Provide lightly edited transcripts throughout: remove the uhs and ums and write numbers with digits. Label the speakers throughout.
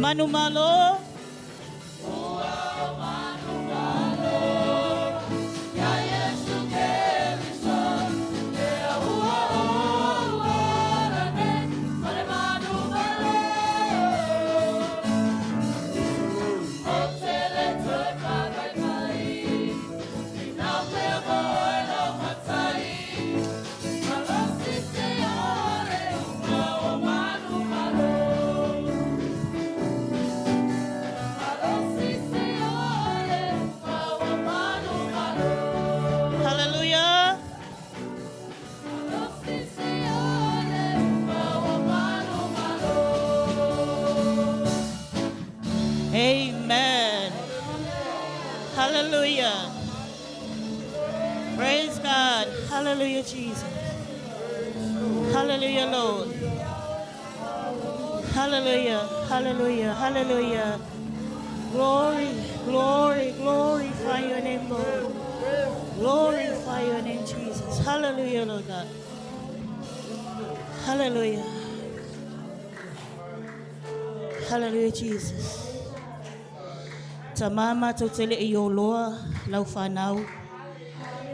Speaker 1: Manu malo. Amen. Hallelujah. Praise God. Hallelujah, Jesus. Hallelujah, Lord. Hallelujah. Hallelujah. Hallelujah. Glory, glory, glorify your name, Lord. Glorify your name, Jesus. Hallelujah, Lord God. Hallelujah. Hallelujah, Jesus. Tamama totele e yoloa lau whanau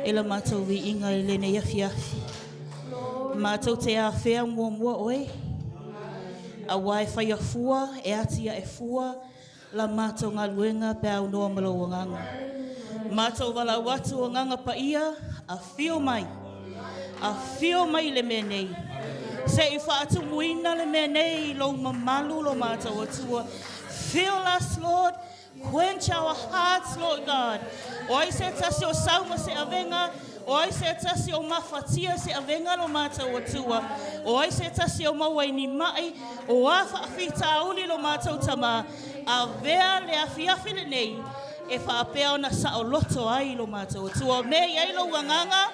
Speaker 1: e la mātou vi inga i lene iafiafi. Mātou te a whea mua oe. A wai whai a fua e atia e fua la mātou ngā luenga pe au noa malo o nganga. Mātou wala watu o nganga pa ia a whio mai. A whio mai le menei. Se I whaatu muina le menei lo mamalu lo mātou atua. Fill us, Lord. Quench our hearts, Lord God. Oi se tasi o sauma se avenga. Oi se tasi o mafatia se avenga lo mātou atua. Oi se tasi o mawai ni mai. O afa awhita auli lo mātou tama. A vea le afiafi le nei. E whaapea ona sa o loto ai lo mātou atua. Me iai lo wanganga.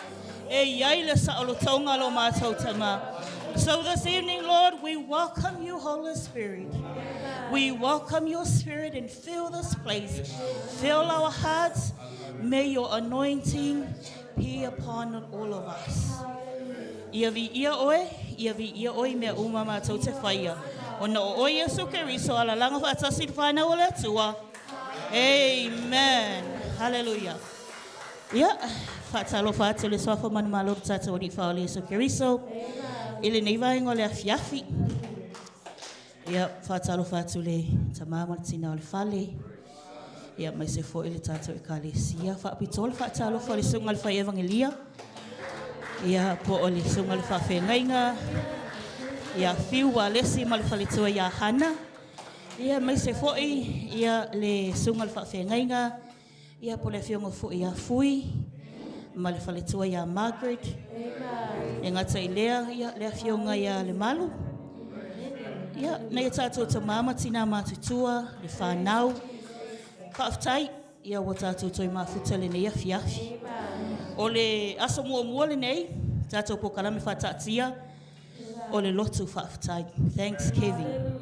Speaker 1: E iai le sa o lotonga lo mātou tama. So this evening, Lord, we welcome you, Holy Spirit. We welcome your Spirit and fill this place. Fill our hearts. May your anointing be upon all of us. Ia vi ia oe mea uma mātou te whaia. Ona o oe Yesu Keriso ala langa whaatasi whaina o le tua. Amen. Hallelujah. Ia, whaatalo whaatele soafa manu malo tata o ni whao le Yesu Keriso. Ile nei vai ngole afiafi. Ia, whaatalo whaatule ta mama tina o le whale. Ia, mai se fo ile tata o ekalesia. Whaapitole whaatalo wha le sunga le whai evangelia. Ia, po o le sunga le whawhengainga. Ia, whiu wa lesi ma le whale tua ia hana. Ia, mai se fo ia le sunga le whawhengainga. Ia, po le whiunga fo ia fui. Ma le whale tua ia Margaret. E ngata I lea, ia, lea whiunga ia le malu. Ia, nei e tātou ta mama tina mātutua, le whanau. Whaaftai, ia wa tātou toi mafuta le nei afiafi. O le aso mua le nei, tātou po kalame whatatia. O le lotu whaaftai. Thanksgiving.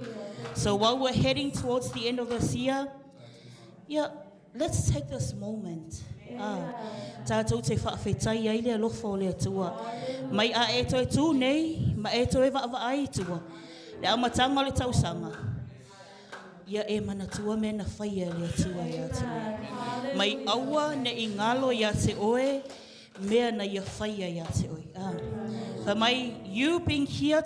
Speaker 1: So while we're heading towards the end of this year, yeah, let's take this moment. Tātou te whaafetai ai le alofa o le atua. Mai a e toi tū nei, ma e toi wa ai tua. Le amatanga o le tausanga. Ia e mana tua me na whaia le atua ia te. Mai aua ne I ngalo ia te oe, mea na ia whaia ia te oe. But may you being here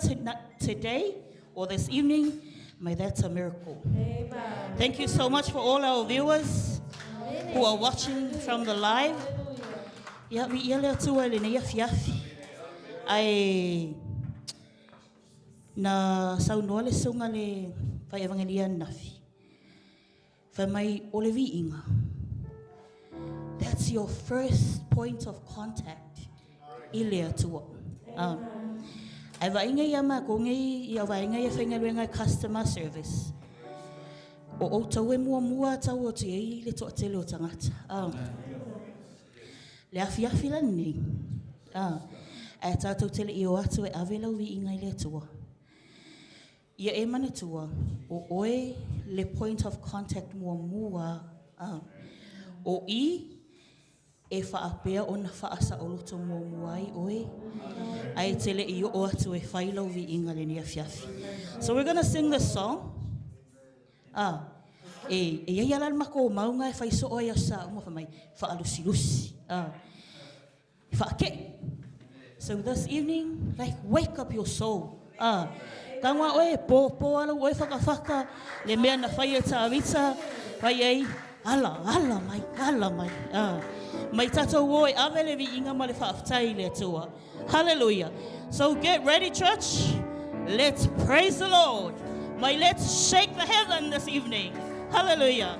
Speaker 1: today or this evening, may that's a miracle. Amen. Thank you so much for all our viewers who are watching from the live. Ia mi ia lea tua le nei afiafi. Ai na saunoa le sunga le whai evangelia nafi. Whai mai o le vi inga. That's your first point of contact. I lea tua. Ai wainga ia ma kongi ia wainga ia whengaruenga customer service. O tau e mua tau o te ei le toa tele o tangata. Le afiafi la nei. E tātou tele I o atu e awelau vi inga I le tua. Ia e mana tua, o oe le point of contact mua. O I e whaapea o na whaasa o loto mua ai oe. Ai tele I o atu e whailau vi inga le ni afiafi. So we're going to sing this song. E ia lan mako maunga e fai so oia sa uma fa mai fa alusi. Fa ke. So this evening, like wake up your soul. Tangwa oe po ala oe whaka le mea na whai e tāwita whai ei ala mai mai tatou oe awele vi inga ma le whaafitai le atua. Hallelujah. So get ready, church. Let's praise the Lord. Mai let's shake the heaven this evening. Hallelujah.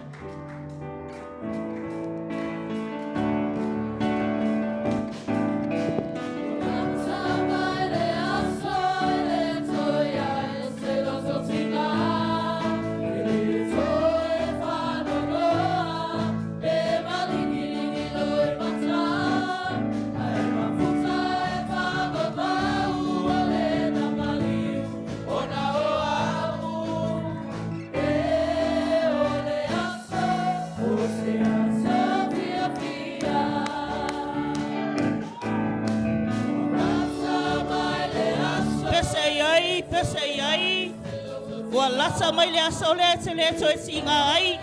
Speaker 1: Wa lasa mai le aso le te le to e singa ai.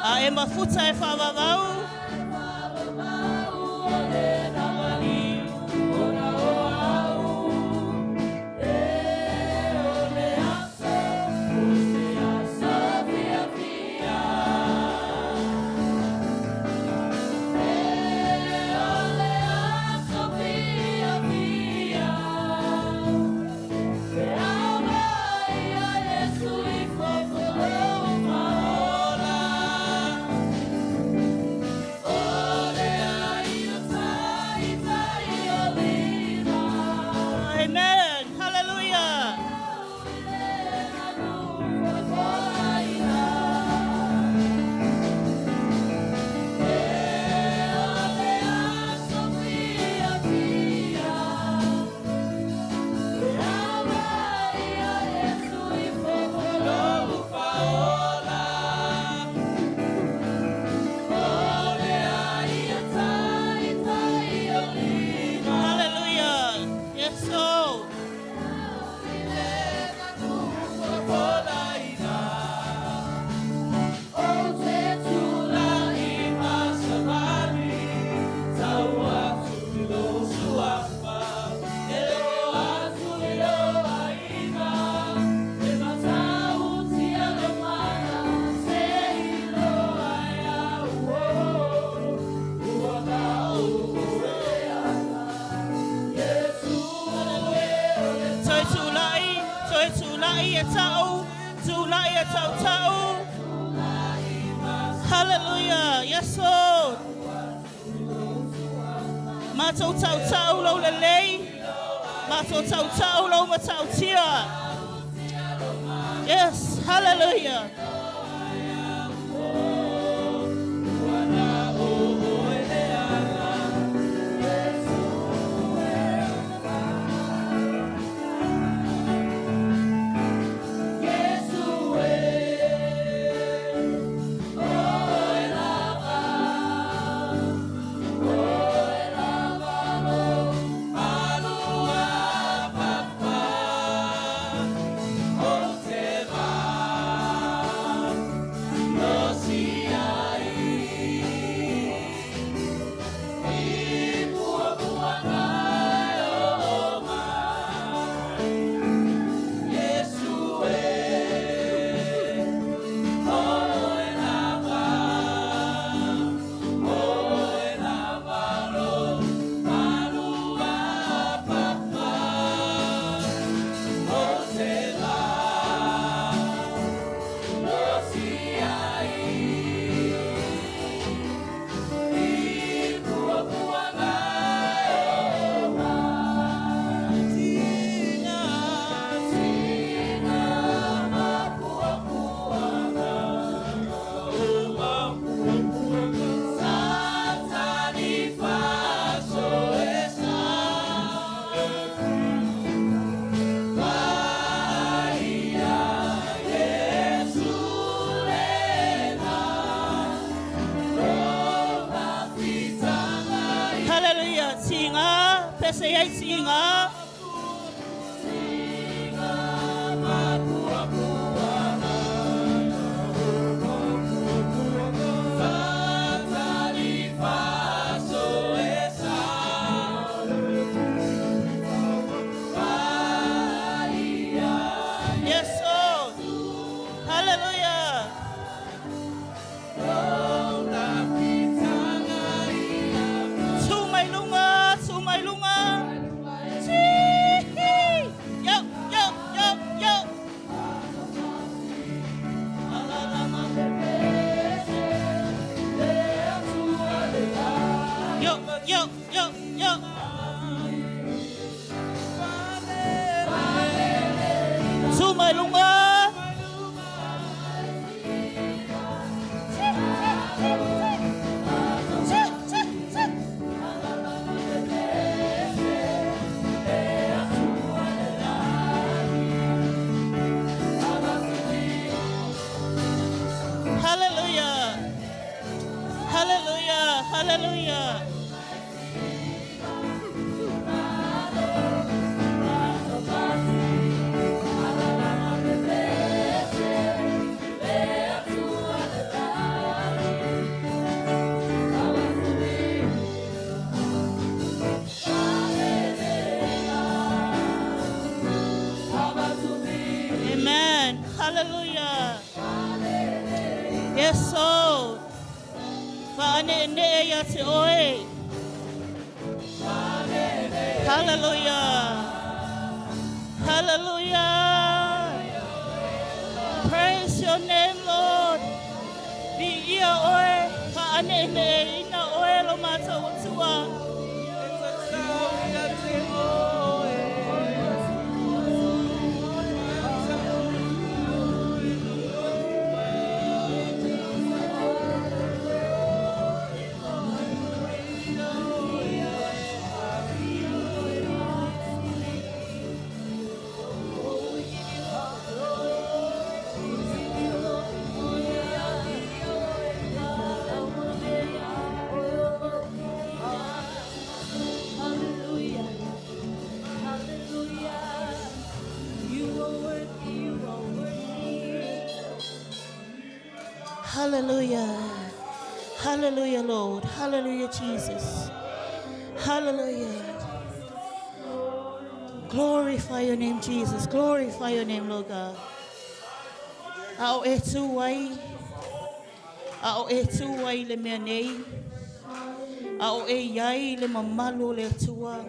Speaker 1: A e mafuta e whawawau. Hallelujah. Yes, Lord. Mato tau tau lo le lei. Mato tau tau lo ma tau tia. Yes. Hallelujah. Hallelujah. Singa, pese ai singa. luma lunga. Hallelujah. Hallelujah. Hallelujah. Amen. Hallelujah. Yes, so. Faane ne ya te oe. Hallelujah. Hallelujah. Praise your name, Lord. Di ia oe. Faane ne ina oe lo mata utua. Hallelujah. Hallelujah, Lord. Hallelujah, Jesus. Hallelujah. Glorify your name, Jesus. Glorify your name, Lord God. Ao e tu wai. Ao e tu wai le mea nei. Ao e iai le mamalu le tua.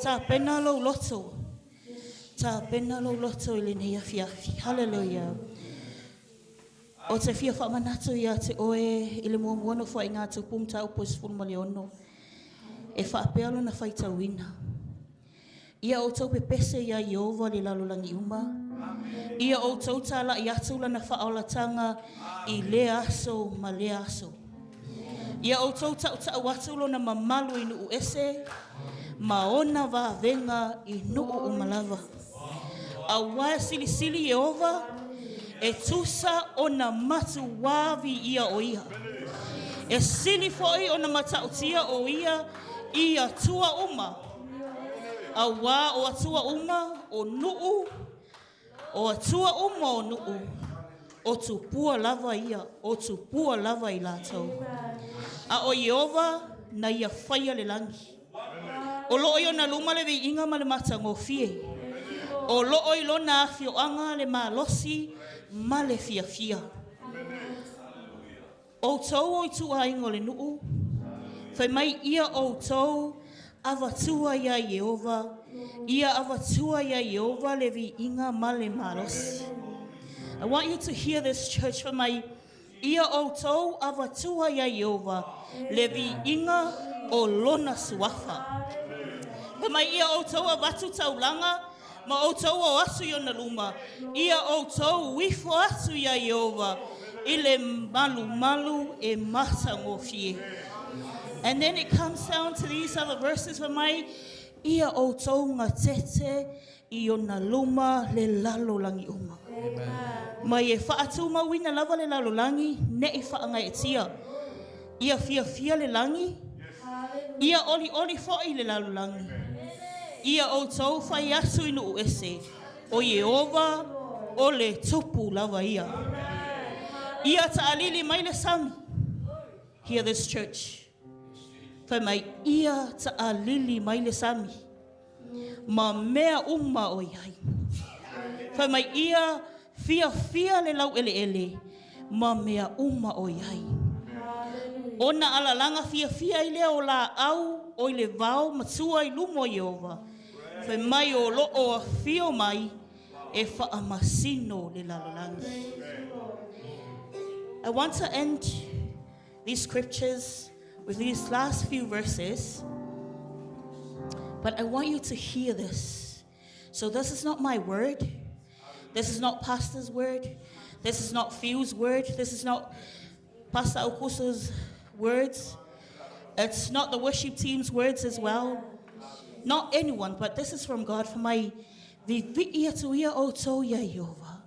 Speaker 1: Ta pena lo loto. Ta pena lo loto le nei afiafi. Hallelujah. O te fia whamanatu ia te oe i le mua muano wha i ngā tupum tau pos fulmali ono. E whaapealo na whaita wina. Ia o tau pepese ia Iova le lalulangi uma. Ia o tau tala i atu lana whaolatanga i le aso ma le aso. Ia o tau tau tau atu lona mamalu i nuu ese. Ma ona wa venga i nuu umalava. A wai sili sili Iova. E tusa o na matu wavi ia o ia. E sili foi o na matautia o ia tua uma. A wā o atua uma o nuu. O atua uma o nuu. O tupua lava ia. O tupua lava i lātou. A o Iova na ia whaia le langi. O loo i o na luma le vi inga ma le mata ngofie. O loo i lo na fio anga le malosi. Male fia fia. O tau o tu a ingo le nuu. Whai mai ia o tau avatua ia Iova. Ia avatua ia Iova le vi inga male maros. I want you to hear this, church. Whai mai ia o tau avatua ia Iova le vi inga o lona suafa. Whai mai ia o tau avatu taulanga. Ma o tau o asu i o na luma. Ia o tau wifo asu ia Iova. Ile malu malu e mata ngofie. And then it comes down to these other verses for mai. Ia o tau ngā tete i o na luma le lalo langi uma. Mai e whaatu mawina lava le lalo langi. Ne i whaanga e tia. Ia fia fia le langi. Ia oli oli fai le lalo langi. Ia o tau whai asu inu ese. O Iova o le tupu lava ia. Ia ta alili mai le sami. Hear this, church. Whai mai ia ta alili mai le sami. Ma mea uma o iai. Whai mai ia fia fia le lau ele ele. Ma mea uma o iai. Ona alalanga fia fia i lea o la au o i le vau matua i lumo Iova. Whai mai o lo o a fio mai e whaamasino le lalolangi. I want to end these scriptures with these last few verses, but I want you to hear this. So this is not my word. This is not Pastor's word. This is not Phil's word. This is not Pastor Okuso's words. It's not the worship team's words as well. Not anyone, but this is from God. For my viviia tu ia o tau ia Yehova.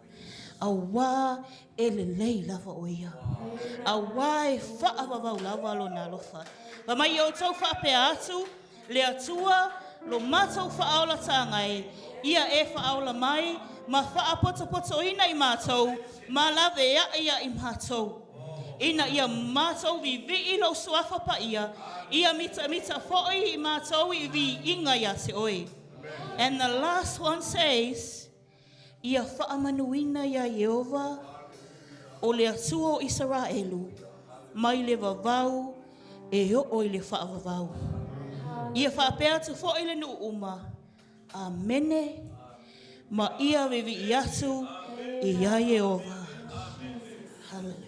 Speaker 1: Awa elelei lava o ia. Awa e whaavavau lava lo na lofa. Wa mai o tau whaape atu, le atua, lo mātou whaaola tāngai, ia e whaaola mai, ma whaapotapoto ina I mātou, ma lave ia I mātou. Ina ia mātou vi lo suafa pa ia mita fo'i I mātou I vi inga ia se oi. And the last one says, ia whaamanuina ia Yehova, o le atua o Israelu, mai le vavau, e o I le whaavavau. Ia whaapea tu fo'i le nu uma, amene, ma ia vivi atu, ia Yehova. Hallelujah.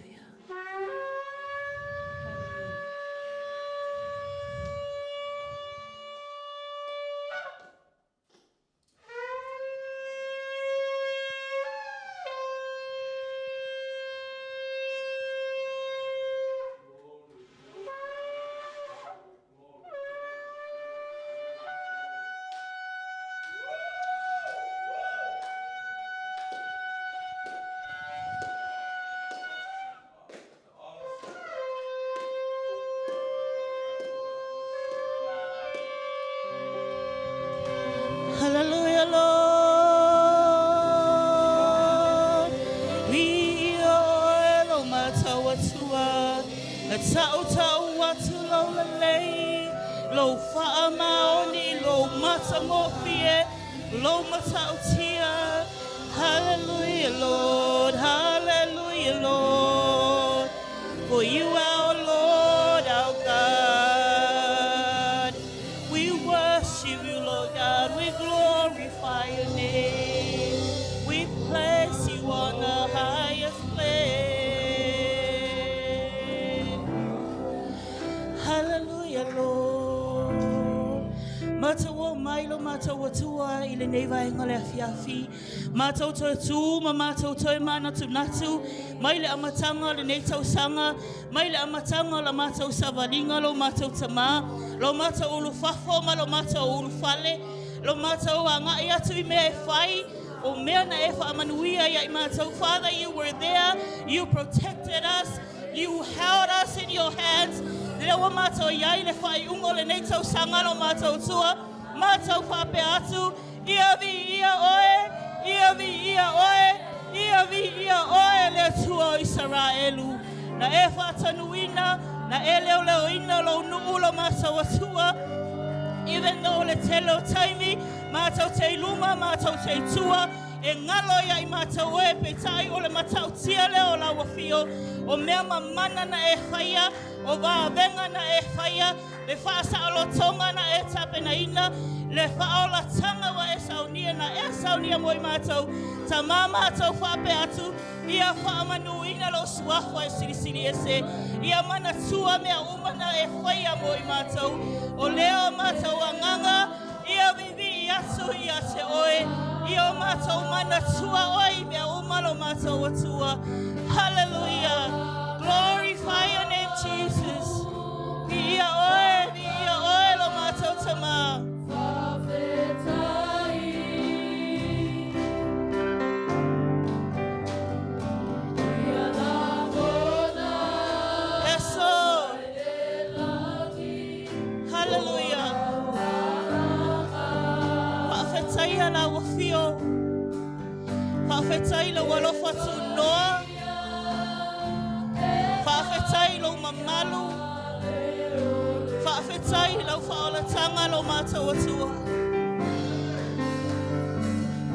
Speaker 1: Hallelujah, Lord. We are lo matawatua, a tau watu lo lei, lo fa'amaoni, lo matamofie, lo matautia. Hallelujah, Lord. Hallelujah, Lord. For you are our Lord, our God. We worship you, Lord God. We glorify your name. We place you on the highest place. Hallelujah, Lord. Matawa mailo matawa tua ile neva ingale afiafi. Matau toi tu ma matau toi mana tu natu. Maile amatanga le netau sanga. Maile amatanga la matau savalinga lo matau tama. Lo matau ulufafo ma lo matau ulufale. Lo matau anga ia tu me fai. O mea na e whaamanuia ia I matau. Father, you were there. You protected us. You held us in your hands. Lewa matau iai le whai ungo le netau sanga lo matau tua. Matau whape atu. Ia vi ia oe. Ia vi ia oe. Ia vi ia oe le tua o Israelu. Na e whatanuina. Na e leo leo ina lo nuu lo matau atua. Even though le telo taimi, matau te iluma, matau te tua, e ngalo ia I matau e petai o le matau tia leo la wafio, o mea mamana na e whaia, o vaavenga na e whaia, le whaasa alo tonga na e tape na ina, le whaola tanga wa e saunia na e saunia mo I matau, ta mama atau whape atu, ia whaamanu ina lo suafo e sirisiri e se, ia mana tua mea umana e whaia mo I matau, o leo matau anganga, ia vivi atu ia se oe, ia matau mana tua oi mea umalo matau atua. Hallelujah. Glorify your name, Jesus. Ia oe lo matau tama. Whawhetai la wafio. Whawhetai la walofa tu noa. Whawhetai lo mamalu. Whawhetai la whaolatanga lo mātou atua.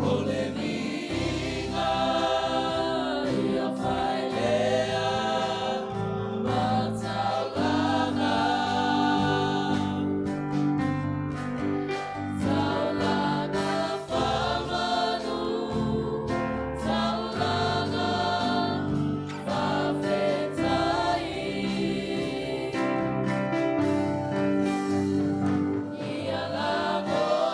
Speaker 1: Ole minga ia whaelea mataulanga.
Speaker 2: Oh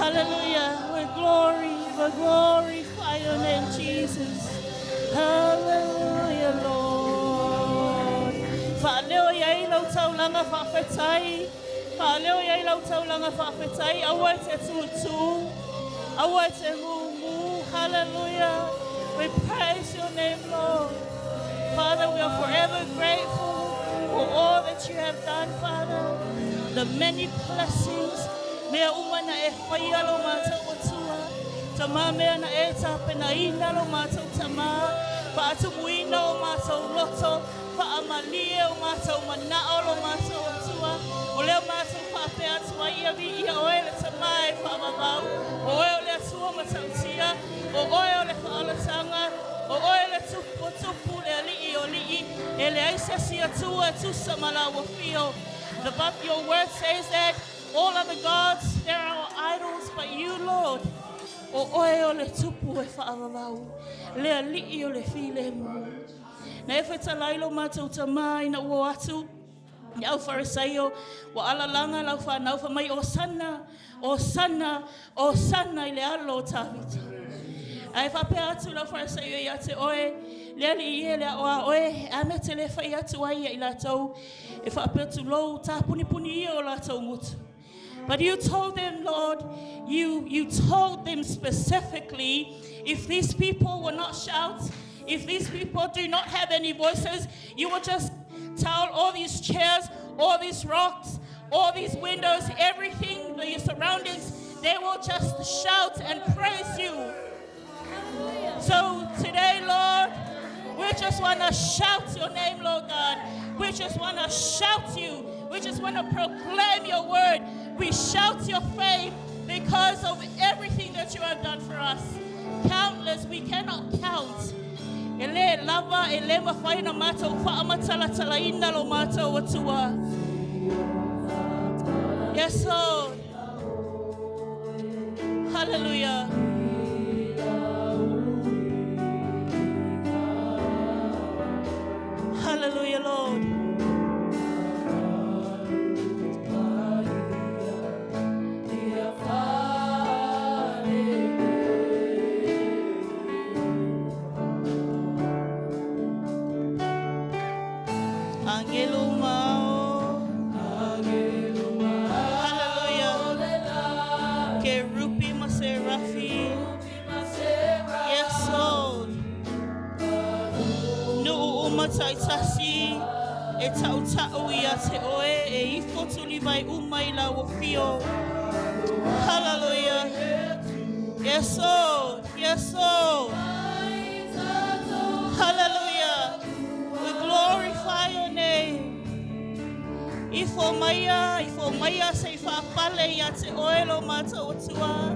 Speaker 1: Hallelujah. We glorify your name, Jesus. Hallelujah, Lord. Fa'aleo iai lau taulanga whawhetai. Fa'aleo iai lau taulanga whawhetai. Awa te tutu. Awa te mumu. Hallelujah. We praise your name, Lord. Father, we are forever grateful for all that you have done, Father. The many blessings. Mea umana e whaia lo mātou atua. Tama mea na e tape na ina lo mātou tama. Paatu muina o mātou loto. Paamalie o mātou manao lo mātou atua. O leo mātou pape atua ia vi ia oele tamai whaamavau. O oele atua mātou tia. O oele whaalatanga. O oele tupu le alii o lii. Ele aisasi atua tusa malawa fio. Your word says that all other gods, there are idols, but you, Lord, o oe o le tupu e whaavavau, le alii o le file mu. Na e wheta lailo mātou tamai na ua atu, ni au wharisaio, wa alalanga lau whanau whamai o sana i le alo tāwita. Ai whape atu lau wharisaio i ate oe, le ali i le oa oe, a me te le whai atu ai i la tau, e whape atu lou tā puni i o la tau ngutu. But you told them, Lord, you told them specifically, if these people will not shout, if these people do not have any voices, you will just tell all these chairs, all these rocks, all these windows, everything, the surroundings, they will just shout and praise you. So today, Lord, we just want to shout your name, Lord God. We just want to shout you. We just want to proclaim your word. We shout your faith because of everything that you have done for us. Countless, we cannot count. Ele lava, ele mafaina mata ufaama tala inda lo mata watua. Yes, Lord. Hallelujah. Hallelujah, Lord. Taitasi e tautau ia te oe e ifotuli vai umai la wafio. Hallelujah. Yes, Lord. Yes, Lord. Hallelujah. We glorify your name. Ifo maya se fa pale ia te oe lo mata otua.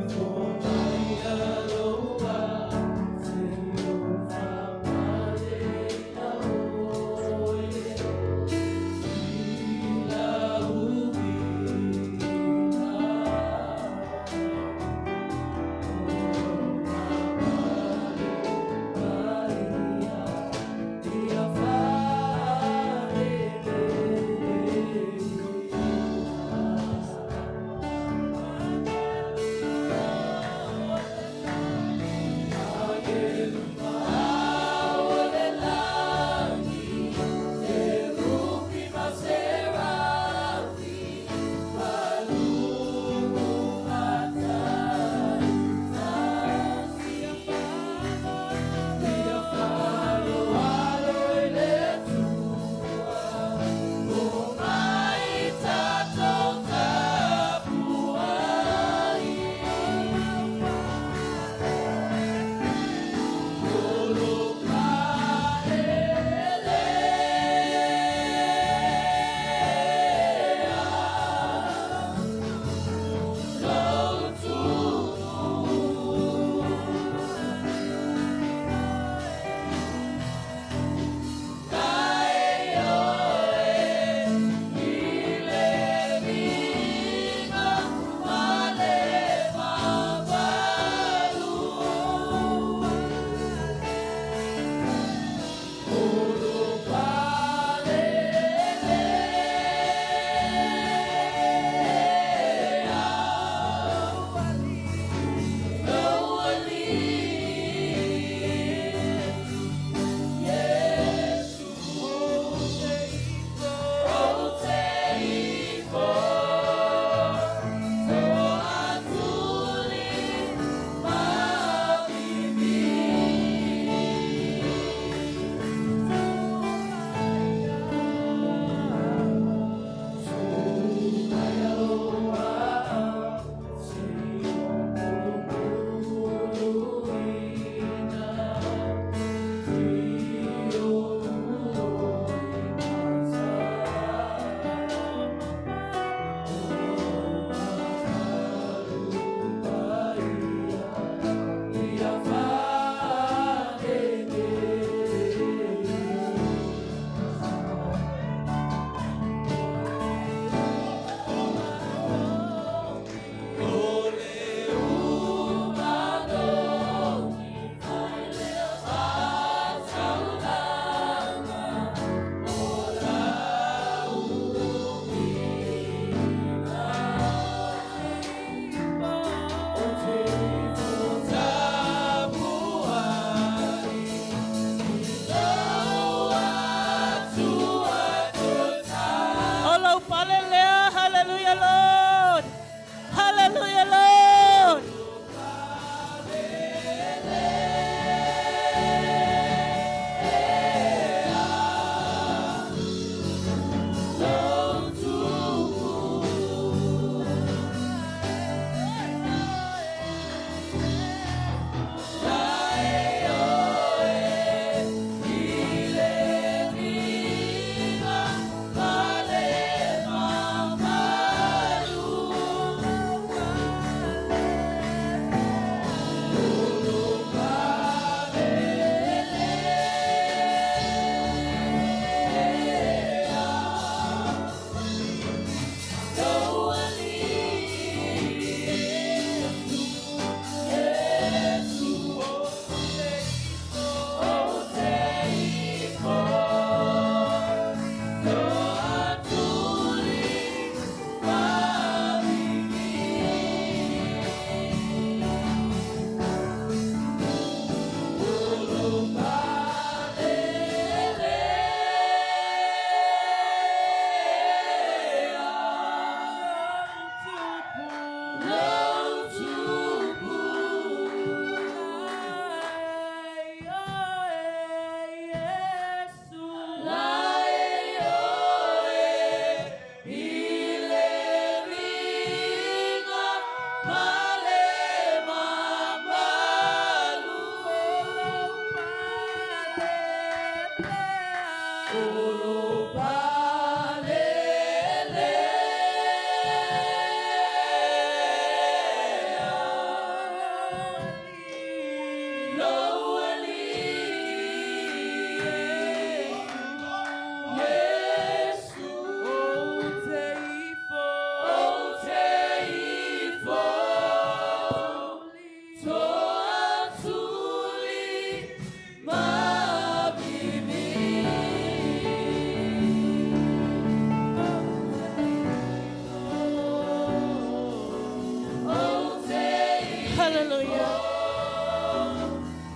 Speaker 1: Hallelujah.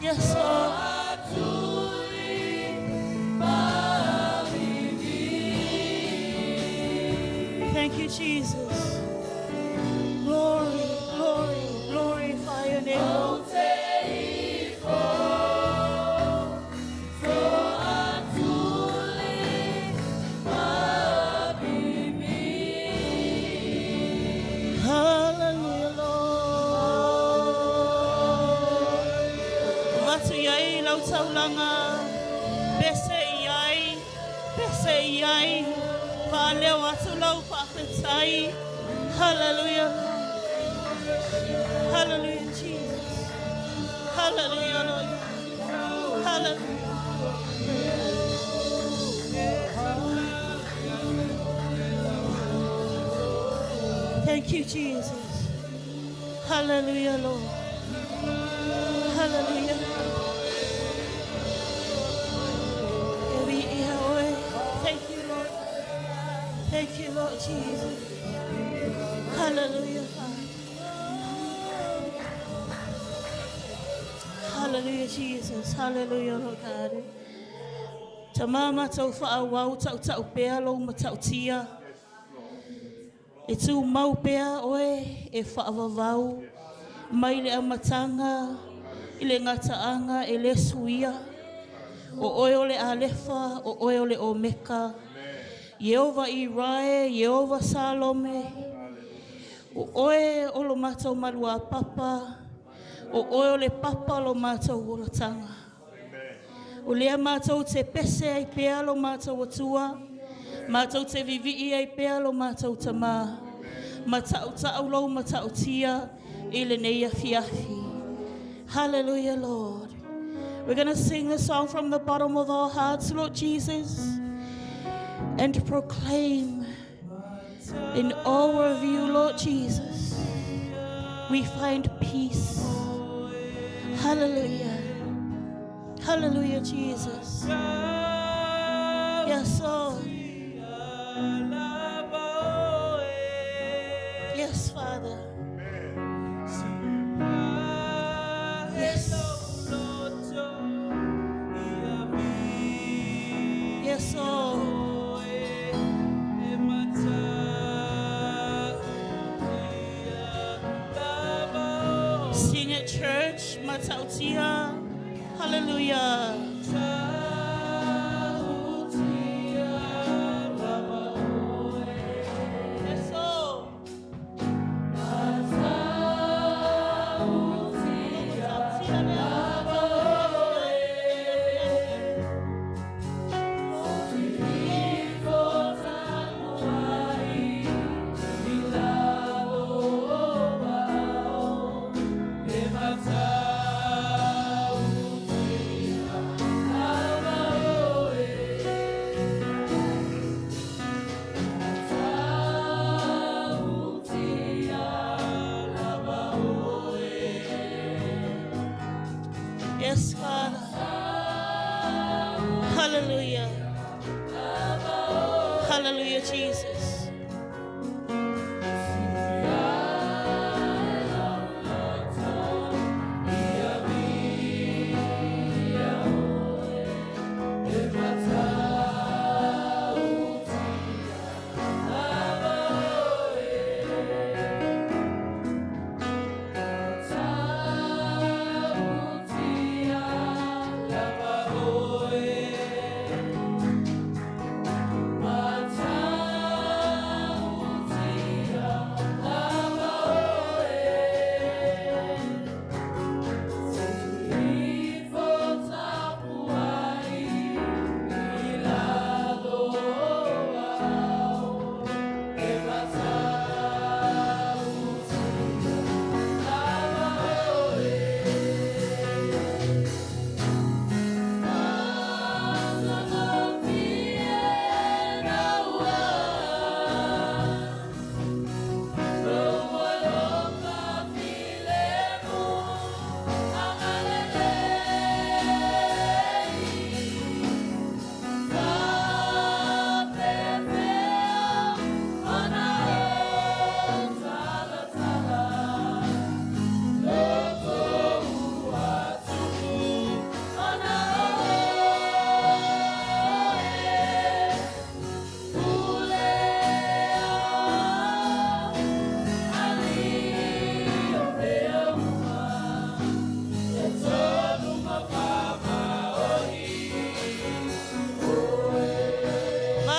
Speaker 1: Yes, Lord. Thank you, Jesus. Glory, glory, glorify your name, Lord. Hallelujah, Lord. Watu yai lau taulanga, bese yai, vale watu lau paketai. Hallelujah, hallelujah, Jesus. Hallelujah, Lord. Hallelujah. Thank you, Jesus. Hallelujah, Lord. Hallelujah. Thank you, Lord. Thank you, Lord Jesus. Hallelujah. Hallelujah, Jesus. Hallelujah, Lord God. Tamama tau wha'awau tau pea lo ma tau tia. E tū mau pea oe e whaavavau. Mai le amatanga, i le ngataanga, e le suia. O oe o le alefa, o oe o le omeka. Yehova Irae, Yehova Salome. O oe o lo mātou marua papa. O oe o le papa lo mātou uratanga. O lea mātou te pese ai pea lo mātou atua. Mātou te vivi'i ai pea lo mātou tamā. Matau ta'au lau matau tia. Ile nei afiafi. Hallelujah, Lord. We're going to sing the song from the bottom of our hearts, Lord Jesus, and proclaim in awe of you, Lord Jesus, we find peace. Hallelujah. Hallelujah, Jesus. Yes, Lord. Yes, Father. Yes. Yes, Lord. Sing it, church. Matautia. Hallelujah. Yes, Father. Hallelujah. Hallelujah, Jesus.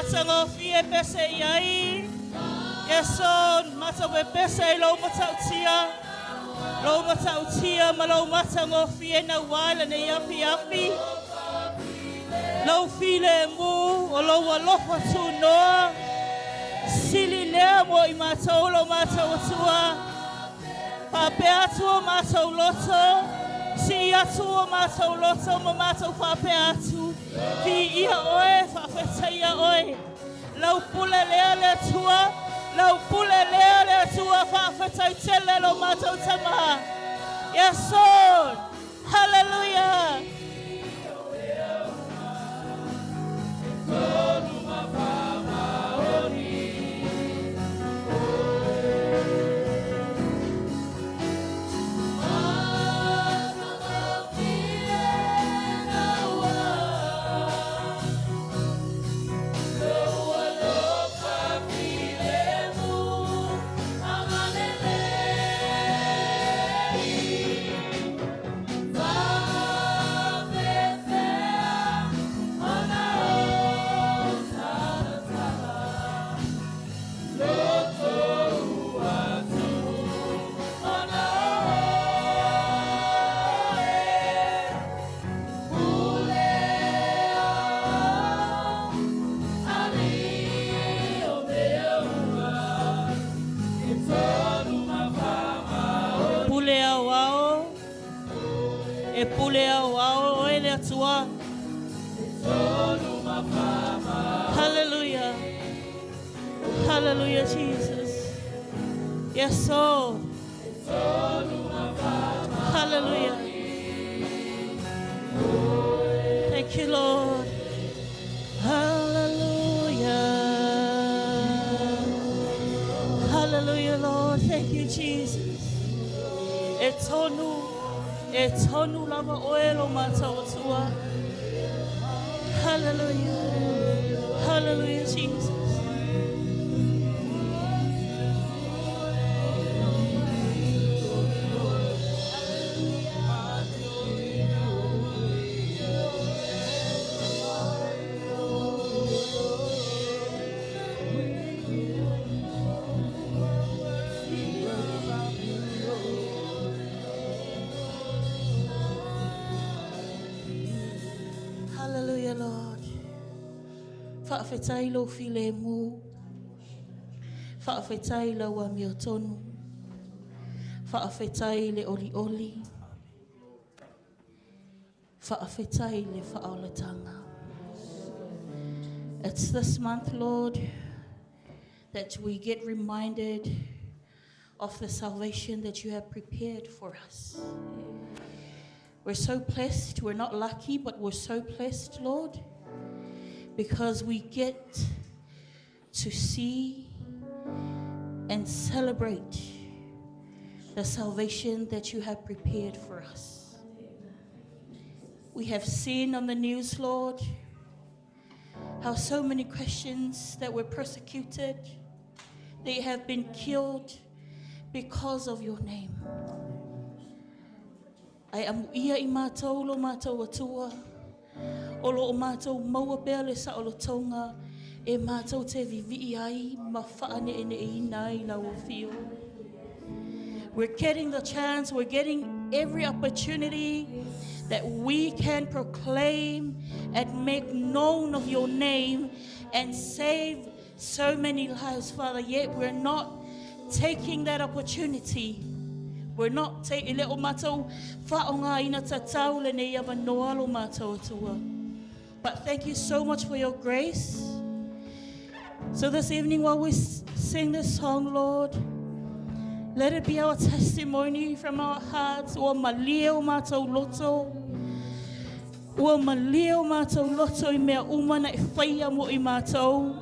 Speaker 1: matango fie pese iai. Yes, Lord, mata we pese lo matautia. Lo matautia ma lo matango fie na wala na yapi yapi. Lo file mu o lo walofa tu noa. Sili lea mo I matau lo matau tua. Pape atua matau loto. Si atua matau loto mo matau pape atu. Fi ia oe whawhetai oe. Lau pule lea lea tua. Lau pule lea lea tua whawhetai tele lo matau tamaha. Yes, Lord. Hallelujah. Hallelujah. Hallelujah, Jesus. Yes, Lord. Hallelujah. Thank you, Lord. Hallelujah. Hallelujah, Lord. Thank you, Jesus. Etonu lava oelo matawatua. Hallelujah. Hallelujah, Jesus. Hallelujah, Lord. Whaafetai lo file mu. Whaafetai la wa miotonu. Whaafetai le oli oli. Whaafetai le whaolatanga. It's this month, Lord, that we get reminded of the salvation that you have prepared for us. We're so blessed. We're not lucky, but we're so blessed, Lord, because we get to see and celebrate the salvation that you have prepared for us. We have seen on the news, Lord, how so many Christians that were persecuted, they have been killed because of your name. Ai amu ia I mātou lo mātou atua. O lo o mātou maua pea le sa o lo taunga. E mātou te vivi ai ma whaane ene I nai la o fio. We're getting the chance, we're getting every opportunity that we can proclaim and make known of your name and save so many lives, Father. Yet we're not taking that opportunity. We're not taking le o mātou whaonga ina tatau le nei ava noa lo mātou atua. But thank you so much for your grace. So this evening while we sing this song, Lord, let it be our testimony from our hearts. Ua malia o mātou loto. Ua malia o mātou loto I mea uma na I whaia mo I mātou.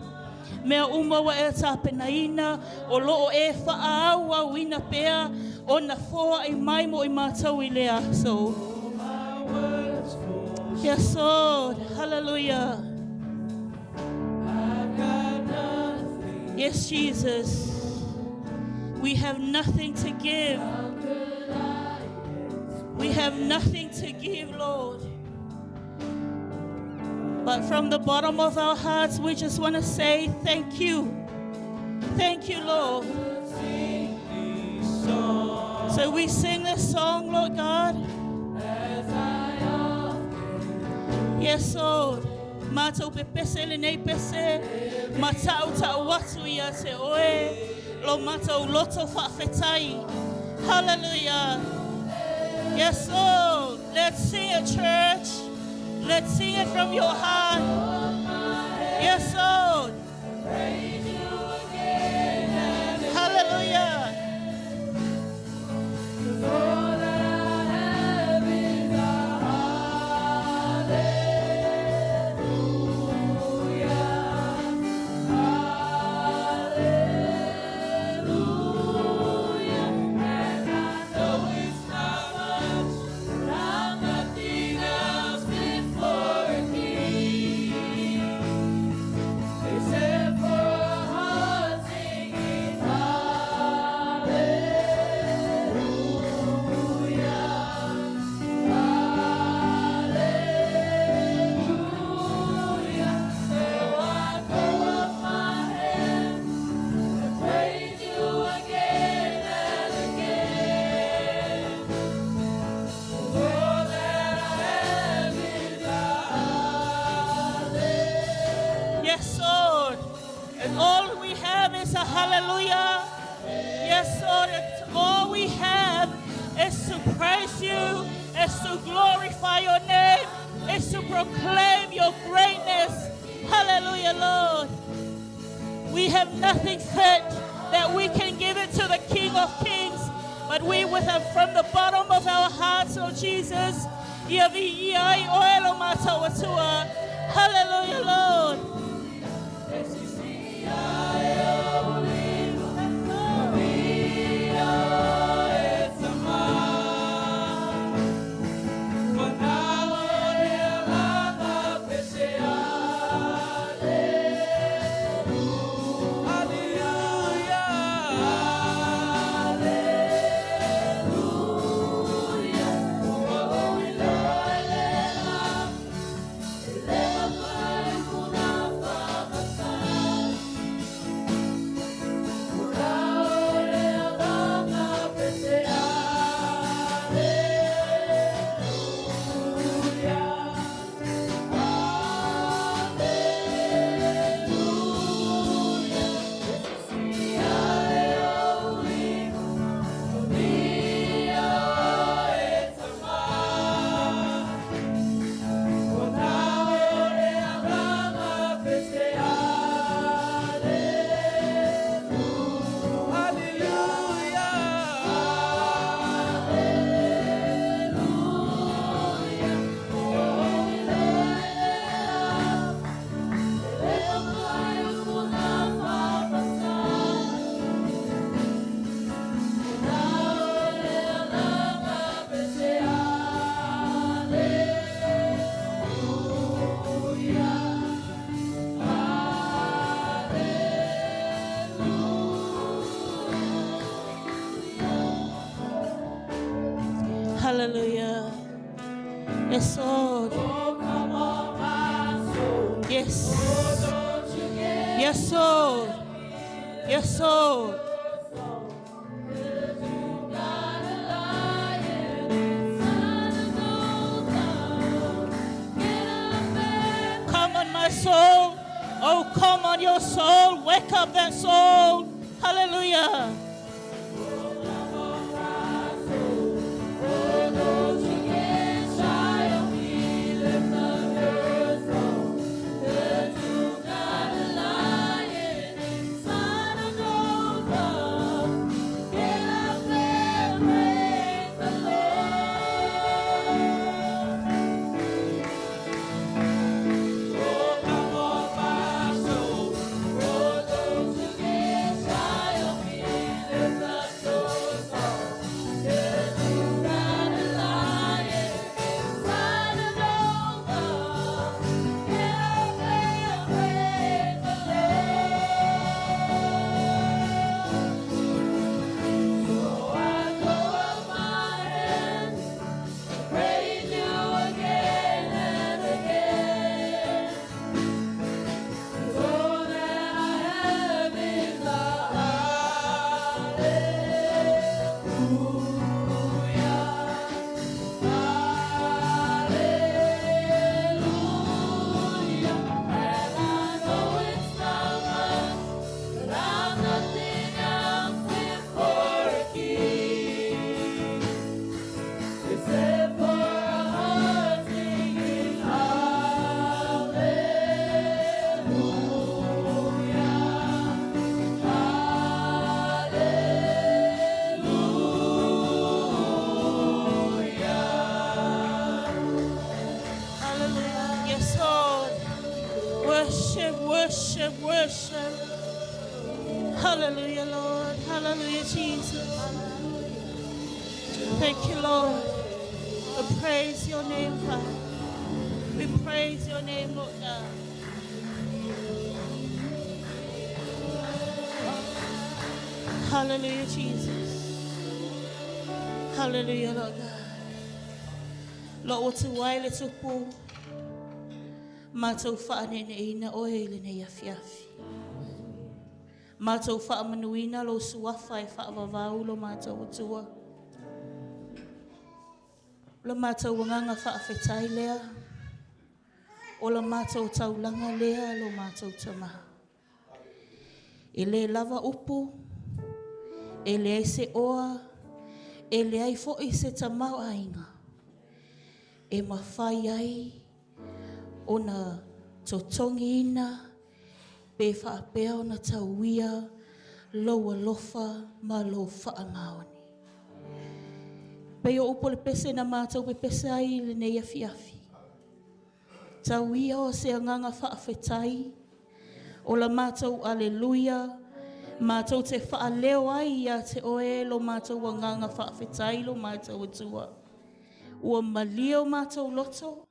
Speaker 1: Mea uma wa e tāpenaina, o loo e whaau au ina pea, o na whoa I mai mo I mātou I lea. So, yes, Lord, hallelujah. Yes, Jesus, we have nothing to give. We have nothing to give, Lord. But from the bottom of our hearts, we just want to say thank you. Thank you, Lord. So we sing this song, Lord God. Yes, Lord. Matau pepese le nei pese. Matau ta watu ia te oe. Lo matau loto whawhetai. Hallelujah. Yes, Lord. Let's sing it, church. Let's sing it from your heart. Yes, Lord. Hallelujah. Hallelujah. Yes, Lord, all we have is to praise you, is to glorify your name, is to proclaim your greatness. Hallelujah, Lord. We have nothing fit that we can give it to the King of Kings, but we with him from the bottom of our hearts, oh Jesus. Hallelujah, Lord. Hallelujah. Yes, Lord. Yes. Yes, Lord. Yes, Lord. Come on, my soul. Oh, come on, your soul. Wake up that soul. Hallelujah. Worship, worship. Hallelujah, Lord. Hallelujah, Jesus. Thank you, Lord. We praise your name, Father. We praise your name, Lord God. Hallelujah, Jesus. Hallelujah, Lord God. Lord, what's a while it's a pool. Matau whaane ne ina oele ne yafiafi. Matau wha manuina lo suafa e wha vavau lo matau utua. Lo matau wanganga wha awhetai lea. O lo matau taulanga lea lo matau tamaha. E le lava upu. E le aise oa. E le ai fo i se tamau ainga. E mawhai ai. O na totongi ina. Pe whaapea o na tauia. Loa lofa ma lo wha maoni. Pe o upo le pese na mātou pe pese ai le nei afi afi. Tauia o se anganga whaafetai. O la mātou aleluia. Mātou te whaaleo ai ia te oe lo mātou wanganga whaafetai lo mātou atua. Ua malio mātou loto.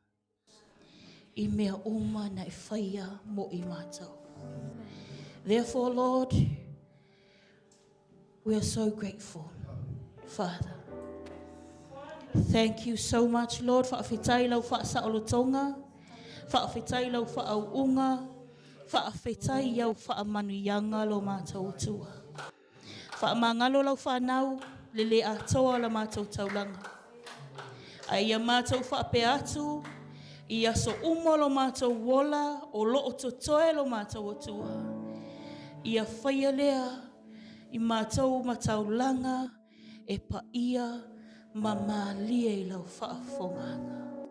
Speaker 1: I mea uma na e whaia mo i mātou. Therefore, Lord, we are so grateful, Father. Thank you so much, Lord, whaafetai lau whaasa'olotonga, whaafetai lau whaaunga, whaafetai iau whaamanuianga lo mātou tua. Whaamangalo lau whanau, lele atoa la mātou taulanga. Ai a mātou whaape atu, i aso umo lo mātou wola, o lo o totoe lo mātou tua. I a whaia lea, i mātou mataulanga, e pa ia, Mama lie lau whaafonganga.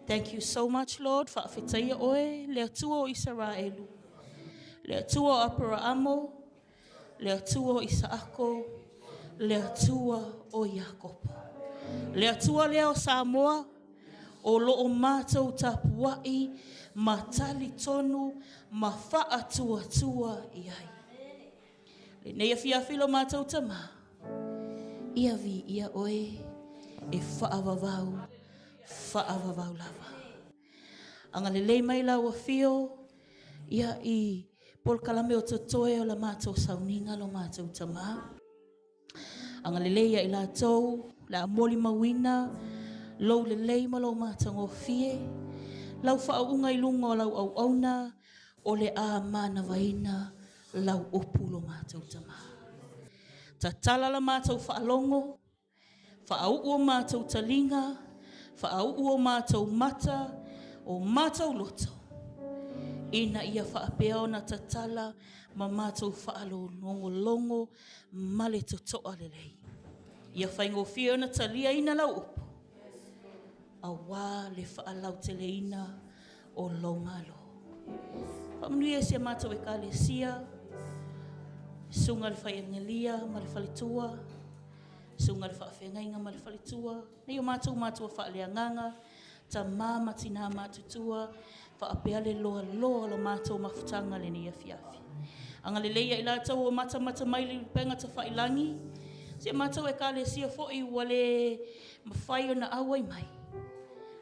Speaker 1: Thank you so much, Lord, whaafetaia oe, lea tua o Israelu. Lea tua o Aparaamo, lea tua o Isaako, lea tua o Iakopo. Lea tua lea o Samoa, o loo mātou tapuai, matali tonu, ma wha tua iai. Le nei awhiawhilo mātou tama. Ia vi ia oe e whaavavau lava. Anga le lei mai lau a whio, ia i polkalame o totoe o la mātou sauninga lo mātou tama. Anga le lei ia i la tau, la moli mawina, lau le lei ma lo mātou ngofie, lau whaaunga i lunga o lau au auna, o le a mana vaina, lau opu lo mātou tama. Ta tala la mātou whaalongo, whaau o mātou talinga, whaau o mātou mata, o mātou loto. Ina ia whaapea o na ta tala, ma mātou whaalo longo, male totoa lelei. Ia whaingo whio na talia ina lau upo. A wā le whaalau tele ina o longalo. Whamanui e sia mātou e ka le sia, sunga le whaiangalia, ma le whalitua, sunga le whaawhengainga ma le whalitua, nei o mātou whaaleanganga, ta māma tina mātutua, whaapea le loa la mātou mafutanga le ni afiafi. Anga le leia i lātou o mata mai le penga ta whailangi, se mātou e ka le sia fo'i wale mawhai o na awai mai.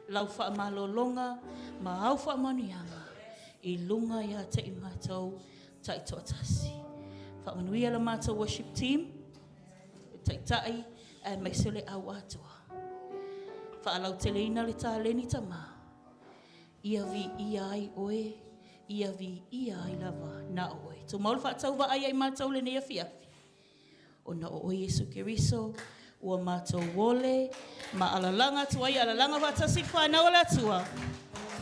Speaker 1: Lau whaamalolonga, ma au whaamanuianga, i lunga ia te i mātou ta i tōtasi. Whaamanuia la mātou worship team, taitai, e maisole au atua. Whaalau teleina le tā leni tama. Ia vi ia ai oe, ia vi ia ai lava na oe. Tō maul whaatau wa ai ai mātou le nea fiafi. O na o Yesu Keriso, ua mātou wole, ma alalanga tuai, alalanga watasi whanau la tua.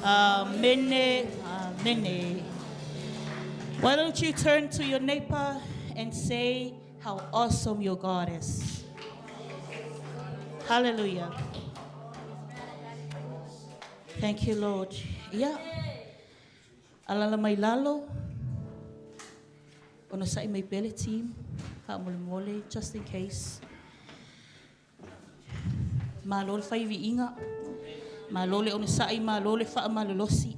Speaker 1: Amene, amene. Why don't you turn to your neighbor and say how awesome your God is. Hallelujah. Thank you, Lord. Yeah. Alala mai lalo. Ono sai mai pele team. Mole, just in case. Malole fai vi inga. Malole ono sai malole fa malolosi.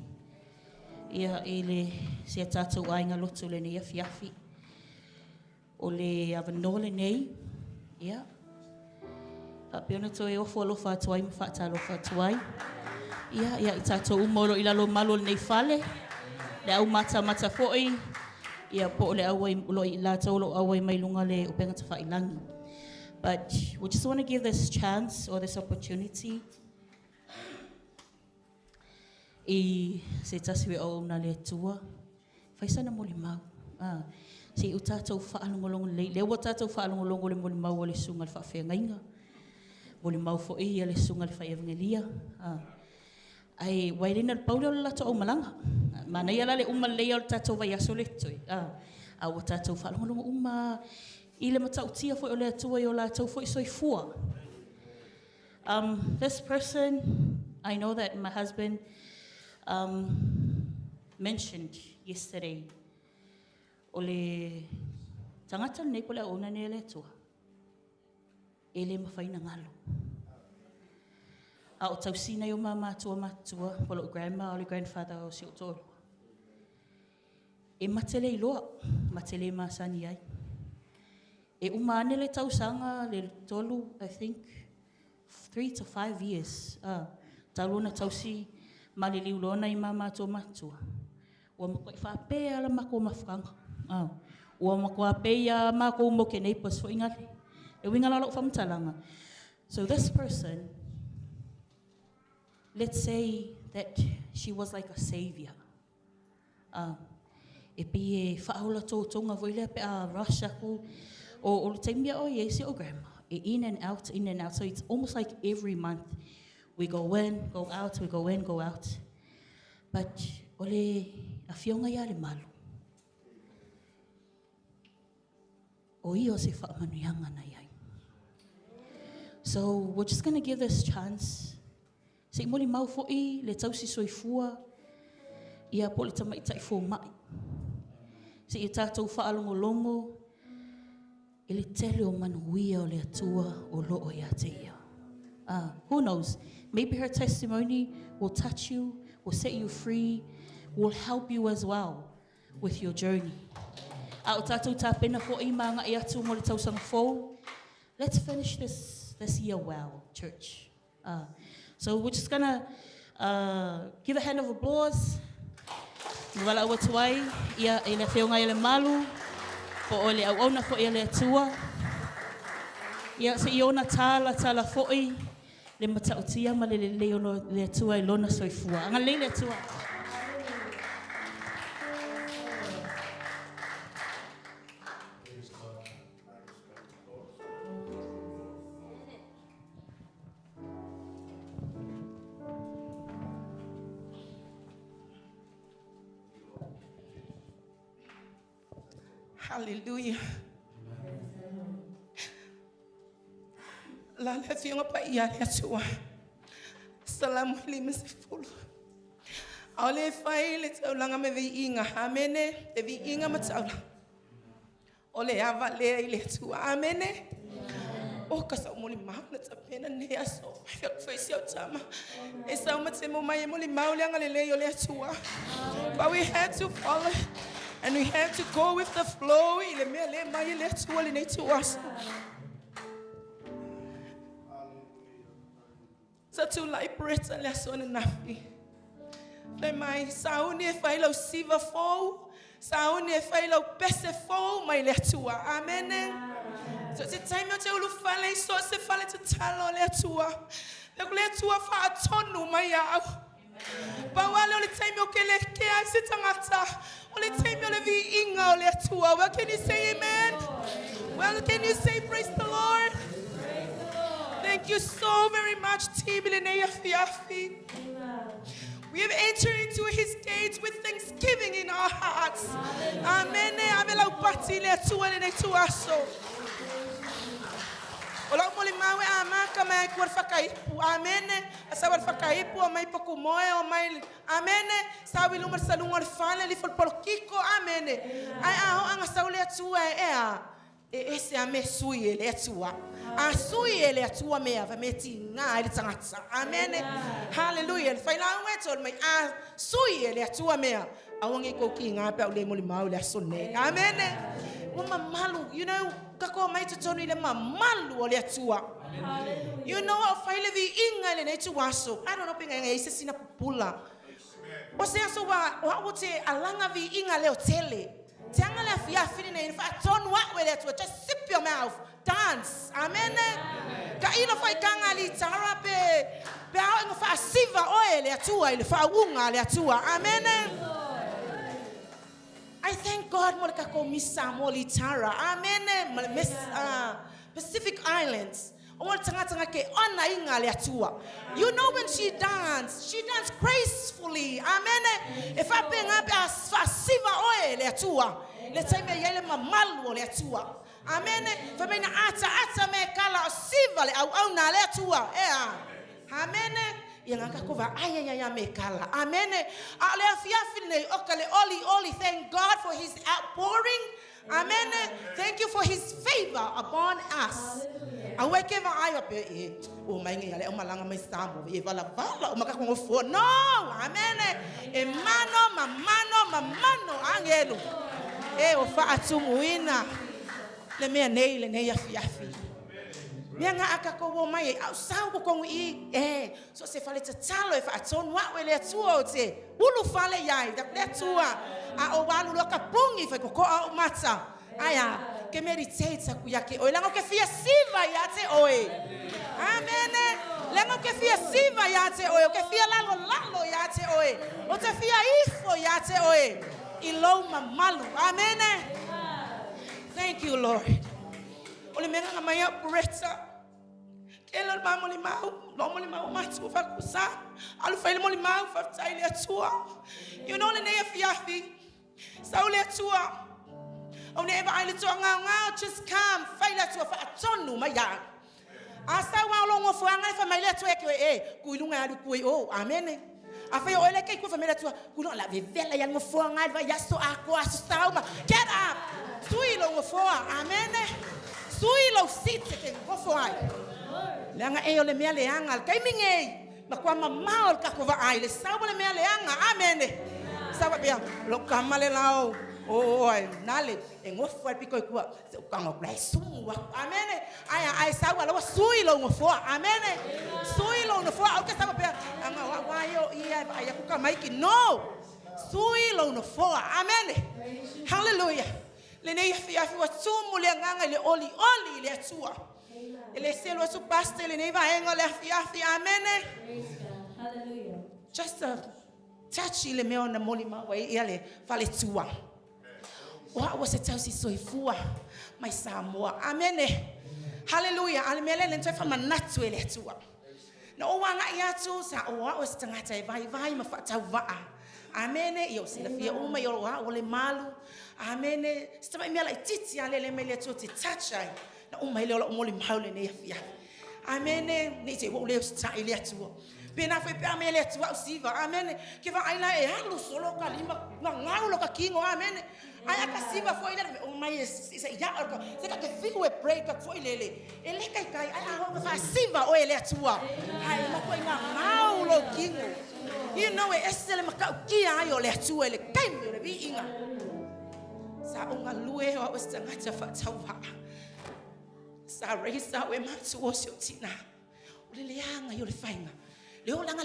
Speaker 1: Ia ele se tātou ainga loto le nei afiafi. O le avanole nei, ia. Papiona to e ofo alofa atuai, mawhata alofa atuai. Ia, i tātou umoro i lalo malo nei fale. Le au mata fo'i. Ia po le awai, i lātou lo awai mai lunga le upenga ta whailangi. But we just want to give this chance or this opportunity I se tasiwe o na le tua. Faisana moli mau. Se u tātou whaalongolongo le wa tātou whaalongolongo le moli mau le sunga le whawhengainga. Moli mau fo ia le sunga le whaiavangelia. Ai wairina le paule o le lato o malanga. Mana ia la le uma le o le tātou vai aso le toi. A wa tātou whaalongolongo uma I le matau tia fo o le atua I o lātou fo I soifua. This person, I know that my husband mentioned yesterday o le tangata nei po le ona nei le atua. E le mawhaina ngalo. A o tausina I o matua, polo o grandma o le grandfather o si o tolo. E matele I loa, matele masani ai. E umane le tausanga le tolu, I think, 3 to 5 years. Taluna tausi maliliu lona I matua. Ua mako I whapea ala mako mawhanga. Ua mako apea mako moke neighbors fo ingale. E winga lalo whamtalanga. So this person, let's say that she was like a savior. E pi e whaahula tōtonga voile pe a Russia ko. O le taimia o Yesi o grandma. In and out, in and out. So it's almost like every month we go in, go out, we go in, go out. But ole a fionga ia le malu. O io se whaamanuianga na iai. So we're just going to give this chance. Se moli mau fo'i le tausi soifua. Ia po le tamaitai fo mai. Se I tātou whaalongolongo. Ele tele o manuia o le atua o loo ia te ia. Who knows? Maybe her testimony will touch you, will set you free, will help you as well with your journey. O tātou tāpena fo I maanga I atu mo le tausanga fo. Let's finish this year well, church. So we're just gonna give a hand of applause. Wala ua tuai, ia e le whionga I le malu. Po ole au ona fo I le atua. Ia se I ona tala fo'i. Le matautia ma le ono le atua I lona soifua. Anga le atua.
Speaker 2: Hallelujah. La le fiona pa ia le atua. Salamu alaikum sifulu. Ole fai le taulanga me vi inga. Amene. Te vi inga mataula. Ole ava le ile atua. Amene. O kasa moli mau na tapena ne aso. Fai si o tama. E sa matemo mai moli mau le anga le ole atua. But we had to follow. And we have to go with the flow. So to liberate a lesson enough. Let my sound if I lo siva fo, sound if I lo bese fo, my letua. Amen. So the time you tell fale so se fale to talo letua. The letua fa tonu my yaw. But while all the time you can let care sit angata. Only time you be inga ole atua. Well, can you say amen? Well, can you say praise the Lord? Thank you so very much, team. We have entered into His gates with thanksgiving in our hearts. Amen. Ola moli mawe amaka mai kwa fakaipu amene asabar fakaipu o mai poku moe o mai amene sawi lumar salungar fane li fol polkiko amene ai aho anga saule atua ese ame sui ele atua a sui ele atua me ava meti nga ele tangata amene hallelujah faina weto mai a sui ele atua me Awangi ko ki nga pa ule mo limau le sonne. Amen. Uma malu, you know, kako mai tonu ile malu ole atua. You know, faile vi inga le netu waso. I don't know pinga nga isa sina pula. Ose aso wa wote alanga vi inga le hotele. Tianga le fia fini ne fa ton wa we le atua. Just sip your mouth. Dance. Amen. Ka ina fa ikanga li tara pe au fa siva oil le atua ile fa unga le atua. Amen. I thank God moleka ko misa molitara. Amen. Pacific Islands. You know when she danced gracefully. Amen. If I bring up a siva oil atua, let's say me yele mamalu atua. Amen. For me na ata me kala siva le au na le atua. Amen. Yang kova ayaya me kala. Amen. Ale afiafine okale oli. Thank God for His outpouring. Amen. Thank you for His favor upon us. Awekeva ayo pe o maingi ale o malanga mai sambo e vala o fo. No. Amen. Mamano angelo. O fa atumuina. Le me nei afiafi. Mianga akako mai au sambo ko so se fale talo e fa aton wa wele atua te. Ulu fale yai da letua. A o walu loka pungi fa ko au mata. Aya que meditate kuyake o lango ke fia siva yate oe. Amen. Lango ke fia siva yate oe, ke fia lalo yate oe. O te fia ifo yate oe. Ilo mamalu. Amen. Thank you, Lord. Ole menga maya pureta. Ela mamoli mau matu fa kusa. Alu fa moli mau fa taile atua. You know le ne fiafi. Saule atua. Oneva I little ngau just come faila to fa atonu maya. Asa wa longo fo anga fa maile to ke kuilunga adu kui o amen. Afa yo ele ke ku fa mele to ku no la vivela ya ngo fo anga va yaso akwa stauma. Get up. Sui longo fo amen. Sui lo site ke ngo fo ai. Langa e ole mele anga kai minge. Makwa mamaol ka ko va ai le sa le mele anga amen. Sa ba bia lo kamale lao. Oh, nale, engofo piko ikua, kango blessumu. Amen. Ai sawa lo suilo ngofo. Amen. Suilo ngofo, au ke sawa pe anga wa yo ia ya kuka maiki no. Suilo ngofo. Amen. Hallelujah. Le nei fi wa tumu le nganga le oli le tua. Ele selo su pastel le nei va engo le fi. Amen.
Speaker 3: Hallelujah.
Speaker 2: Just a touchy le me ona moli ma wa ia le fale tua. What was it? Tausi soifua my Samoa. Amen. Hallelujah. Alimele lento fa manatu ele tua. Na o wanga ia tu sa o wa was tangata vai mafata va. Amen. Yo sila fia uma yo wa ole malu. Amen. Staba mi ala titi ale mele tu ti touchai. Na uma ile o moli maule ne fia. Amen. Ni te wo le sta ile tua. Pena foi pe amele tua usiva. Amen. Que va aina e halu solo kalima ngau lo ka kingo. Amen. Ai akasiva foi ele o mai se ya se ka fico e break up foi ele kai ai a fa siva o ele atua ai ma foi ngau lo kingo you know e esele maka kia ai o le atua ele kai me le vi inga sa unga lue o stanga ta fa tawa sa reisa we matu o siotina o le leanga yo le fainga leolanga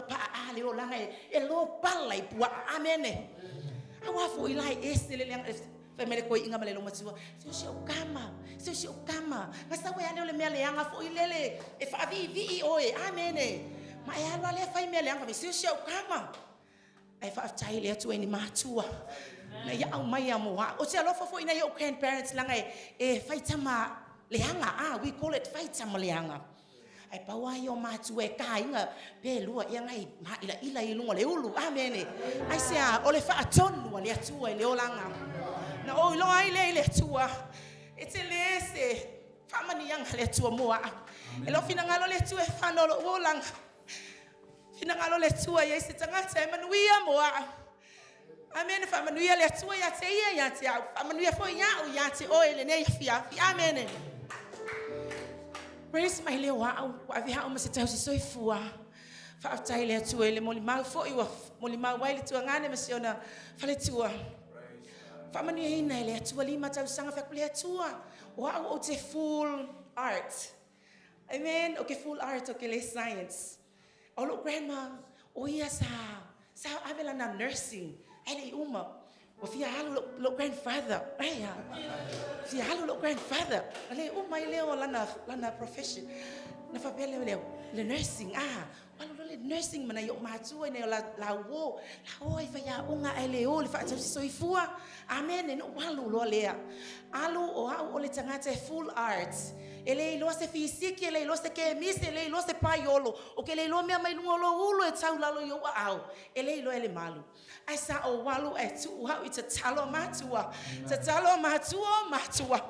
Speaker 2: pa leolanga e lo pala ipua amene awa fo ilai esele le famele ko inga malelo matua se o kama ngasa we ane le mele anga fo ilele e fa vi oe amene ma e alwa le fa mele anga se o kama ai fa tai le tu eni matua na ya au mai amoa o se alo fo ina yo grandparents langa e faitama le anga we call it faitama le anga ai pawa yo matu e kainga pe lua ia ngai ma ila ilunga le ulu amene ai se o le fa atonu le atua le olanga na o lo ai le atua etele se fa mani yang le atua moa e lo fina ngalo le atua fa no lo olanga fina ngalo le atua ye se tangata e manuia moa amene fa manuia le atua ya te ia ya te fa manuia fo ya te o ele ne fia amene. Praise my little wow, I have almost a tell you so fua. Whaatai lea tua ele moli mau fo iwa. Moli mau waile tua ngane masiona whale tua. Whamanu e ina lea tua 5 tausanga whakulea tua. Wa o te full art. Amen. Okay, full art, okay, le science. Oh, look, grandma. Oh, yes, sa avela na nursing. Ele uma. O fia halu lo grandfather. Ai, fia halu lo grandfather. Ale uma ile o lana profession. Na fapele le nursing. Walu le nursing mana yo matua ne la wo e fia unga ele o le fa so ifua. Amen. No walu lo lea. Alu o le tangata full art. Ele lo se fisiki, ele lo se kemise, ele lo se paiolo. O que ele lo me mai lo ulo e tau lalo yo au. Ele lo ele malu. Ai sa o walu e tu wa i te talo matua. Te talo matua.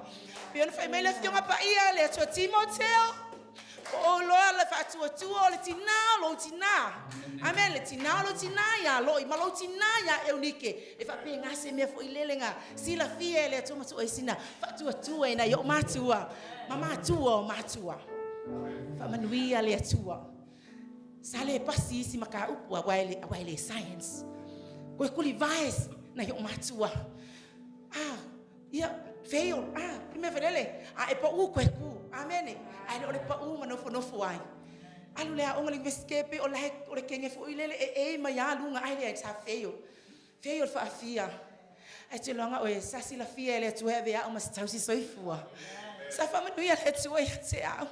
Speaker 2: Pion fai mele fionga pa ia le to Timoteo. O lo le fa tu le tina. Amen le tina ya lo I malo tina ya eunike. E fa pe ngase me fo ilelenga. Sila fie le to matua sina. Fa tu e na yo matua. Mama matua. Fa manuia le tua. Sale pasi si maka upu waile science. Koe kuli vais na yo matua. Fail. Prime verele. E pa u koe ku. Amen. Ai le pa u manofo ai. Alu le onga linguiskepe o le kenge fo ilele e ma ya lunga ai le sa fail. Fail fa afia. Ai te longa o sa sila fia le tu heve a uma stausi soifua. Sa fa manu ya le tu ya te au.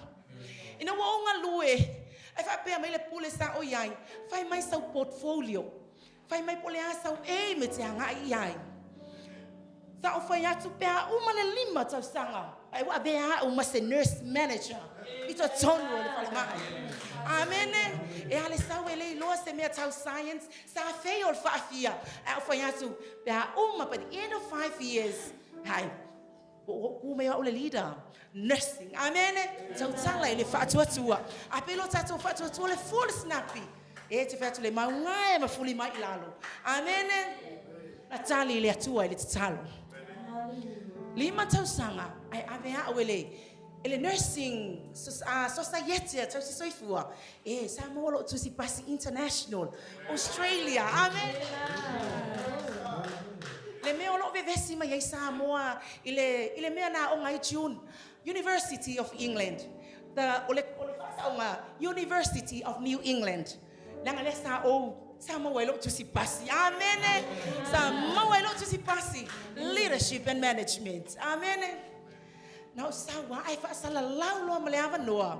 Speaker 2: Ina wa onga lue. Ai fa pe mai le pule sa o yai. Fai mai sa portfolio. Fai mai pole a sa e me te anga ai. Sa o fai atu pe a uma le 5 tau sanga. Ai wa be a uma se nurse manager. Ito tono le fale mai. Amen. E ale sa ele lo se me tau science sa fail fa afia. Ai o fai atu pe a uma by the end of 5 years. Hai. O me o le leader nursing. Amen. Tau tala ele fa tua. A pelo tatu fa tua le full snappy. E te fa tu le maunga e mafuli mai lalo. Amen. Atali le atua ele talo. 5 tausanga ai avea awele ele nursing society tau si soifua sa molo tu si pasi international Australia. Amen. Le me olo vevesi ma yai Samoa ile me na o ngai June University of England the ole University of New England langa le sa o Samuel to si pasi. Amen. Samuel to si pasi. Leadership and management. Amen. Now sawa ai fa sala laulo maleava noa.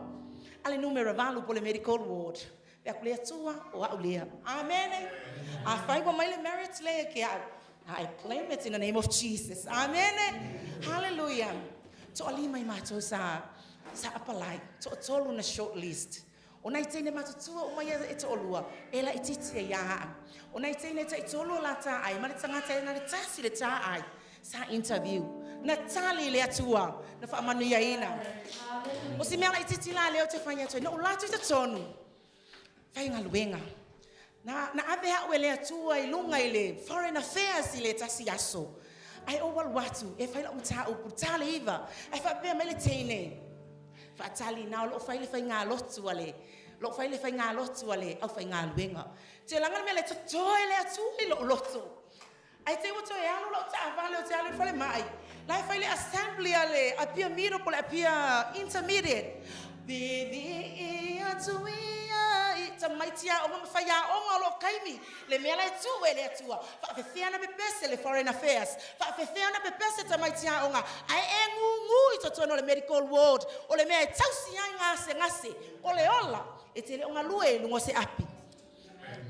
Speaker 2: Ale numero valu pole medical ward. Pe kulea tua o aulea. Amen. I find what my merit lay ke I claim it in the name of Jesus. Amen. Hallelujah. To ali mai mato sa apalai. To tolu na short list. Ona itene matutua o mai e to olua ela ititi ya ona itene te tolo lata ai mari tangata na tasi le ta ai sa interview na tali le atua na fa manu ya ina o si mela ititi la le o te fanya to no lata te tonu fai ngaluenga na ave ha wele atua ilunga ile foreign affairs ile tasi yaso ai o wal watu e fai la umta o putale iva ai fa be mele tene fatali na lo fai le fai nga lotu ale lo fai le fai nga lotu ale au fai nga luenga te langa me le toile atu lo lotu ai te woto e alo lo ta vale o te alo fai mai la fai le assembly ale apia miro por apia intermediate vivi atu ta maitia o ma fai a onga lo kaimi le mela tu ele atua fa fe fiana be pese le foreign affairs fa fe fiana be pese ta maitia onga ai engu ito tono le medical ward o le me tausi ngase o le ola etele onga lue lungo se api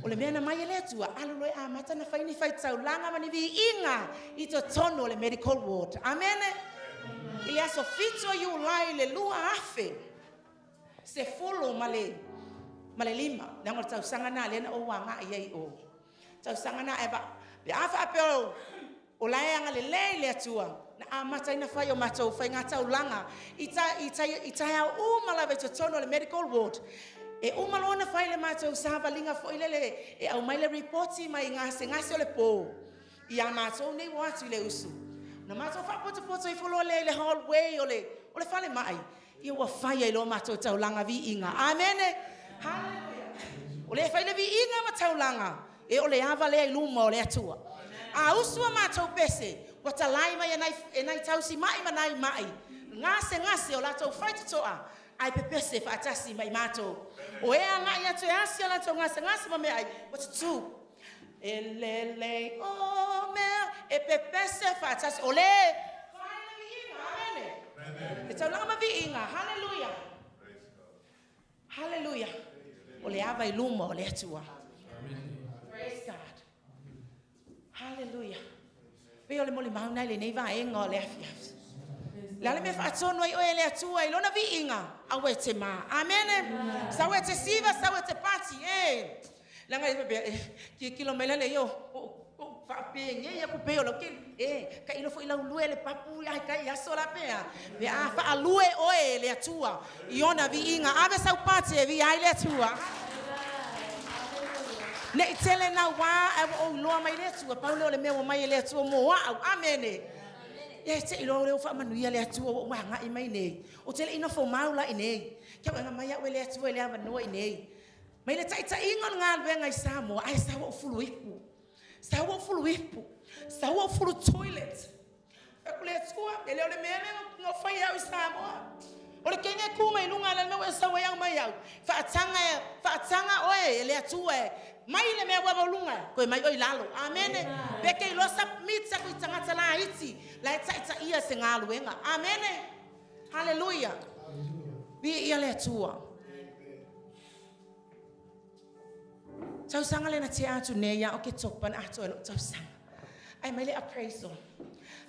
Speaker 2: o le mena mai ele atua alu lo a mata na fai ni fai tau langa mani vi inga ito tono le medical ward. Amen. Ile aso fito you lai le lua afe se follow malelima nangor tau sangana le na o wanga ai o tau sangana e ba be afa apelo o lai anga le atua na amata ina fai o matou fai ngata ulanga ita ya umala ve tono le medical ward e umalona fai le matou sava linga fo ile e au mai le reporti mai ngase le po ia matou nei watu le usu na matou fa poto i follow le hallway ole fale mai ia wa fai lo matou tau langa vi inga. Amen. Hallelujah. O le whaile vi inga mataulanga. E o le ava le iluma o le atua. A usua mātou pese. Wata lai mai e nai tausi mai manai mai. Ngase o latou whaita toa. Ai pepese whaatasi mai mātou. O ea ngai atu e asi o latou ngase ma me ai. Wata tū. E lele o mea. E pepese whaatasi. O le. Whaile vi inga. Amene. E tau langa ma vi inga. Hallelujah. Hallelujah. O le ava iluma o le atua. Praise God. Hallelujah. Pe o le moli maunai le nei vaenga o le afiafi. Le ale me whaatono i oe le atua i lona vi inga a we te ma. Amen. Sa we te siva, sa we te pati. Langa i pe ki kilo mele le yo. Whaapenge ia ku pe o lo ki. Ka ilo fo ila ulue le papu ai kai aso la pea. Ve a wha alue oe le atua. I ona vi inga. Ave sau pati e vi ai le atua. Ne itele na wa o loa mai le atua. Paulo le mea mai le atua mo wa. Amen. Ia te ilo le fa manuia le atua o nga I mai nei. O tele ina fo maula I nei. Kia nga mai o le atua le ava no I nei. Mai le taita ingon nga luenga I Samoa. Ai sa wo fulu ipu. Sa wo fulu ipu. Sa wo fulu toilet. Ka le atua ele o le mele ngo fai au I Samoa. O le kenge kuma I lunga le no sa wa yang mai au. Fa tanga oe le atua. Mai le mea wa lunga ko mai oi lalo. Amen. Beke I lo submit sa ku tangata la iti. La taita ia se ngaluenga. Amen. Hallelujah. Bi ia le atua. Tau sanga le na te atu ne ya o ke topan atu elo tau sanga. Ai mai le appraisal.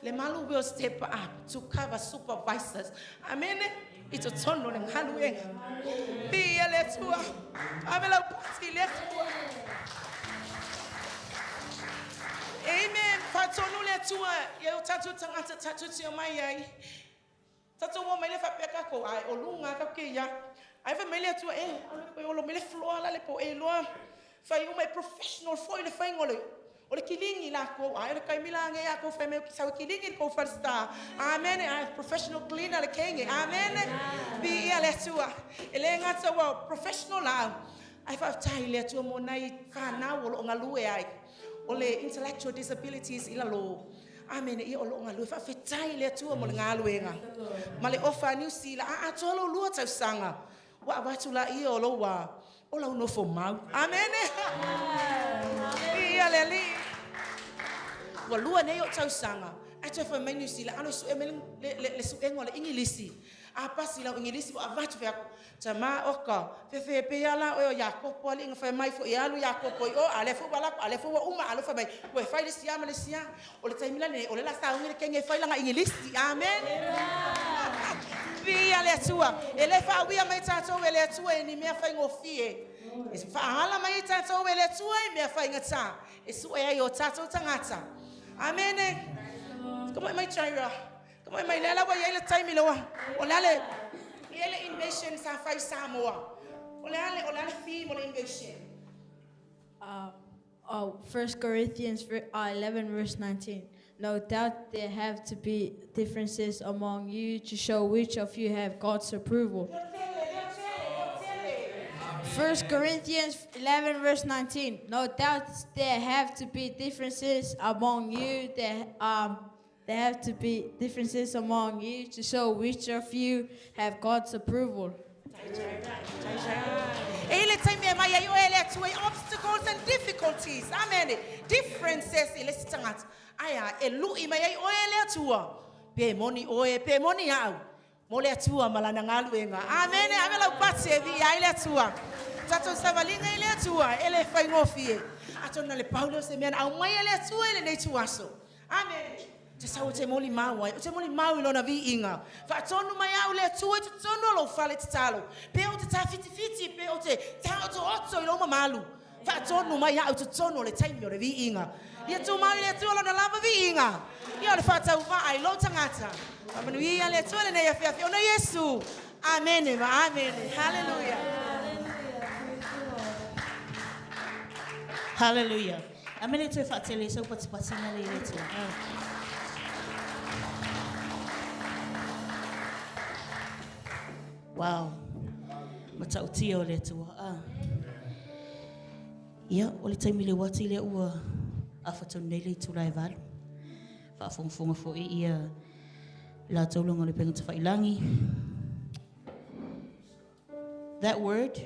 Speaker 2: Le malu will step up to cover supervisors. Amen. Ito tono le ngaluenga. Bi ia le atua. Amela pati le atua. Amen. Fatonu le tua. Ye tatu tangata tatu ti mai ai. Tatu mo mai le fa peka ko ai o lunga ka ke ya. Ai fa mai le tua o lo mai le floa la le po loa. Fa I mai professional foi le fa ngole. O le kilingi la ko ai le kai milange ya ko fa me sa kilingi ko first star. Amen. Ai professional cleaner le kenge. Amen. Bi ia le tua. Ele ngata wa professional la. Ai fa tai le tua mo nai fa na wo lo ngalue ai. O le intellectual disabilities ila lo. Amen. I o lo ngalue fa fetai le tua mo le ngaluenga. Ma le ofa New Zealand a tolo lua tau sanga. Wa watu la I o lo wa. O la no fo mau. Amen. Ia le li. Wa lua nei o tau sanga. A te fa mai New Zealand ano su le su engo le ingilisi. A pasi la ingilisi wa watu fa tama oka fe pe ala o Jakob ali nga fa mai fo ialu Jakob o ale fo bala ale fo uma ale fa mai o fa le sia Malaysia o le taimila ne o le la sa ngi ke nge fa la ingilisi. Amen. Vi ale tua ele fa wi mai tato ele tua ni me fa ngofie es fa hala mai tato ele tua me fa ngata es o ai o tato tangata. Amen. Como mai chaira como mai lela wa ele taimila wa o lale ele invasion sa fai Samoa. Olale fi mo invasion.
Speaker 3: 1 Corinthians 11 verse 19. No doubt there have to be differences among you to show which of you have God's approval. 1 Corinthians 11 verse 19. No doubt there have to be differences among you. There have to be differences among you to show which of you have God's approval.
Speaker 2: Ele time mai ai o ele tu obstacles and difficulties. Amen. Differences ele sitangat. Aya elu I mai ai o ele tua. Pe moni oe pe moni au. Mo le tua malana ngaluenga. Amen. Amela upatse vi ai le tua. Tato savalinga ele tua ele fai ngofie. Atona le Paulo se men au mai ele tua ele nei tuaso. Amen. Te sa o te moli mau ai. O te moli mau I lona vi inga. Fa tonu mai au le tua te tonu lo fale te talo. Pe o te ta fiti pe o te ta o otso I loma malu. Fa tonu mai au te tonu le taimi o le vi inga. Ia tu mai le tua lona lava vi inga. Ia le fa tau va ai lo tangata. Amanu ia le tua le nei afiafi o na Yesu. Amen. Amen. Hallelujah.
Speaker 1: Hallelujah. Amene tu fa tele so pati na le tu. Wow. Matautia o le tua. Ia, o le taimi le wati le ua awhatau nei le tūrai walu. Whaafonga fo I ia la taulunga le penga te whailangi. That word,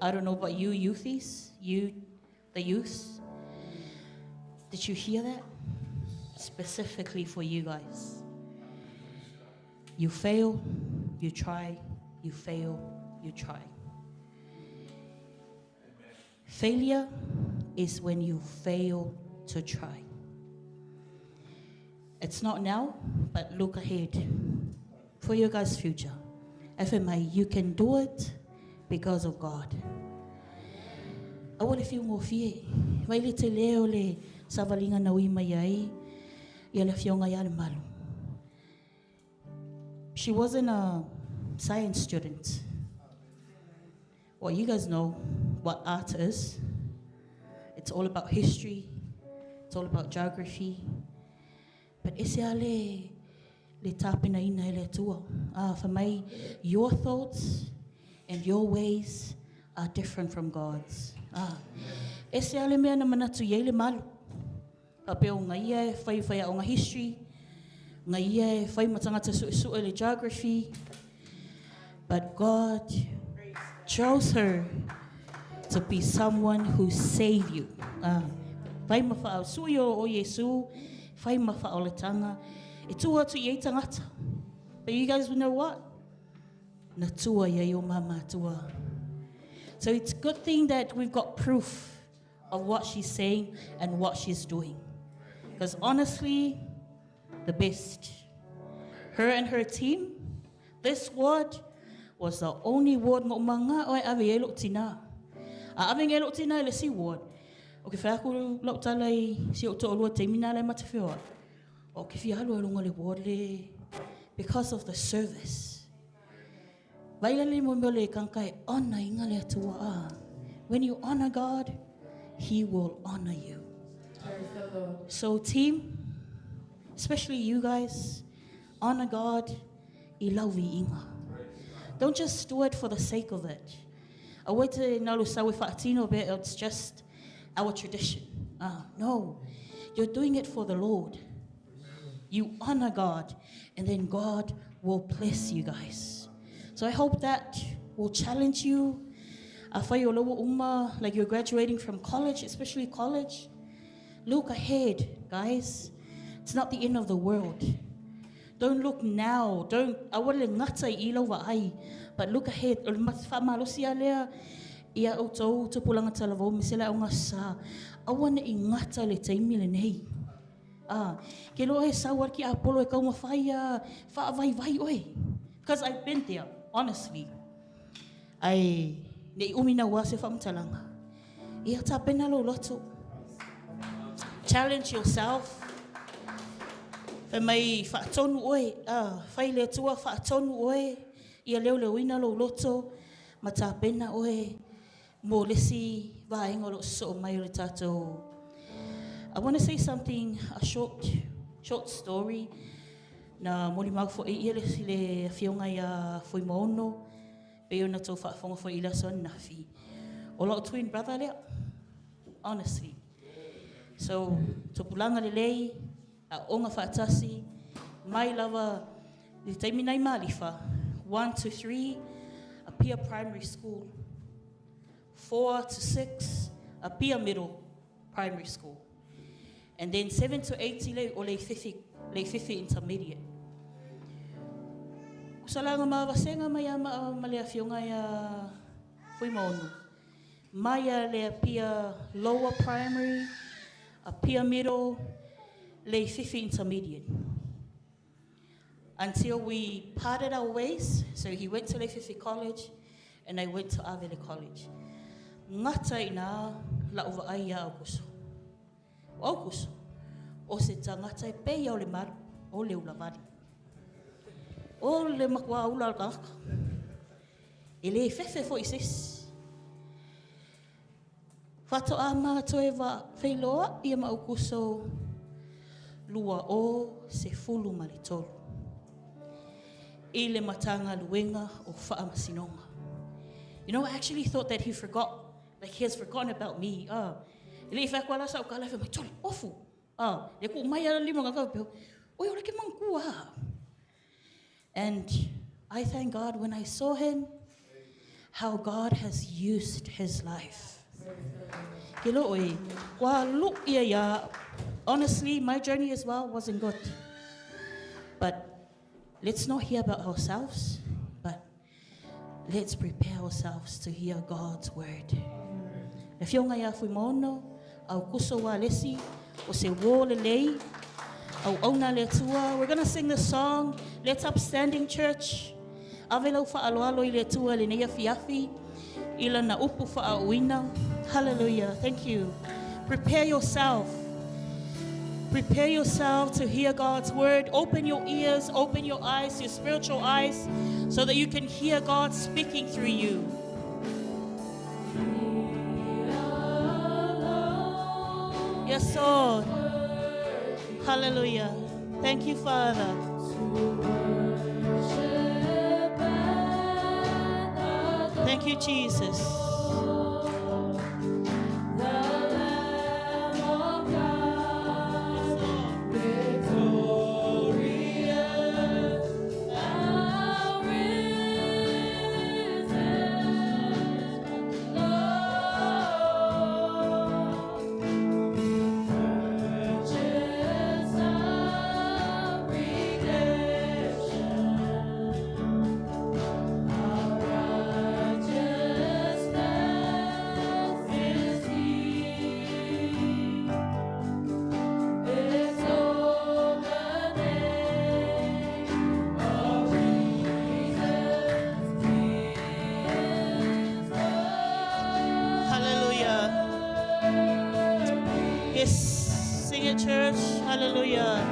Speaker 1: I don't know about you youthies, you, the youths. Did you hear that? Specifically for you guys. You fail, you try, you fail, you try. Failure is when you fail to try. It's not now, but look ahead for your guys' future. FMI, you can do it because of God. Awale fiu mo fie, waile te leo le savalinga na ui mai ai, ia le fionga ia le malu. She wasn't a science student. Well, you guys know what art is. It's all about history. It's all about geography. But ese ale le tapina ina ele tua. For me, your thoughts and your ways are different from God's. Ese ale mea na manatu ye le malu. Pape o ngai e whai o ngā history. Ngai e whai matangata su le geography. But God chose her to be someone who saved you. Whai mawha au suyo o Yesu, whai mawha o le tanga, e tua tu i tangata. But you guys will know what? Na tua ia o mama tua. So it's a good thing that we've got proof of what she's saying and what she's doing. Because honestly, the best. Her and her team, this ward was the only ward ngo manga o ave e lo tina. A ave e lo tina le si ward. O ke whaku lo talai si o to olua te mina le matawhiwa. O ke whialu e lunga le ward le because of the service. Waila le mo le kankai ona inga le atua. When you honor God, He will honor you. So team, especially you guys, honor God, I lauvi inga. Don't just do it for the sake of it. It's just our tradition. No, you're doing it for the Lord. You honor God, and then God will bless you guys. So I hope that will challenge you. Like you're graduating from college, especially college. Look ahead, guys. It's not the end of the world. Don't look now. Don't. But look ahead. Ia o tau tupulanga talavau misela o ngā sā. Awana I ngata le taimi le nei. Ke loa he sāwar ki Apollo e kauma whaia whaavai oi. Because I've been there, honestly. Nei umina wā se whamtalanga. Ia tā pena lo loto. Challenge yourself. Whai mai whaatonu oi. Whai le tua whaatonu oi. Ia leo le wina lo loto. Ma tā pena oi. Mo lesi vaenga lo so mai o le tātou. I want to say something, a short story. Na moli mau fo ia le fionga ia foi mono. Pe ona tau whaafonga fo ila son nafi. O lo twin brother lea. Honestly. So, topulanga le lei, a onga whaatasi, mai lava, le taimi nei malifa, 1 to 3, a Pia Primary School. 4 to 6, a Pia Middle Primary School. And then 7 to 8 o le fifi intermediate. Usalanga mawasenga maya malea fionga ya fui maonu. Maya le Pia Lower Primary, a Pia Middle, le fifi intermediate. Until we parted our ways, so he went to Leififi College, and I went to Avila College. Ngata ina la uva ai a okuso. Okuso. O se tangata e pei o le maru, o le ulavadi. O le makua ula alkaka. E le fefe fo isis. Fato a maa toe wa whailoa ia ma okuso lua o se fulu malitolu. I le matanga luenga o whaamasinoga. You know, I actually thought that he forgot like he has forgotten about me. Ele I whakua la sa ukala whi mai tole, ofu. Le ku mai ala lima ngakau peo, oi ora ke mangkua. And I thank God when I saw him, how God has used his life. Ke lo oi, wa lu ia ya. Honestly, my journey as well wasn't good. But let's not hear about ourselves, but let's prepare ourselves to hear God's word. If you're ngai afu mono, au kuso wa lesi, o se wo le lei, au ona le tua. We're gonna sing this song. Let's upstanding church. Avelo fa aloalo I le tua le neia fiafi, ila na upu fa auina. Hallelujah. Thank you. Prepare yourself. Prepare yourself to hear God's word. Open your ears, open your eyes, your spiritual eyes, so that you can hear God speaking through you. Yes, Lord. Hallelujah. Thank you, Father. Thank you, Jesus. Hallelujah.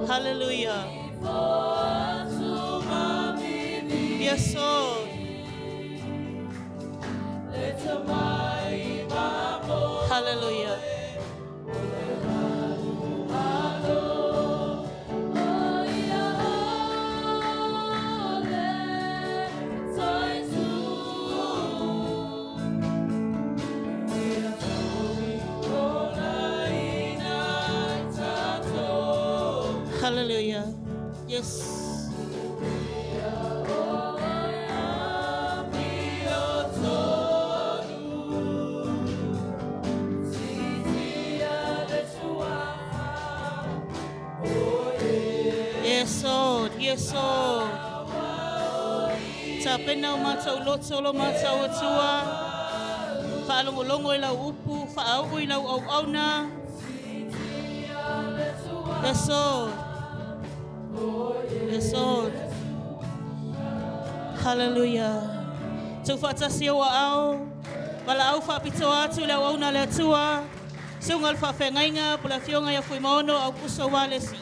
Speaker 1: Hallelujah. Yes, Lord. Hallelujah. Hallelujah. Yes. Yes, Lord. Yes, Lord. Tapena matau lotolo matau atua. Whaalongolongo I lau upu, whaau I lau au-auna. Yes, Lord. Yes, Lord. Hallelujah. Tu whatasi o au. Wala au whapito atu lau auna le atua. Sungal whawhengainga, pula fionga ya fuimono au kuso walesi.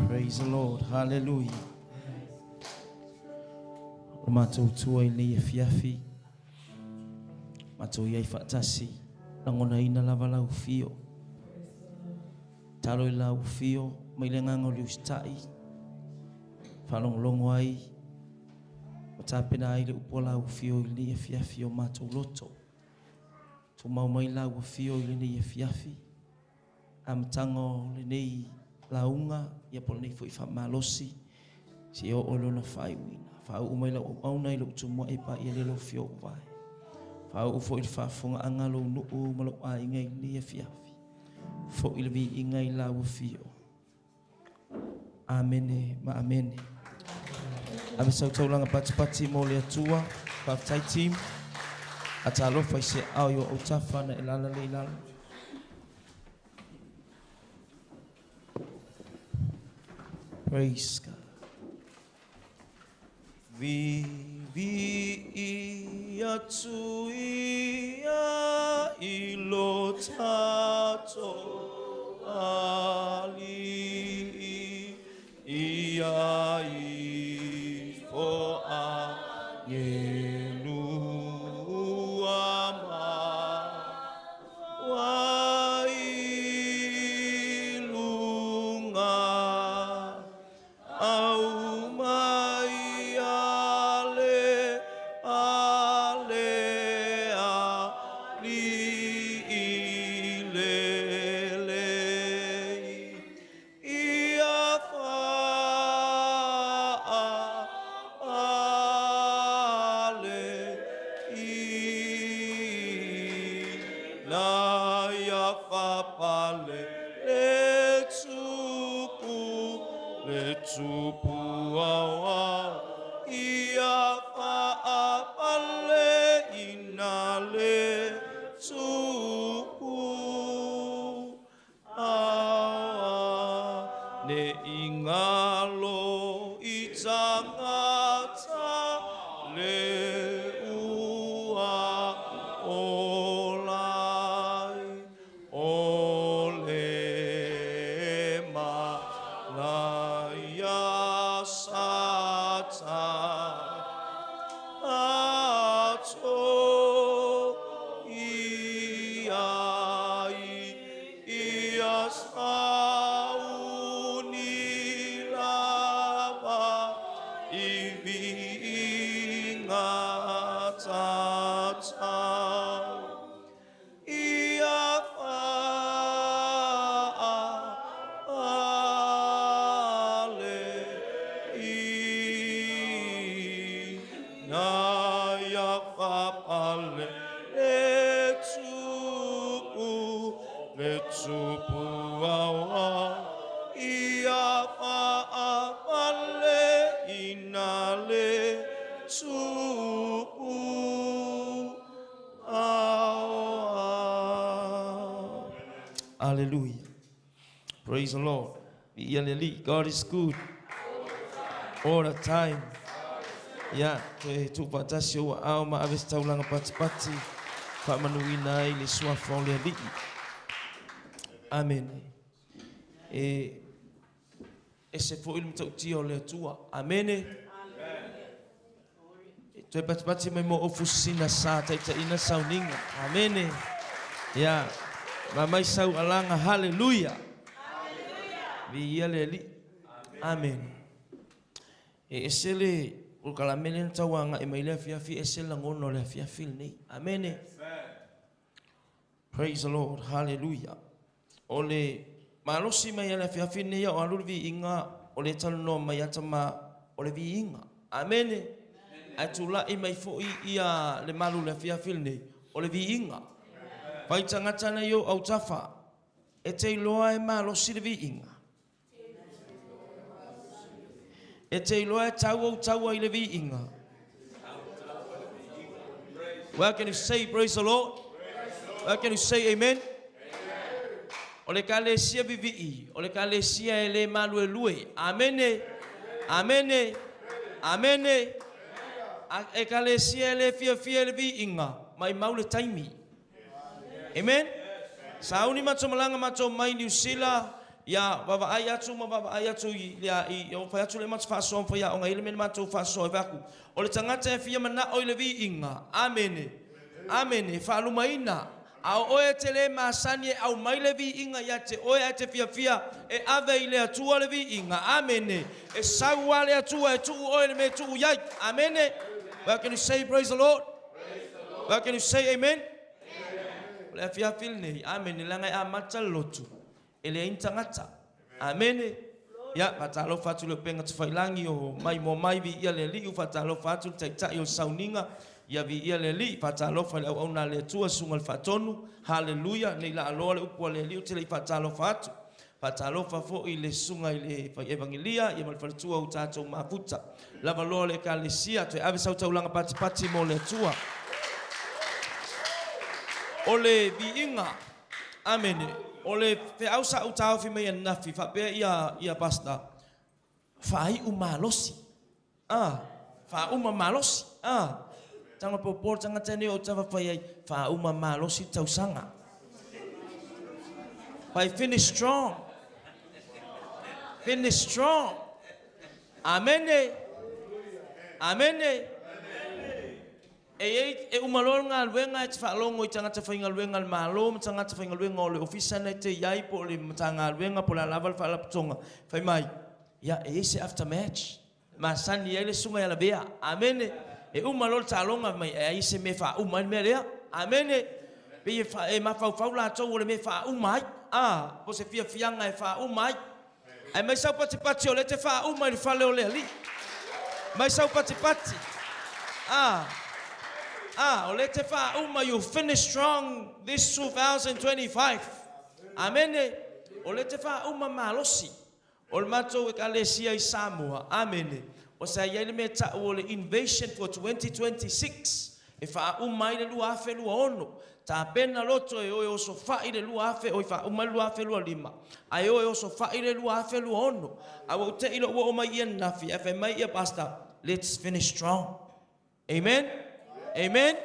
Speaker 4: Praise the Lord. Hallelujah. O mātou tua I nei e fiafi. Mātou iai whaatasi. Langona ina lava lau fio. Talo I lau fio. Mai le nganga o liustai. Whalongolongo ai. O tāpena ai le upo lau fio I nei e fiafi o mātou loto. Tu mau mai lau fio I nei e fiafi. Amtango le nei launga. Ia polo nei fui whamalosi. Si o olo na whaiwina. Whau umai lau auna I lau tumua e pa ia le lo fio vai. Whau ufo I le whafonga angalo nuu malo a ingai nei e fiafi. Fo I le vi ingai lau fio. Amene ma amene. Ame sau taulanga pati mo le atua. Paftai team. Ata alofa I se au yo au tafa na ilala le ilala. Praise God. Vivi atu ia ilo tato ali ia I fo a yelu ama wa na ia whapale le tupu awa ia whaapale ina le tupu awa ne ingalo i tangata le Hallelujah. Praise the Lord. God is good all the time. Yeah, tu patasi o au ma avesta ulanga pati fa manuina ile swafo le li. Amen. Se fo ilm tauti o le tua. Amen. Tu pati mai mo ofusina sa taita ina sauninga. Amen. Yeah. Mamai sau alanga hallelujah. Hallelujah. Amen. Esele ukala menen tawanga emaile fiafi esele ngono le fiafi ni. Amen. Praise the Lord. Hallelujah. Ole malosi mai le fiafi ni ya alu vi inga ole talo mai atama ole vi inga. Amen. Atula imai fo ia le malu le fiafi ni ole vi inga. Pai tangata na yo au tafa e te iloa e malo sirvi inga e te iloa e tau i le vi inga. Well, can you say praise the Lord? Well, can you say amen? Ole ka le sia vivi ole ka le sia e le malu e lue. Amene. Amene. Amene. E ka le sia e le fia le vi inga mai maule taimi. Amen. Sauni macho malanga macho mai New Zealand ya baba ayatu ma baba ayatu ya I o fa atu le macho fa so fa ya o ngai le macho fa so e vaku o le tangata e fia mana o le vi inga. Amen. Amen. Fa lu maina a o e tele masani au mai le vi inga ya te o e te fia e ave ile atu le vi inga. Amen. E sawa le atu e tu o le me tu ya. Amen. Well, can you say praise the Lord? Well, can you say amen? Le fia filne. Amen. Langa a matalotu. Ele intangata. Amen. Ya patalo fatu le penga tfailangi o mai mo mai vi ia le li fatalo fatu taita yo sauninga ya vi ia le li fatalo fa le ona le tua sungal fatonu. Hallelujah. Nei la alo le upo le li tele fatalo fatu. Fatalo fa fo ile sunga ile fa evangelia ia mal fatua utato mafuta. La valore kalesia te ave sauta ulanga pati mo le tua. Ole vi inga. Amen. Ole fe ausa utau fi me nafi fa be ia pasta. Fai umalosi. Fa umalosi. Tanga popor tanga tene o tava fai fa umalosi tausanga. Fai finish strong. Finish strong. Amen. Amen. E umalonga alwenga e tfalongo I tangata fainga alwenga almalo, tangata fainga alwenga ole ofisa na te yai po le tanga alwenga po la laval fa la putonga. Fai mai. Ya e ese after match. Masani ele sunga ya la bea. Amen. E umalol talonga mai e ese me fa umai me lea. Amen. Pe fa e ma fa la to ole me fa umai. Po se fia fianga e fa umai. Ai mai sa pati ole te fa umai fa le ole ali. Mai sa pati. Ole te wha uma, you finish strong this 2025. Amene. Ole te wha uma malosi. Ole matou e kalesia I Samoa. Amene. O sa yele me ta ole invasion for 2026. E wha uma I le lua afe lua ono. Ta pena loto e oe oso wha I le lua afe, oe wha uma lua afe lua lima. Ai oe oso wha I le lua afe lua ono. Awa te ilo ua o mai ia nafi. Efe mai ia pastor. Let's finish strong. Amen. Amen.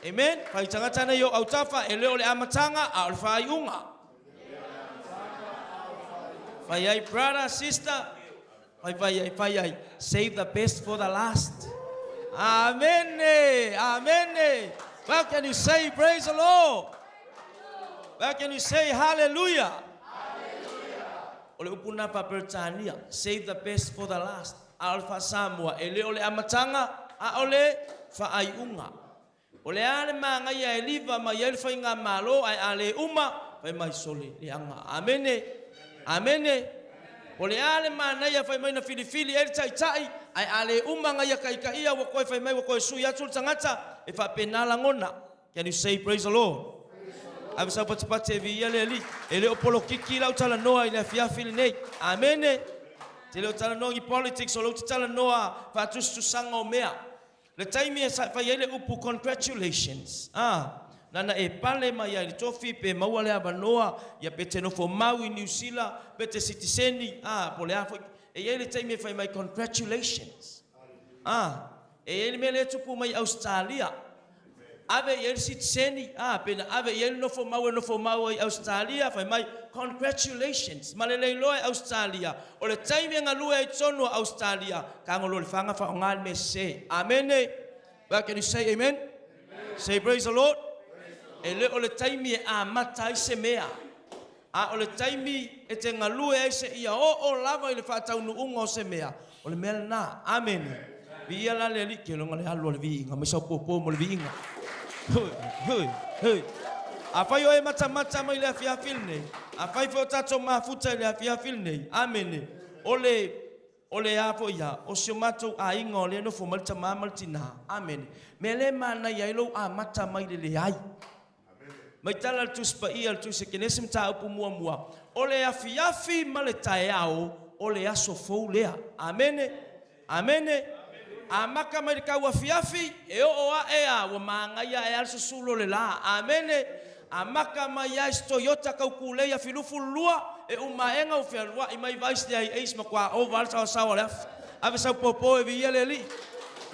Speaker 4: Amen. Pai tangata na yo au tafa e leo le amatanga a ole whai unga. Pai ai brother, sister. Pai ai. Save the best for the last. Amen. Amen. How can you say praise the Lord? How can you say hallelujah? Ole upuna pa Britania. Save the best for the last. Alpha Samoa. E leo le amatanga a ole whai unga. Ole ale manga ia e liva ma ia whai ngā malo ai ale uma whai mai sole le anga. Amene. Amene. Ole ale mana ia whai mai na filifili e tai tai ai ale uma nga ia kai ia wa koe whai mai wa koe sui atu tangata e wha penala ngona. Can you say praise the Lord? Ave sa patipate e vi ia le li. E leo polo kiki lau tala noa I le fiafili nei. Amene. Te leo tala noa I politics o lau te tala noa whatustu sanga o mea. Le taimi e sa whaiele upu congratulations. Nana e pale mai ai tofi pe maua le avanoa ia pe te nofo mau I New Zealand pe te sitiseni. Po le afo e ele taimi e whai mai congratulations. E ele me le tupu mai Australia. Ave ele sitiseni. Pe na ave ele nofo mau I Australia whai mai congratulations. Malelei loe Australia. O le taimi ngā lua I tono Australia. Ka ngolo le whanga wha o ngāl me se. Amen. Well, can you say amen? Say praise the Lord. E le o le taimi e a mata I se mea. O le taimi e te ngā lua e se ia o lava I le whātaunu unga o se mea. O le mea na. Amen. Vi ia la le li ke longa le alu o le vi inga. Misa popo mo le vi inga. Hui. A whai o e mata mai le afia filne. A whai fo tato mafuta le afia filne. Amen. Ole apo ia. O sio mato a inga o le no fo malta mamaltina. Amen. Me le mana ia ilo a mata mai le ai. Mai tala tu spa ia tu se kenesim ta upu mua. Ole afi ma le tae ao. Ole aso fou lea. Amen. Amen. A maka mai ka wa fiafi e o a e a wa manga ia e also sulo le la. Amen. A maka mai ia Toyota ka ukule ia filufu lua e umaenga u fialua I mai vice dia e isma kwa o valsa sawa le. Ave sa popo e vi ele li.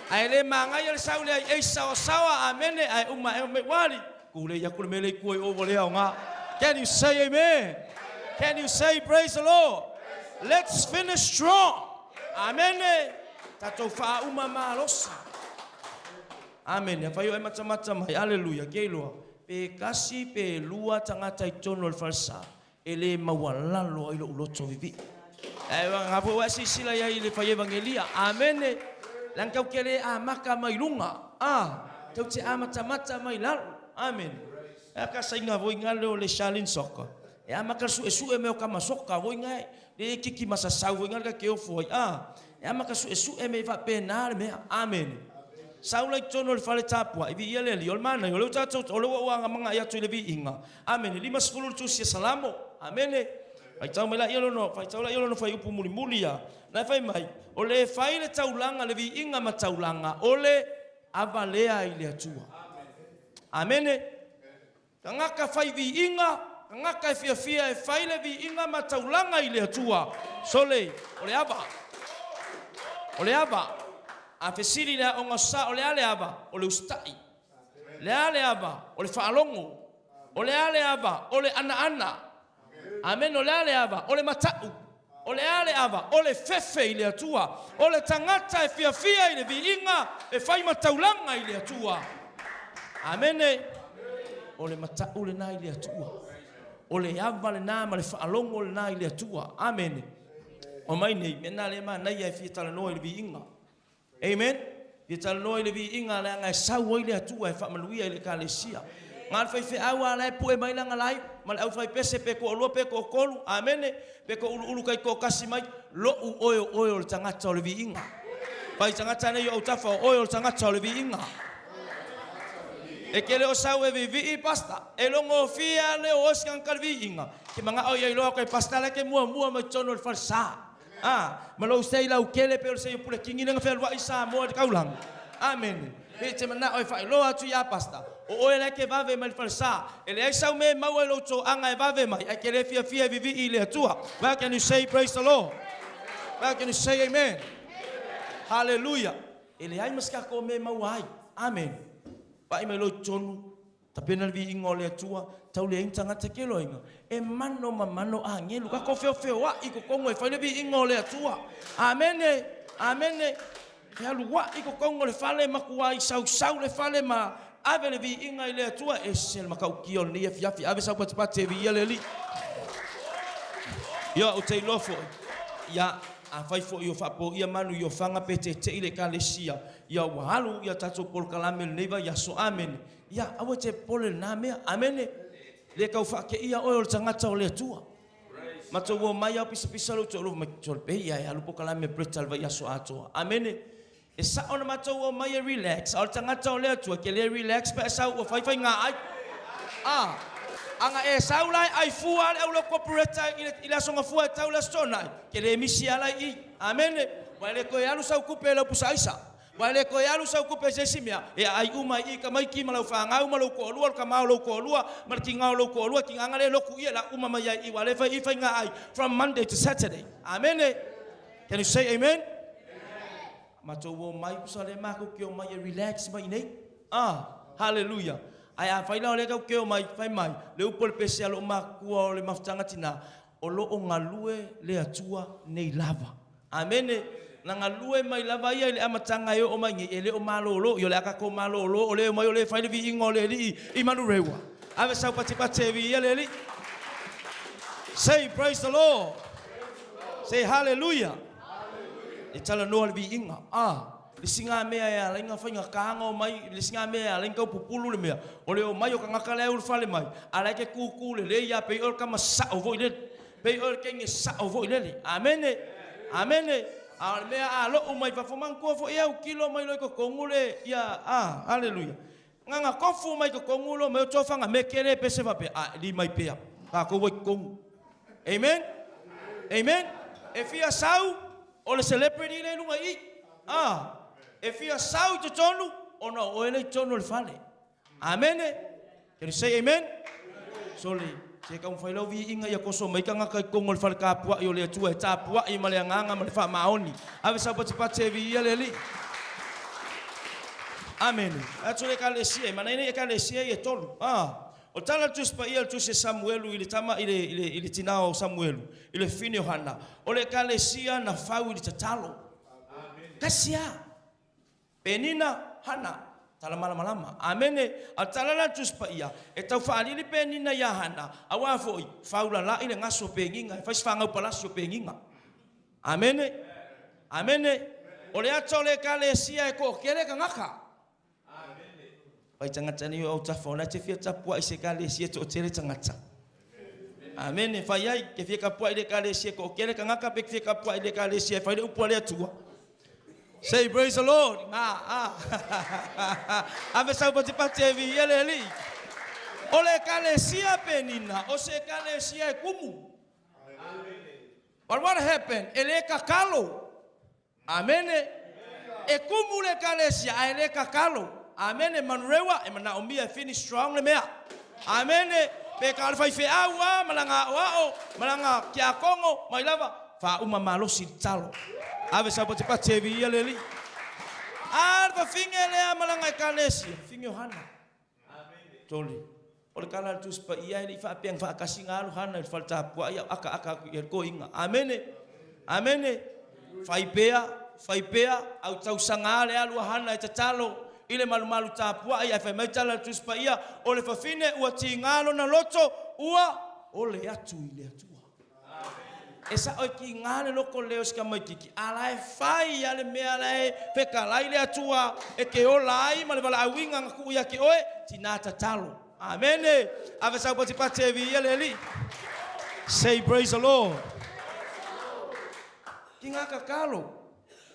Speaker 4: Ai le manga ia sa le e sawa. Amen. Ai umaenga me wali. Kule ia kule mele ku o vole o nga. Can you say amen? Can you say praise the Lord? Let's finish strong. Amen. Tato fa uma malosa. Amen. Ya fayo e mata mai. Hallelujah. Keloa. Pe kasi pe lua tangata I tono le falsa. Ele mawalalo I lo uloto vivi. Ngapo wa sila ya ile fa evangelia. Amen. Lang kau kele a maka mai lunga. Tau te amata mai lalo. Amen. Aka sainga voi ngalo le shalin soka. E amaka su e me o kama soka voi ngai. Le kiki masa sau voi ngal ka ke o foi. E amaka su e me va penal me. Amen. Saula tono le fale tapua. Ivi ia le li ol mana yo le tato o le wa nga manga ia tu le vi inga. Amen. Lima sepuluh tu sia salamo. Amen. Ai tau mela ia no, fai tau la ia no fai upu muli ya. Na fai mai. O le fai le taulanga le vi inga ma taulanga. O le avalea I le atua. Amen. Kangaka fai vi inga, kangaka fia e fai le vi inga ma taulanga I le atua. Sole, ole aba. A fesiri le o ngasa ole ale aba, ole ustai. Le ale aba, ole faalongo. Ole ale aba, ole ana. Amen, ole ale aba, ole matau. Ole ale aba, ole fefe I le atua. Ole tangata e fia I le vi inga, e fai ma taulanga I le atua. Amen. Ole matau le nai le atua. Ole ava le nā ma le whaalongo le nai le atua. Amen. O mai nei, mena le ma nai ai fia tala noa I le vi inga. Amen. Fia tala noa I le vi inga le angai sau I le atua e whaamaluia I le kalesia. Ngā le whai aua lai pue mai langa lai. Ma le au whai pese pe ko olua pe ko kolu. Amen. Pe ko ulu kai ko kasi mai. Lo u oyo le tangata o le vi inga. Pai tangata nei o tafa o oyo le tangata o le vi inga. E ke le o sau e vivi I pasta. E longo fia le o oskan kalvi inga. Ke mga o ia iloa koe pasta la ke mua mai tono le falsa. Malo sei la ukele pe o sei pule kingi nga felwa isa mo de kaulang. Amen. E te mana o fa iloa tu ya pasta. O ele ke vave mai falsa. Ele ai sau me mau lo to anga e vave mai. E ke le fia vivi I le tua. How can you say praise the Lord? How can you say amen? Hallelujah. Ele ai maska ko me mau ai. Amen. Pai mai lo tonu. Tapena vi ingo le tua. Tau le intanga te kelo inga. E mano mamano angelu. Ka ko feo wa iko kongo e fai vi ingo le tua. Amen. Amen. E alu wa iko kongo le fale makua I sau le fale ma. Ave le vi inga le tua e sel makau kio ni e fiafi. Ave sau patipate vi ele li. Yo o te lofo. Ya a fai fo io fa po ia manu io fanga pete te ile kalesia ia wahalu ia tatu pol kalame neva ia so amen ia awe te pole na me amen le ka fa ke ia o tangata o le tua mato wo mai au pisa lo to lo me tol pe ia ia lu po kalame pretal va ia so ato amen e sa ona mato wo mai relax o tangata o le tua ke le relax pa sa o fai nga ai anga e saulai ai fua le ulo corporate ila songa fua taula stona ke le misi ala I amen wale ko yalu sau kupe lo pusaisa wale ko yalu sau kupe sesimia e ai uma I ka mai ki malau fa ngau malau ko lua ka malau ko lua marki ngau lo ko lua ki anga le lo ku ia la uma mai I wale fa I fa nga ai from Monday to Saturday amen can you say amen mato wo mai pusale mako ki o mai relax mai nei hallelujah ai a faila le ka ke o mai fai mai le upol pese alo makua o le maftanga tina o lo o ngalue le atua nei lava amen na ngalue mai lava ia le amatanga yo o mai ele o malolo yo le aka ko malolo o le mai o le fai le vi ingo le I manu rewa ave sa patipate vi ia le li say praise the Lord say hallelujah itala no le vi inga le singa mea ya lenga fainga kanga o mai le singa mea lenga pupulu le mea o le o mai o kanga kale o fale mai ala ke kuku le ya pe o kama sa o voile pe o ke nge sa o voile amen amen al mea a lo o mai fa foman ko fo ia o kilo mai lo ko kongule ya hallelujah nganga kofu mai ko kongulo me o tofanga me kere pe se va pe li mai pe ko wo kong amen amen e fia sau o le celebrity le lunga I e fia sau te tonu ona o ele tonu le fale amen can you say amen soli se ka un vi inga ya koso mai kanga ka kongol fale ka pua yo le tua ta pua I male nganga male fa maoni ave sa pati vi ele li amen atule ka le sie mana ine ka le sie e tolu o tala tus pa ia tus Samuelu ile tama ile tinao Samuelu ile fini Yohana o le ka le sia na fau ile tatalo kasia penina hana tala malama amene atalala tus pa ia e tau faali li penina ya hana awa foi faula la ile ngaso penginga faz fanga palasio penginga amene ole atole kale sia e ko kele kangaka amene pai tangata ni o tafona te fia tapua ise kale sia to tele tangata amene fai ai ke fia kapua ile kale sia ko kele kangaka pe fia kapua ile kale sia fai upole tua. Say praise the Lord. Ave sa patipate vi ele li. Ole kalesia penina, o se kalesia kumu. But what happened? Ele kakalo. Amen. E kumu le kalesia, ele kakalo. Amen. Manrewa, e Naomi finish strong le mea. Amen. Pe kalfa fe awa malanga wao, malanga kia kongo, mai lava fa uma malo sitalo. Ave sa patipate vi ele li. Arva fingele malanga kalesia, fingo hana. Amen. Toli. Ole kala tus pa ia ni fa piang fa kasingalu hana falta pua ia aka ko inga. Amen. Amen. Fai pea au tau sangale alu hana tatalo ile malu tapua ia fa metala tus pa ia ole fa fine ua tingalo na loto ua ole atu ile atua. Esa o ki ngale loko leos ka mai kiki ala fai ale me ala peka laile atua e ke olai male vala awinga ku ia ke oe tinata talo. Amen. Ave sa patipate vi ele. Say praise the Lord. Kinga kakalo.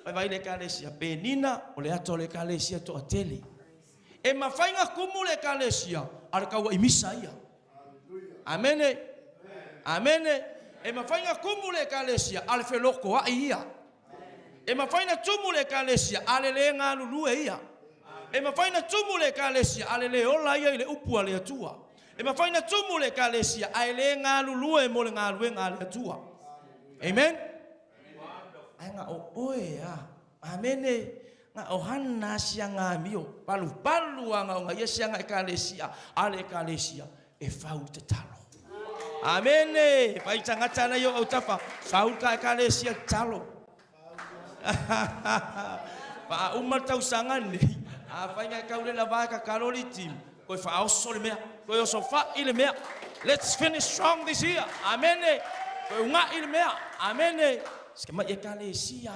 Speaker 4: Vai le kalesia penina, ole ato le kalesia to atele. E mawhainga kumu le kalesia, ale kaua imisa ia. Amene. Amene. E mawhainga kumu le kalesia, ale wheloko a ia. E mawhaina tumu le kalesia, ale le ngā lulue ia. E mawhaina tumu le kalesia, ale le ola ia i le upua le atua. E mawhaina tumu le kalesia, ale le ngā lulue mo le ngā lue ngā le atua. Amen? Ai ngā o oe a. Amene. Ngā o hana sia ngā mio. Palu a ngā o ngā ia sia ngā e kalesia. Ale kalesia. E whau te talo. Amene. Pai tangata na yo au tafa. Whau ka e kalesia talo. Pa umal tau sangani. A whainga kaule la vai ka karoli team. Koe wha oso le mea. Koe oso wha i le mea. Let's finish strong this year. Amene. Koe unga i le mea. Amene. Ska mai e kalesia.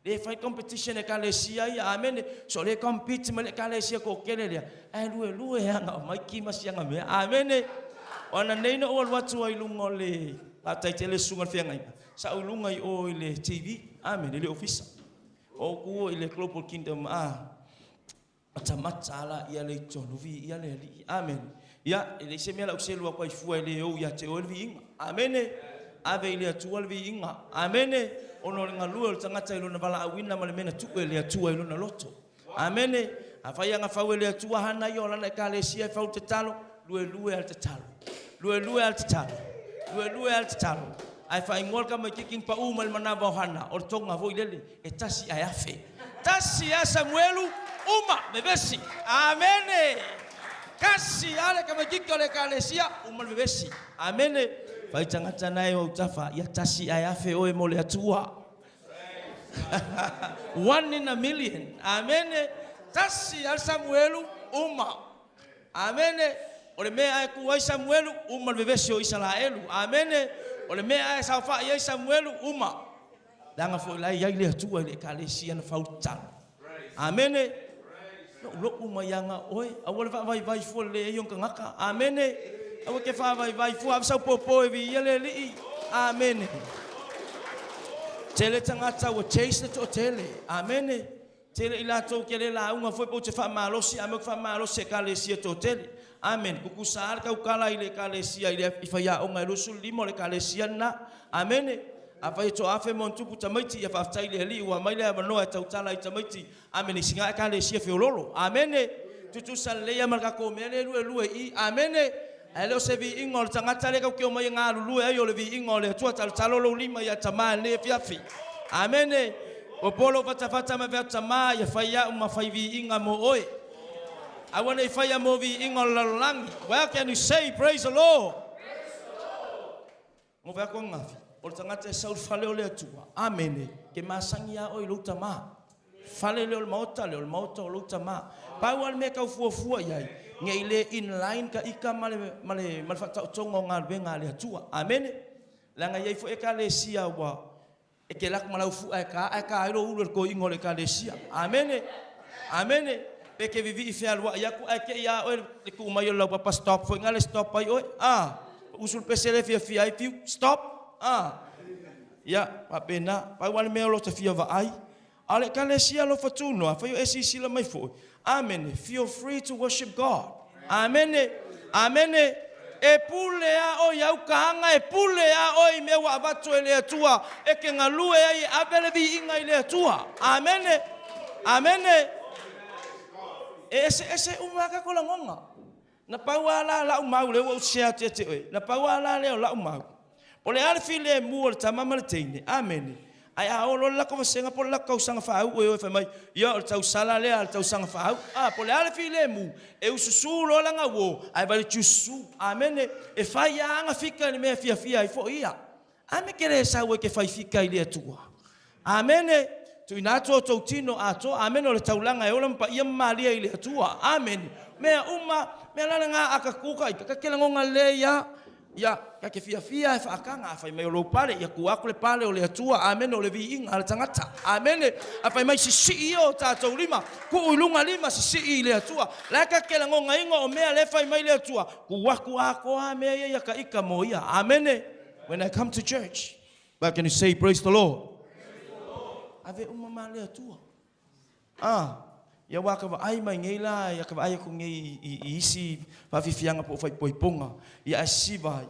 Speaker 4: Le fight competition e kalesia ia. Amene. So le compete ma le kalesia ko kele lea. Ai lue hanga. Mai kima sianga mea. Amene. Ona neina o watu ai lungo le. Latai te le sunga whianga ina. Sa ulunga i o i le TV. Amen. Le ofisa. O kuo i le Global Kingdom. Matamata ala ia le tonuvi ia le li. Amen. Ia le se mea la uselu kwa ifua le o ia te olvi inga. Amen. Ave ile atua olvi inga. Amen. Ono nga lua le tangata ilo na vala awina ma le mena tu ile atua ilo na loto. Amen. Afaya nga fawe le atua hana yo la ka le sia fa te talo. Lue al te talo. Lue al te talo. Lue al te talo. Ai fa ingol ka mai kiking pa umal manava hana o tonga vo ile e tasi ai afe. Tasi a Samuelu uma bebesi. Amen. Kasi ale kama kiko le kalesia uma bebesi. Amen. Fa itangata nae o tafa ya tasi ai afe o e mole atua. 1 in a million. Amen. Tasi a Samuelu uma. Amen. Ole mea ai ku ai Samuelu uma bebesi o Israelu. Amen. Ole mea e saufa ia Samuelu uma. Danga foi lai ia le atua le kalesia na fauta. Amen. Lo uma yanga oi, awole vai fo le yong ngaka. Amen. Awo ke fa vai fo absa popo e vi le li. Amen. Tele tangata wo chase to tele. Amen. Tele ila to ke le la unga foi po te fa malosi, ame fa malosi kalesia to tele. Amen. Kukusar ka ukala ile kalesia ile ifaya o ngai rusul limo le kalesia na. Amen. Apa to afe montu puta maiti ya fa ile li wa mai le no ta utala ita maiti. Amen. Singa kalesia fe lolo. Amen. Tutu sale ya marka ko mele lu I. Amen. Elo se vi ingol tangata le ka ke o mai nga lu e yo le vi ingol le tu tal talo lima ya tama le fiafi. Amen. O polo fata ma veta ma ya faya uma fai vi inga mo oi. I want to fire movie ingol lang. Where can you say praise the Lord? Mo va ko ngafi. O tangata sa fale o le tua. Amen. Ke masangia o luta ma. Fale le o mauta o luta ma. Pa wal me ka fu yai. Ngeile in line ka ika male fata o tongo ngal benga le tua. Amen. Langa yai fu e ka le sia wa. E ke lak malau fu e ka ro ulu ko ingol e ka le sia. Amen. Amen. Peke vivi ifial wa ya ku ake ya o ku mayo la pa stop foi ngale stop pai oi usul pesele fi stop ya pa pena pa wan me lo te fia va ai ale kalesia lo fatuno fa yo esi la mai foi. Amen. Feel free to worship God. Amen. Amen. E pulea o ya ukanga e pulea o me wa bato ele tua e ke ngalue ai abele vi inga ile tua. Amen. Amen. Ese umaka ko langonga na pawala la umau le o sia tete oi na pawala le la umau pole al file mu o tama malteine. Amen. Ai a olo la ko senga pole la ko sanga fa o fa mai yo tau sala le al tau sanga fa pole al file mu e ususu lo la ngawo ai vale chusu. Amen. E fa ya nga fika ni me fia ai fo ia ame kere sa we ke fa fika ile tua. Amen. Tu inato to tino ato. Amen. Ole taulanga e ola mpa ia malia ile atua. Amen. Mea uma mea lana nga akakuka ka kela ngonga le ya ka ke fia e fa kanga fa me lo pale ya ku akule pale ole atua. Amen. Ole vi inga ala tangata. Amen. Afa mai si o tato lima ku ulunga lima si ile atua. La ka kela ngonga ingo o mea le fa mai le atua. Ku waku ako ame ya ka ika moia. Amen. When I come to church, but can you say praise the Lord? Ave uma male tua. Ia wa ka ai mai ngai la ia ka ai ko ngai isi fa fianga po fai poiponga ia siva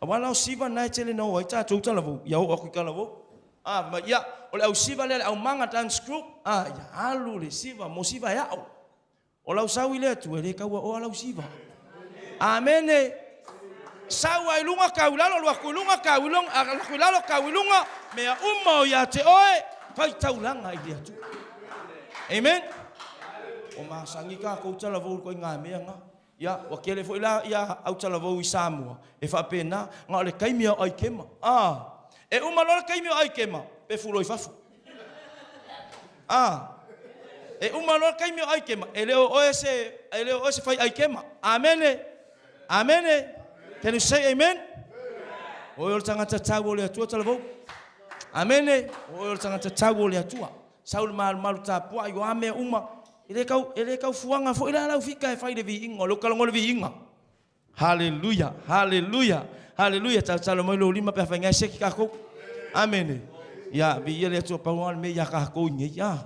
Speaker 4: wala siva nai tele no ai ta tu tala vo ia o ku kala vo ma ia ole au siva le au manga tan screw ia alu le siva mo siva ia o lau sau ile tu le ka o lau siva amene sau ai lunga ka ulalo lo ku lunga ka ulong ku lalo ka ulunga me umma ia te oe fai taulanga ile tu amen. O masangi ka ko tala vo ko nga meanga ya wa kele fo ila ya au tala vo i Samoa e fa pena nga le kaimia ai kema e uma lo kaimia ai kema pe fulo i fafu e uma lo kaimia ai kema ele o ese fai ai kema amen amen can you say amen o yo tanga tatago le tu tala vo amen o yo tanga tatago le tu saul mal ta po ai wa me uma ele kau fuanga fo ila lau fika e fai de viinga lo kalongo le viinga haleluya haleluya haleluya tala mo lo lima pe fa nga se ka ko amen ya bi ele tu pa wan me ya ka ko nge ya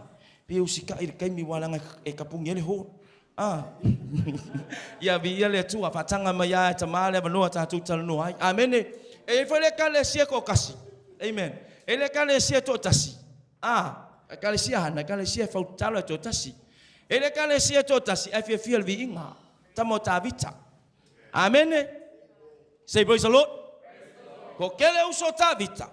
Speaker 4: bi usika ile kai mi wala nga e kapung ele ho ya bi ele tu fa tanga ma ya tamale ba no ta tu tala no ai amen e fo le kale se ko kasi amen ele kale se to tasi kale se hana kale se fa tala to tasi ele kale sia tota si afia fiel vi inga tamo tabita amen say praise the Lord ko kele uso tabita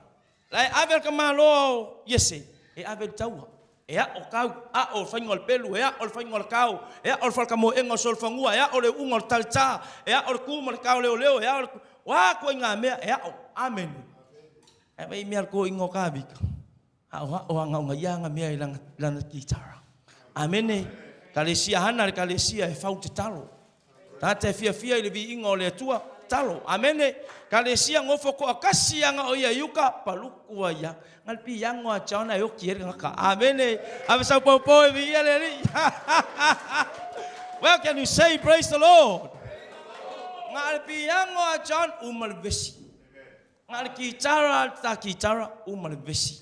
Speaker 4: lai avel kamalo yese e avel taua e o kau o fangol pelu e o fangol kau e o fal kamo engo sol fangua e o le ungol talta e o kumol kau leo e wa ko inga me e o amen e mai mi ko ingo kabika o nga yanga me lang kitara amen kalesia hana kalesia e fau te talo tata fia ile vi ingo le tua talo amene kalesia ngofo ko akasia nga oya yuka paluku ya ngalpi yango achana yo kier nga amene abisa popo vi ile well can you say praise the Lord ngalpi yango achan umal besi ngal kitara umal besi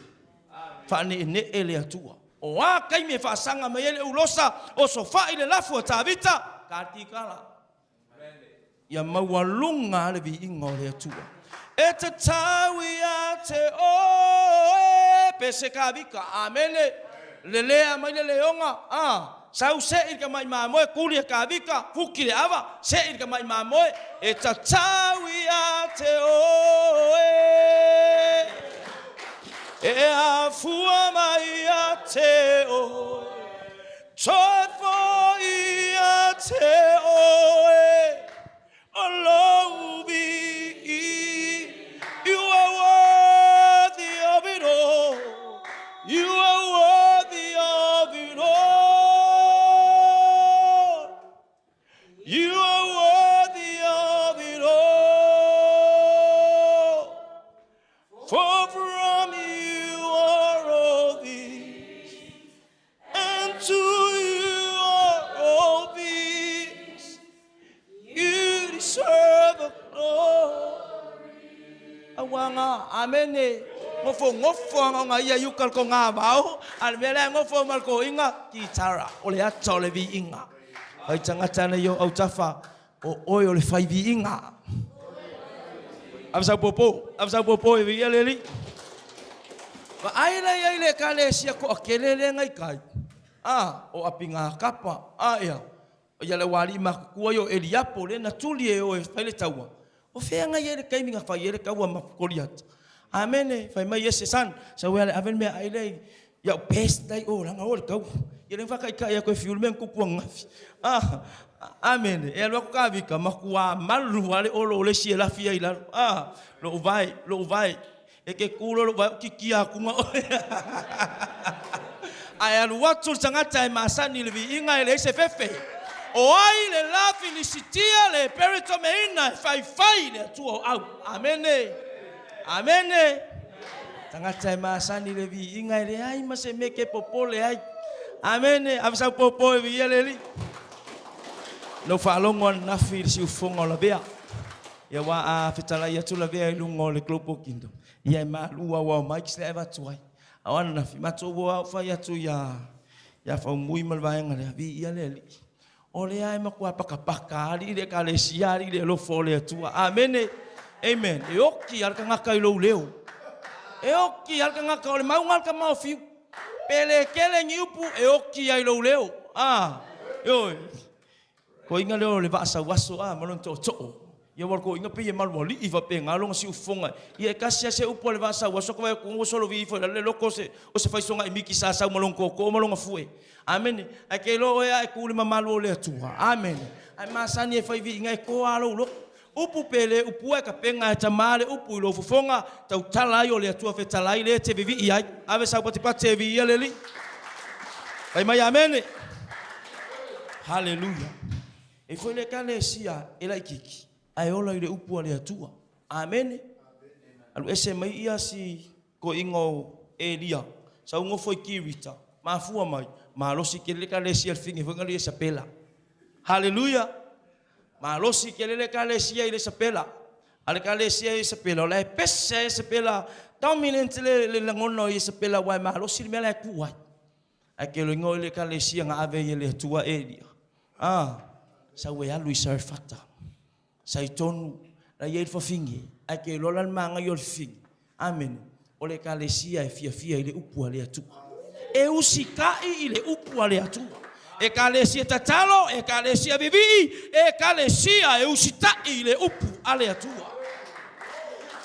Speaker 4: fani ne ele atua o kai me fa sanga me ele ulosa o sofa ile lafu tabita katikala ya mawalunga le bi ingole tua eta tawi ate o pese kabika amene lelea mai leonga sau se ilka mai mamoe kulia kabika fukile ava se ilka mai mamoe eta tawi ate o e a fua mai a te o tofo i a te o o lovi you are worthy of it all you are worthy of it all you are worthy of it all for from you are all these, and to you are all these. You deserve the glory. Awanga, amene. Ngofo nga ia yukal ko nga bao. Almela ngofo mal ko inga kitara. Ole ato le vi inga. Ai tangata na yo au tafa o oyo le fai vi inga. Absa popo e vi leli. Ba ai le kale sia ko akelele ngai kai. O apinga kapa. Ia. O ia le wali makua yo Eliapo le na tuli e o e fai le taua. O fea ngai ele kai minga fai ele kaua makoliat. Amene fai mai ese san. Sa wele aven me ai le ya pest dai o langa o kau. Ia le fakai kai ko fiul men ku ngafi. Amen. E lo ka vika makua malu ale o le sia la fia ila. Lo vai. E ke kulo lo vai kiki aku nga. Ai alu watu tangata e masani le inga ele se fefe. O ai le la felicitia le perito meina fai le tu au. Amen. Tangata e masani le inga ele ai mase meke popole ai. Amen. Avisa popo e ele. No falongon na fil si ufongo la bea. Ya wa fitala ya tula bea lungo le globo kingdom. Ya ma lua wa Mike Sleva tuai. Awana na fi mato wa fa ya tu ya Ia fa mui mal vaenga le vi ia le. Ole ai makua paka ali le kalesia ali le lo fole tua. Amen. Amen. E oki al kanga kai lo leo. E oki al kanga ka ole maungal ka mau fiu. Pele kele ngiupu e oki ai lo leo. Yo. Ko inga leo le vasa waso malon to to. Ia war ko inga pe mal wali ifa pe ngalo ngasi ufonga. Ia kasia se upo le vasa waso ko ko solo vi fo le loko se o se faisonga i miki sa malon ko malon fue. Amen. Ai ke lo e ai ku le mamalo le tua. Amen. Ai masani e fai vi inga ko alo lo. Upu pele upu e ka penga e tamale upu lo fofonga tau talai o le tua fe talai le te vivi ia. Ave sa poti pa te vi ia le li. Ai mai amen. Hallelujah. E foi le kalesia e la kiki. Ai ola i le upu le atua. Amen. Alu ese mai ia si ko ingo Elia. Sa ungo foi kirita. Mafua mai. Ma losi ke le kalesia al fingi foi ngali sa pela. Hallelujah. Ma losi ke le kalesia ile sa pela. Ale kalesia ile sa pela. Ola pese sa pela. Dominant le ngono ile sa pela wai ma losi le mela kuai. Ai ke lo ngo le kalesia nga ave ile tua Elia. Sa we alu isa fata. Sa itonu la ye fa fingi. Ai ke lo lan manga yo fing. Amen. Ole kalesia e fia ile upu ale atu. E usikai ile upu ale atu. E kalesia tatalo, e kalesia bibi, e kalesia e usitai ile upu ale atu.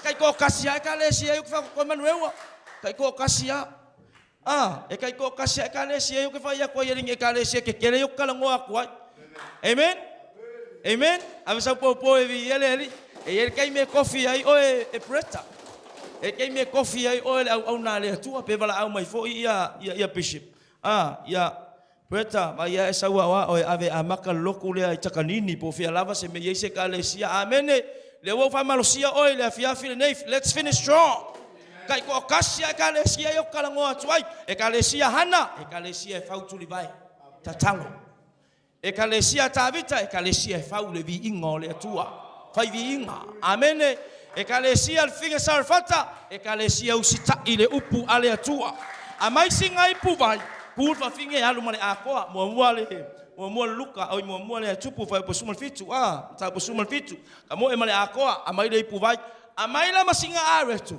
Speaker 4: Kai ko kasia e kalesia yu fa ko manuewa. Kai ko kasia. E kai ko kasia e kalesia yu fa ya ko yering e kalesia ke kele yu kala ngo aku. Amen. Amen. Avisa popo e vi ele. E ele kai me coffee ai o e preta. E kai me coffee ai o au na le tua pe vala au mai fo ia bishop. Ia preta ma ia esa wa o ave amaka loku le ai takanini po fia lava se me yese kalesia. Amen. Le wo fa malosia o le fia fil neif. Let's finish strong. Kai ko kasia kalesia yo kala ngo atuai. E kalesia hana, e kalesia e fautu li vai. Tatalo. E kalesia tavita, e kalesia e fau le vi inga le atua. Fai vi inga. Amen. E kalesia al finga sarfata, e kalesia usita ile upu ale atua. Amai singa ipu vai. Pulfa finga alu male akoa, mua luka, au mua le tupu fai posumal fitu. Ta posumal fitu. Kamo e male akoa, amai le ipu vai. Amai la masinga aretu.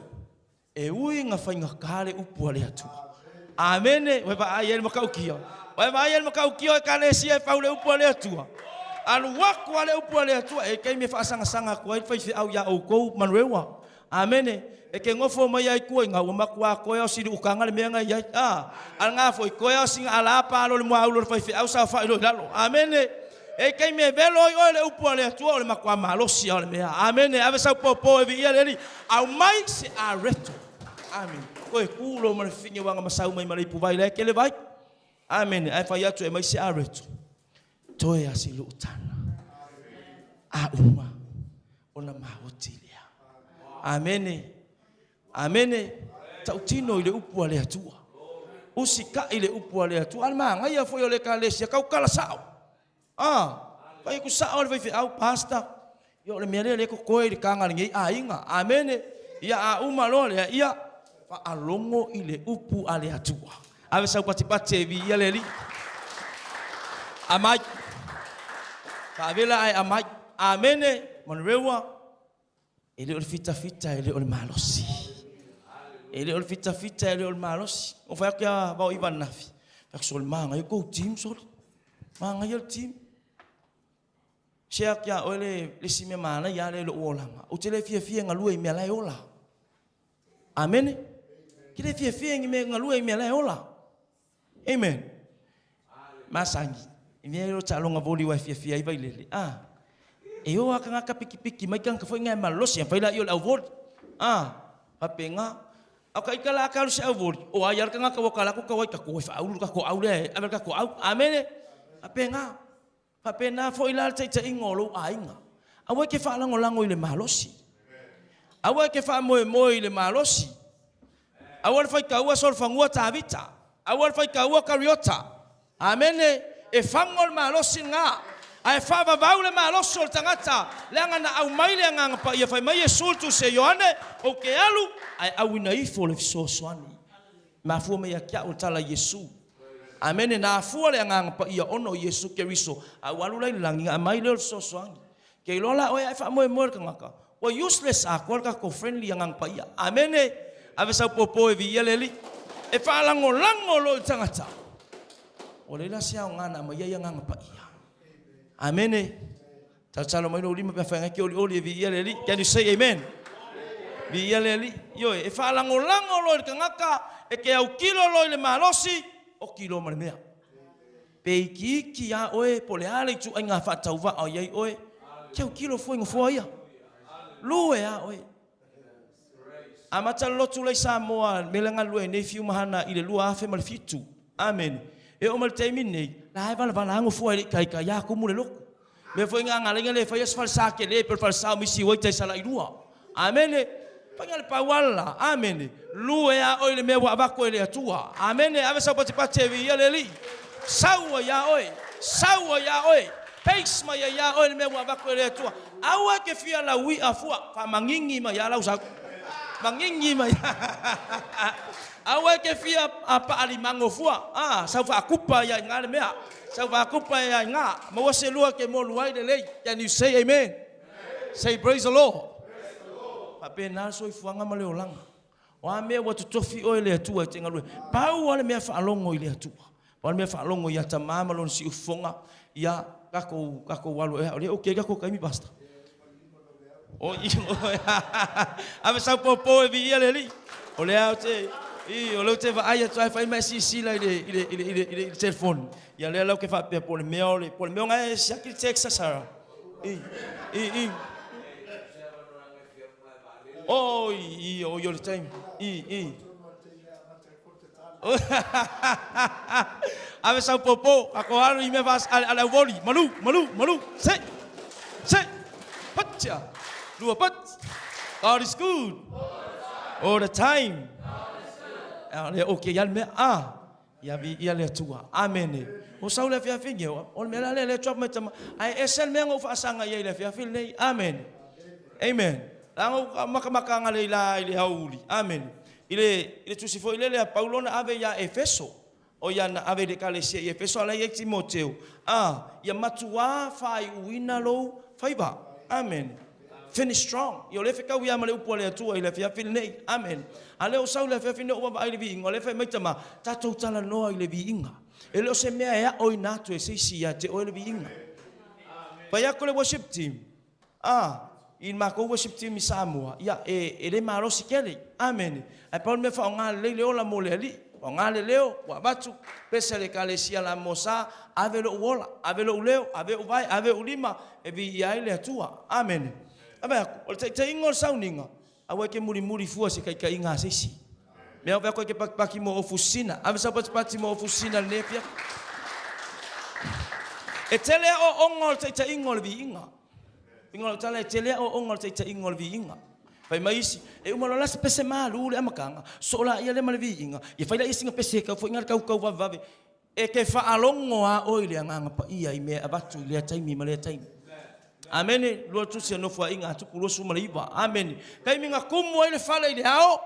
Speaker 4: E ui nga fai nga kale upu ale atua. Amen. Wepa ayel makaukia. Wai mai el makau kio e kalesia e faule upu ale atua. Alu waku ale upu ale atua e kai me fa sanga ko ai fai au ya o ko manuewa. Amen. E ke ngofo mai ai ko nga o makua ko ya si ukanga le menga ya. Al nga foi ko ya singa ala pa lo le mo au fai au sa fa lo lalo. Amen. E kai me velo o le upu ale atua o le makua malo si o le mea. Amen. Ave sa popo e vi ele au mai se a reto. Amen. Ko e kulo mo finge wanga masau mai mari pu vai le ke le vai. Amen. Ai fa yatu e mai se aretu. Toe asilu utana. Uma. Ona mahotilia. Amen. Amen. Tautino ile upu ale atua. Usika ile upu ale atua. Alma ngai fo yo le kalesia kau kala sao. Vai ku sao vai au pasta. Yo le mele le ko koe le kanga ngi ainga. Amen. Ia uma lo le ia fa alongo ile upu ale atua. Ave sa pati vi ia leli. Amai. Favela ai amai. Amene monrewa. Ele ol fita ele ol malosi. Ele ol fita ele ol malosi. O fa kia ba iban nafi. Fa sol manga yo go team sol. Manga yo team. Sia kia ole le sime mana ya le lo ola. O tele fia ngalue me la ola. Amen. Kile fia ngi ngalue me la ola. Amen. Masangi. Ime talo nga voli wa fia vai lele. E o aka ngaka piki mai kan ka foi ngai malos yang faila yo avod. Papenga. Aka ikala aka lu se avod. O ayar ka ngaka wakala ko kawai ka ko fa aulu ka ko aule. Amer ka ko au. Amen. Papenga. Papena foi la tsa ingolo ainga. Awe ke fa lango ile malosi. Awe ke fa mo ile malosi. Awe fa ka wa sol fangua tavita. Awal fai ka ua kariota. Amen. E fangol malosi nga. Ai fa va vaule malosi o tangata. Lenga na au mai lenga pa ia fai mai sultu se Yohane o ke alu ai au na ifo le so swani. Ma fu me ya kia o tala Yesu. Amen. Na fua le ngang pa ia ono Yesu Keriso. Awalu lai langi amai le sosoangi. Ke lola oi ai fa mo ka ngaka. O useless ako ka ko friendly ngang pa ia. Amen. Ave sa popo e vi ele li. E fa lango lo tangata. O le la sia ngana ma ia ngang pa ia. Amen. Tachalo mai lo lima pa fa ngaki oli vi ele li. Can you say amen? Vi ele li. Yo e fa lango lo ka ngaka e ke au kilo lo le malosi. O kilo mea. Peiki ki a oe pole ale tu ai ngā whatauwa o iei oe. Kiau kilo foi ngofua ia. Lue a oe. A mata lotu lei Samoa melanga lue nei fiu mahana i le lua afe ma le fitu. Amen. E o mal teimi nei. La hai vala ngofua i kai kai a kumu le loko. Me foi ngā ngalenga le fai asfal sake le per fal sao misi wai tai sala i lua. Amen. Pangal pawala, amen. Lue a oi le mewa abako ele atua. Amen. Ave sa pati vi ele li. Sawa ya oi. Pace ma ya oi le mewa abako ele atua. Awa ke fia la wi afua fa mangingi ma ya la usa. Mangingi ma. Awa ke fia apa ali mangofua. Sa fa kupa ya ngale mea. Sa fa kupa ya nga. Ma wase lua ke mo luai de lei. Can you say amen? Say praise the Lord. Pape na so ifuanga male olanga. Wa me wa tutofi o ile atua tenga lue. Pau wale me fa longo ile atua. Wale me fa longo ya tamama lon si ufonga ya kako walu ole okay kako kai mi basta. O i ave sa popo e vi ile li. Ole aute ole te va ai tu fa mai si la ile telephone. Ya le lo ke fa pe por meo nga e sakil Texas sara. Oh, your time. Ave sa popo, ako haru i me vas ala voli. Malu. Say. Patcha. Lua pat. God is good. All the time. Okay, yal me ya vi le tua. Amen. O sa le fia finge, o me la le chop me tama. Ai esel me ngo fa sanga ye le fia fil nei. Amen. Amen. Lango maka ngale ila ile hauli. Amen. Ile tusifo ile le Paulo na ave ya Efeso. O ya na ave de Galatia Efeso ala ye Timoteo. Ya matua fai uina lo faiba. Amen. Finish strong. Yo le fika wi amale upole atua ile fia fil nei. Amen. Ale o sau le fia fil nei o ba ile vi ngole fe metama tatou tala no ile vi inga. Ele o se mea ya o inato e se sia te o ile vi inga. Pa ya ko le worship team. In mako worship team Samoa ya ele maro sikele. Amen. Ai pa me fa nga le ola mole ali. Nga le leo wa batu pesa le Galatia la mosa ave lo wola ave lo leo ave vai ave ulima e vi ya ile atua. Amen. Aba o te ingol sauninga awe ke muri fua se kai inga sesi. Me ave ko ke paki mo ofusina ave sa pati mo ofusina lepia. E tele o ongol te ingol vi inga. Ingol tala tele o ongol te ingol vi inga. Fai maisi e umalo las pese malu le amakanga sola ia le malvi inga. E fai la isinga pese ka fo inga kau vave. E ke fa alongo a oile anga pa ia i me abatu le taimi male taimi. Amen. Lo tu se no fa inga tu pulo suma liba. Amen. Kai minga kumu ile fala ile hao.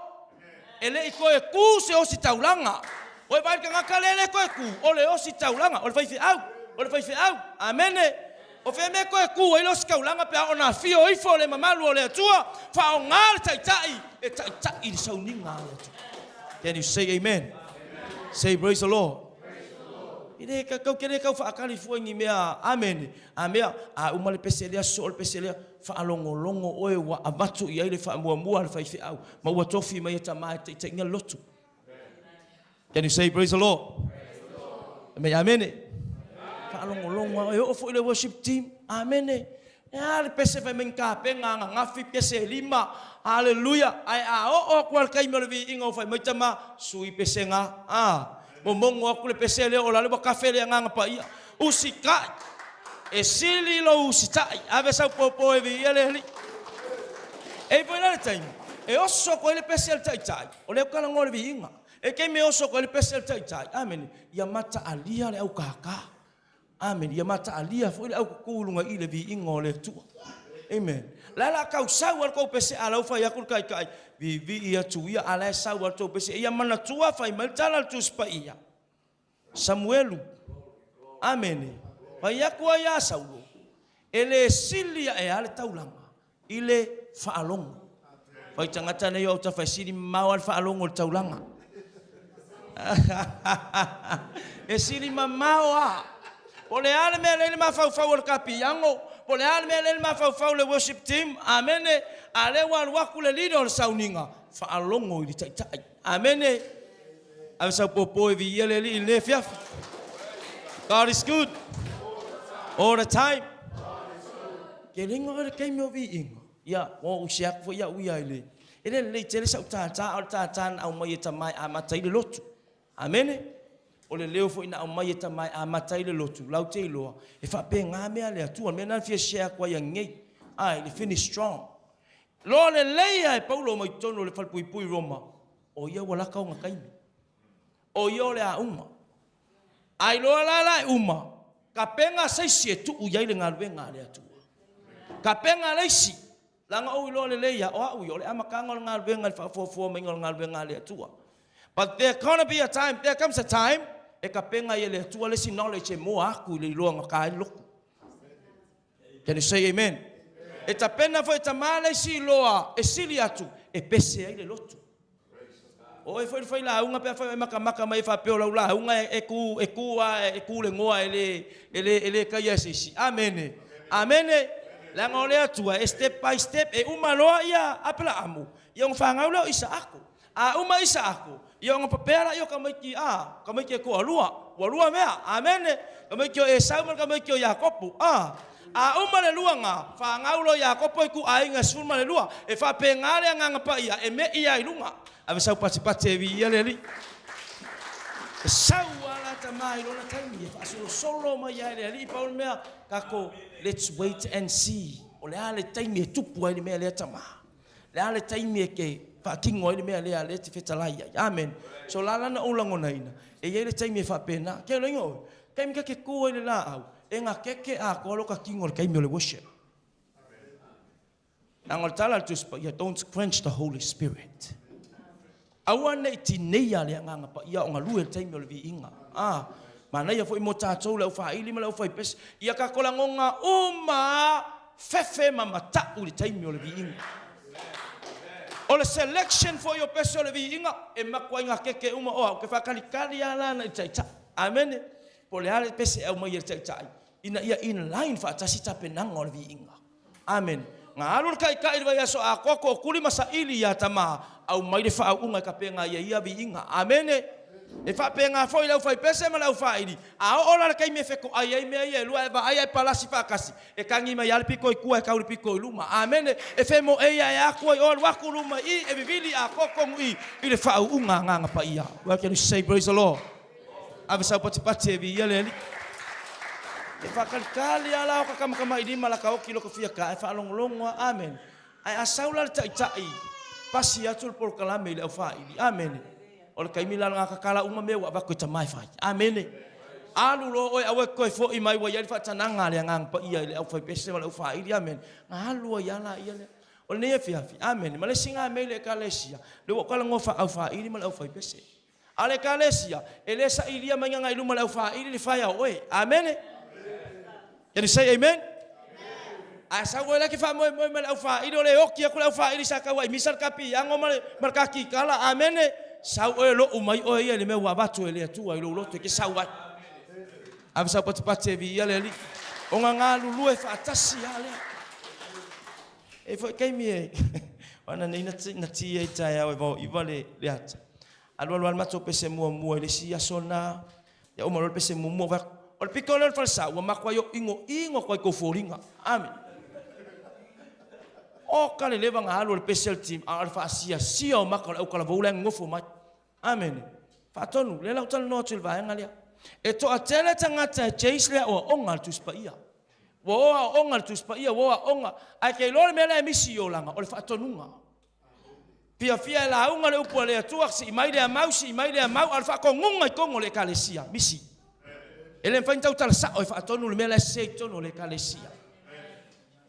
Speaker 4: Ele iko e ku se o si taulanga. O vai ka ngakalele ko e ku. Ole o si taulanga. Ole fai fi au. Amen. O fe me ko e ku ile o si taulanga pe ona fio i fo le mamalu ole tua. Fa o ngal tai. E tai i sauninga le. Can you say amen? Say praise the Lord. Ine kau kene kau fa akali fuangi mea amen. Amea umale peselia sol peselia fa alongo oe wa abatu ia ile fa mua le fa ifi au. Ma wa tofi mai tama te ngal lotu. Can you say praise the Lord? Amen. Fa alongo oe o fo ile worship team. Amen. Ya le pese fa menka penga ngafi pese lima. Hallelujah. Ai o kwal kai me le vi ingo fa mai tama sui pesenga. Momongo aku le pesele o la le kafe le nganga pa ia usika e sili lo usita ave sa popo e vi ele li e foi na time e oso ko le pesele tai o le kala ngol vi inga e ke me oso ko le pesele tai amen ya mata alia le au kaka amen ya mata alia foi au kulunga ile vi inga le tu amen la kau sa war ko pese ala fa ya kul kai vi ia tu ia ala sa war to pese ia mana tua fa mal tala tu spa ia Samuelu. Amen. Pai aku ia Saulo. Ele silia e ale taulanga. Ile faalongo. Pai tangata ne yo ta fasiri mau al faalongo taulanga. E siri mamao a. Ole ale me le ma fau fau kapiango. Ole ale me le ma fau fau le worship team. Amen. Ale wan waku le leader sauninga. Faalongo ili tai. Amen. Ave sa popo e vi ele le fiaf. God is good. All the time. Kelingo le kaimo vi ingo. Ya, o usiak fo ya uia ile. Ele le tele sa ta au mai tamai a matai le lotu. Amen. O le leo fo ina au mai tamai a matai le lotu. Lau te loa. E fa pe nga me ale atu, me na fie share kwa ya ngei. Ai, le finish strong. Lo le leia e Paulo mai tono le falpui Roma. O ia wala ka nga kaimi. O ia le a uma. Ai lo la uma. Ka penga saisi tu uia le ngalwenga le atu. Ka penga leisi. Langa o lo le leia o au yo le amakanga ngalwenga fa fo me ngalwenga le atu. But there comes a time, e ka penga ye le atu le si knowledge mo aku le lo nga kai loku. Can you say amen? E ta pena foi ta male si loa e sili atu e pese ai le lotu. O e foi la unga pe foi maka mai fa pe la unga e ku le ngoa ele ka yesi. Amen. Amen. La ngole atu step by step e uma loa ia apela amu. Yang fanga lo isa aku. A uma isa aku. Yang papera yo kamai ki ko alua mea. Amen. Kamai ki e Samuel kamai ki Yakobu. A uma le luanga fa ngaulo Yakobo iku ainga sulma le lua e fa pengale nganga pa ia e me ia ilunga ave sau pati vi ia le li sau ala tamai lona taimi e fa solo mai ia le li paul mea kako let's wait and see o le ale taimi e tupu ai le mea le tama le ale taimi e ke fa kingo ai le mea le ale te fetalai amen so lala na ulangona ina e ia le taimi e fa pena ke lengo kaimi ke ko le la au enga keke a ko lo ka kingo kai me le worship. Angol tala tu ya don't quench the Holy Spirit. Awana itineia le nganga pa ia onga lue tai me le vi inga. Mana ia foi mota tau le fa ili me le foi pes ia ka kola ngonga uma fefe mamata u le tai me le vi inga. All selection for your personal vi inga e makwa inga keke uma o ke fa kali ala na tai. Amen. Pole ale pese au mai tai. Ina ia in line fa tasi tapenanga o vi inga. Amen. Nga alur kai vai so akoko kuli masa ili ya tama au mai le fa unga ka penga ia vi inga. Amen. E fa penga foi lau fai pese ma lau fa ili. A ola kai me feko ai me ia lua va ai palasi fa kasi. E kangi mai al piko ku e kauli piko luma. Amen. E femo ia ko o wa ku luma i e vivili akoko i le fa unga nga pa ia. What can you say? Praise the Lord. Ave sa pati vi ia le. E whakalikali ala o kakama i lima la ka oki loko fia ka e whaalongolongo amen. Ai asaula le tai pasi atu le polokalame i le au whaili amen. O le kaimila ngā kakala uma mea wa wako i tamai whai amen. Alu lo oi awe koe fo i mai wa iari whatananga le ngang pa ia i le au whai pese wa le au whaili amen. Ngā alua iala ia le. O le nea fiafi amen. Ma le singa mei le kalesia le wakala ngofa au whaili ma le au whai pese. A le kalesia e le sa ilia manganga i luma le au whaili le whai au oe amen. Can you say amen? Asa wala ki fa mo au fa ido le oki aku au fa ili saka wa misal kapi ango mal kaki kala amen sau o lo umai o ia le me wa batu ele tu ai lo te ki sau wa ave sa pat vi ia le li o nga lulu e fa tasi ale e foi kai mi wana nei na ti e tai au e vale le ata alwa mato pese mo le si asona ya o mo pese mo va o piko le falsa wa makwa yo ingo kwa ko foringa amen o kale leva nga halo le special team alfa sia o makwa o kala vola ngofo mai amen fa tonu le la tal no til va ngalia e to atele tangata chase le o ongal tu spaia wo ongal tu spaia wo onga ai ke lo me la misio langa o fa tonunga pia la unga le upo le tu aksi mai le mau alfa ko ngunga ko le kalesia misi ele fa tau tala sa o fa tonu le mele se tonu le kalesia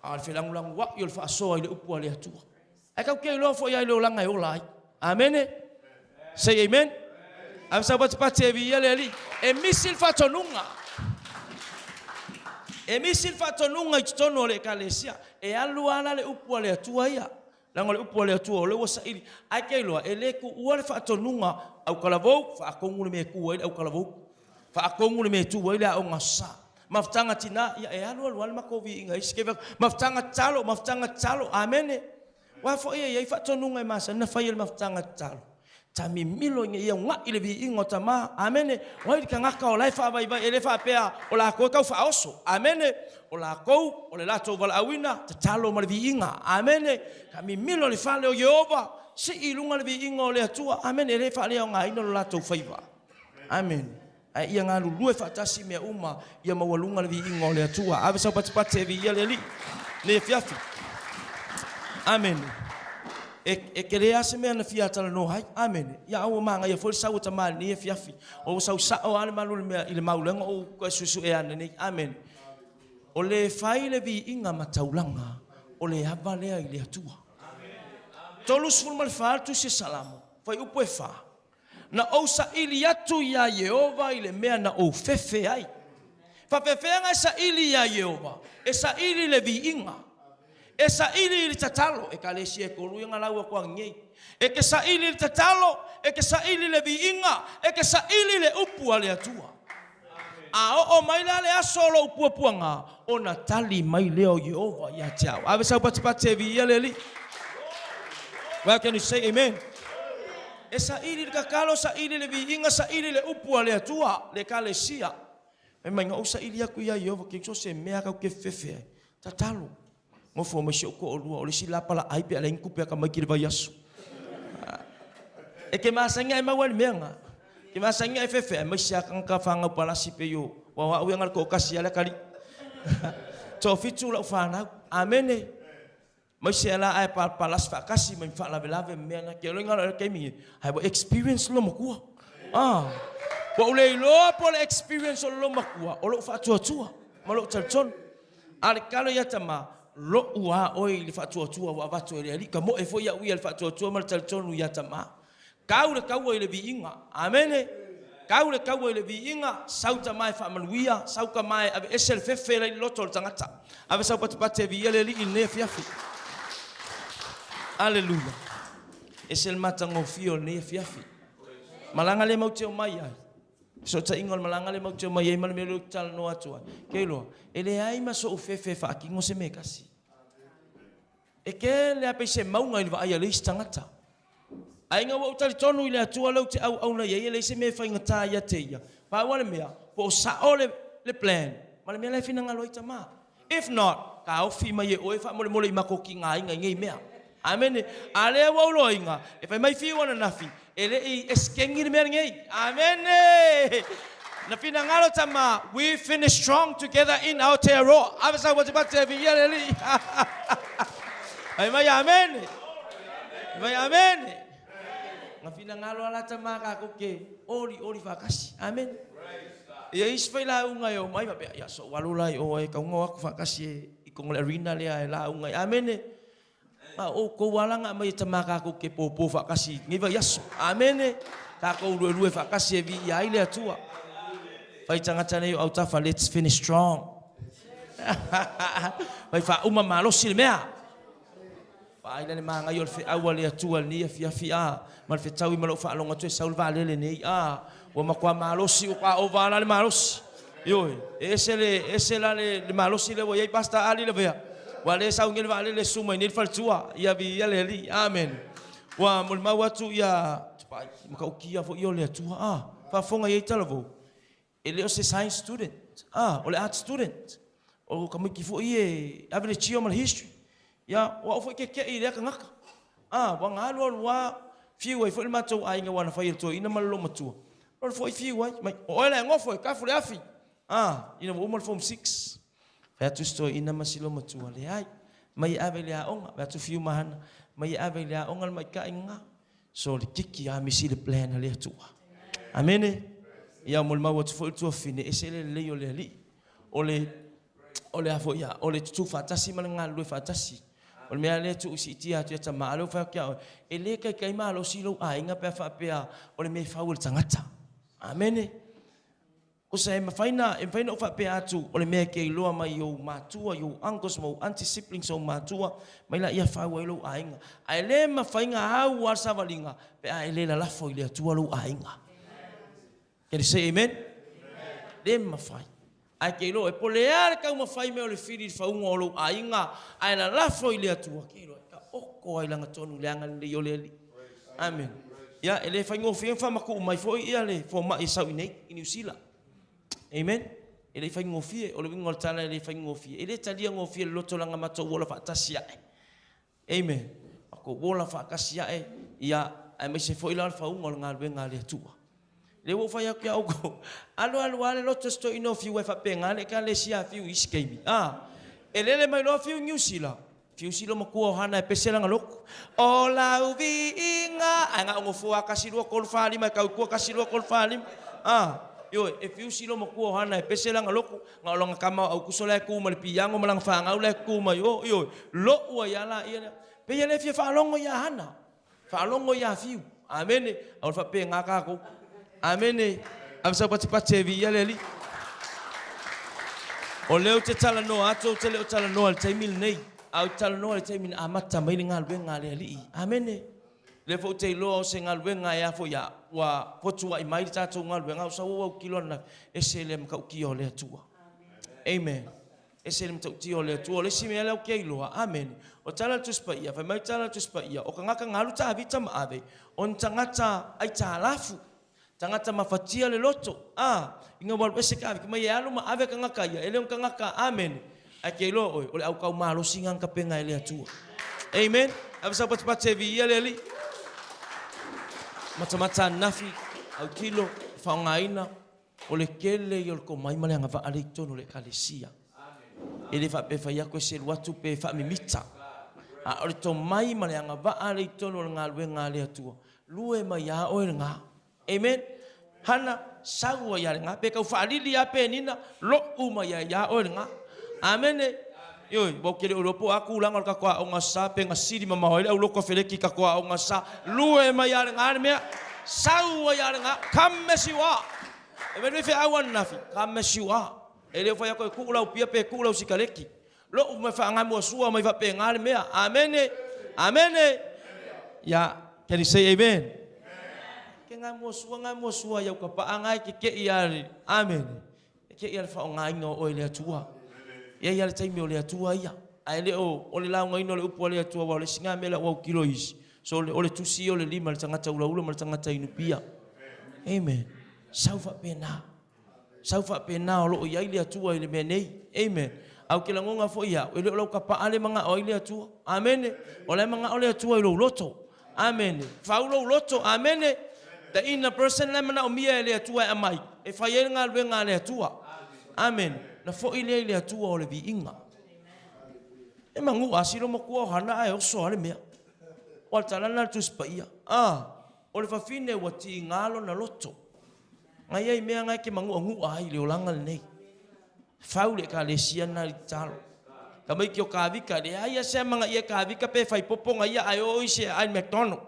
Speaker 4: al fe lang wa yo fa so ile upu le atu ai ka ke lo fo ya lo langa yo lai amen say amen Am sabat pate vi yale e misil fatonunga. E misil fatonunga itono le kalesia e aluana le upua le atua ia. Lango le upua le atua le wasa ili akeloa ele ku ua fatonunga au kalavou fa akongu le me ku au kalavou. Fa akongu le me tu ile au ngasa. Maftanga tina ya e alu makovi inga iskeva maftanga talo amene. Wa fo ia fatonunga masa na fa ile maftanga talo. Tami milo ia nga ile vi ingo tama amene wa ka ngaka o lai fa vai ele fa pea o la ko ka fa oso amene o la ko o le lato vala awina talo ma vi inga amene kami milo le fa le o Jehova si ilunga le vi ingo le atua amene ele fa le nga ino lato faiva amen ai ia nga lu fa tasi me uma ia mawalunga le vi ingo le atua ave sa patipate vi ia le le fiafi amen e queria se me na fiata no hai amen ya o manga ia foi sau tama ni fiafi o sau o ale malu me ile maulenga o ko susu e ane amen o le fai le vi inga mataulanga o le avale ile atua tolus ful mal fa tu se salamo foi upo fa na o sa ili atu ya Jehova ile mea na o fefe ai fa fefe nga sa ili ya Jehova e sa ili le vi inga e sa ili tatalo e kalesi e kolu nga lawa kwa ngei e ke sa ili tatalo e ke sa ili le viinga e ke sa ili le upu ale atua a o mai le asolo upu nga o natali mai leo Jehova ya tau ave sa patipate vi yeleli where can you say amen e sa ili le kakalo sa ili le viinga sa ili le upu ale atua le kalesia e mai nga sa ili aku ya Jehova ke so se mea ka ke fefe tatalo mo fo mo shoko o lua o le sila pala ai pe ala inku pe ka mai ki vai asu e ke masanga e mawan menga ke masanga e fefe mai sia kan ka fanga pala si pe yo wa wa u ngal ko kasi ala kali to fitu la fana amene mai sia la ai pala fa kasi mai fa la velave menga ke lo ngal ke mi ai bo experience lo mo ku bo le lo po le experience lo mo ku o lo fa tua mo lo tson al kalo ya tama lo ua oi le fatua wa vatu ele ali ka mo e foi ya ui le fatua mal tonu ya tama kau le viinga amene kau le viinga sauta mai fa manuia sauka mai ave esel fefe le loto tangata ave sau patipate vi ele li ne fiafi aleluia esel matango fio ne fiafi malanga le mau teo mai ai so ta ingol malanga le mau teo mai mal me lo tal no atua kelo ele ai ma so fefe fa ki ngo se me kasi e ke le ape se maunga i vai le stangata ai nga wa tali tonu ile atua lo te au na ye le se me fa ngata ya te ya pa wala mea po sa ole le plan mala me le fina ngalo itama if not ka o fi mai o fa mo le makoki nga ngai mea amen ale wa lo inga e fa mai fi wana nafi ele e skengi me ngai amen na fina ngalo tama we finish strong together in our terror avisa what about te vi yele ai mai amen mai amen na fina ngalo ala tama ka ko ke ori fakasi amen ya isfaila unga yo mai ba ya so walula o e ka unga ku fakasi ikong arena le la unga amen ma o ko walanga mai tama ka ko ke popo fakasi ngiva yaso amen ka ko lue fakasi vi ya ile atua vai tangata nei au tafa let's finish strong vai fa uma malo silmea ai le manga yo fe awale atua ni fia mal fe tawi malo fa longa tu saul vale le nei wa makwa malo si o ka o vala le malo yo esela le malo si le wo ye pasta ali le vea wa le sa ngel vale le suma ni fal tua ya vi ya le li amen wa mul mawatu ya maka ukia fo yo le tua fa fonga ye talavo ele o se science student o le art student o kamiki fo ye ave le chio mal history ya wa fo ke ile ka ngaka wa ngalo wa fiu ai fo le matou ai nga wana fai to ina malo matua o fo fiu ai mai o ele ngofo ka fo le afi ina mo mal form 6 fa tu sto ina masilo matua le ai mai ave le onga va tu fiu mahana mai ave le onga mai ka inga so le kiki a misi le plan le tua amen ya mo ma wat fo tu fine esele le yo le li ole afo ya ole tu fatasi malanga lu fatasi ole me ale tu si tia tu ta malo fa kia ele kai kai malo silo ai nga pa fa pe ole me fa ul tangata Amen. Ko sa e mafaina o whape atu o le mea ke iloa mai o mātua, o uncles mo anti-siblings o mātua, mai la ia whau ilo ainga. Ai le mawhainga hau ar savalinga, pe a ele la lafo i le atua lo ainga. Can you say amen? Le mawhai. Ai ke ilo, e pole are kau mawhai me o le whiri whaunga o lo ainga, ai la lafo i le atua. Ke ilo, ka oko ai langa tonu leanga le o le ali. Amen. Ia, ele whaingo whiang whamako umai fo i ale, fo mai sau i nei, i New Zealand. Amen. Ele fai ngofie, o le wingo tala ele fai ngofie. Ele talia ngofie loto langa mato wola fa tasia. Amen. Ako wola fa kasia ia ai me se foi la fa un nga wenga le tua. Le wo fa ya kia ogo. Alo ale loto sto ino fi we fa penga le ka le sia fi iskemi. Ele mai lo fi New Zealand. Fi silo maku hana pesela ngalok. O la uvi inga anga ngofu akasilu kol fali mai ka ku akasilu kol fali. Yo, e fiu silo mo ku hana e pese langa loku nga longa kama au kusola ku ma le piango malang fanga ule ku ma yo lo wa yala ia pe ele fi fa longo ya hana fa longo ya fiu amen au fa pe ngaka ko amen am sa pati pati vi ya leli o leo te tala no ato te leo tala no al taimil nei au tala no al taimil amata mai ngal wenga le ali amen le fo te lo se ngal wenga ya fo ya wa potua i mai tatou ngal wenga o sa wo kilona esele mka ki o le tua amen esele mta ti o le tua le sime le ke lo amen o tala tu spa ia fa mai tala tu spa ia o kanga ngalu ta vita ma ave on tangata ai ta lafu tangata mafatia le loto inga wal pese ka ki mai alu ma ave kanga ka ia ele kanga ka amen a ke lo o le au ka malo singa ka penga le tua amen avsa pat pat se vi ia le Mata nafi au kilo whaongaina o le kele i o ko mai male anga wa tonu le kalesia. E le wha pe whai ako e se luatu pe wha mimita. A o le to mai male anga wa tonu le ngā lue ngā lea tua. Lue mai a oe ngā. Amen. Hana saua ia le ngā. Pe kau whaalili a pe nina lo mai a oe ngā. Amen. Yoi, bo kele uropo aku ulang ka kwa onga sa pe nga siri mama hoile au loko feleki ka kwa onga sa lue mai ya nga me sau ya nga kamme siwa e me fe awan nafi kamme siwa ele fa ya ko ku lau pia pe ku lau sikaleki lo me fa nga mo sua mai fa pe nga me amen amen ya can you say amen ke nga mo sua ya ka pa nga ke ya amen ke ya fa nga no o ile tua ia ia le taimi o le atua ia ai le o le launga ino le upu o le atua wa le singa mela wa kilo isi so o le tusi o le lima le tangata ula ma le tangata inupia amen saufa pena o lo ia le atua i le menei amen au ke langonga fo ia o le o ka pa ale manga o le atua amen o le manga o le atua i lo loto amen fa lo loto amen the inner person le mana o mia le atua e mai e fa ye nga le atua amen na fo ile ile atua o le vi inga e mangu asilo mo ku hana ai o so ale mea o tala na tu spaia o le fafine wa ti ngalo na loto ngai ai mea ngai ke mangu ngu ai le olanga nei faule ka le siana i talo ka mai ki o ka vika le ai se manga ia ka vika pe fai popo ngai ai o ise ai McDonald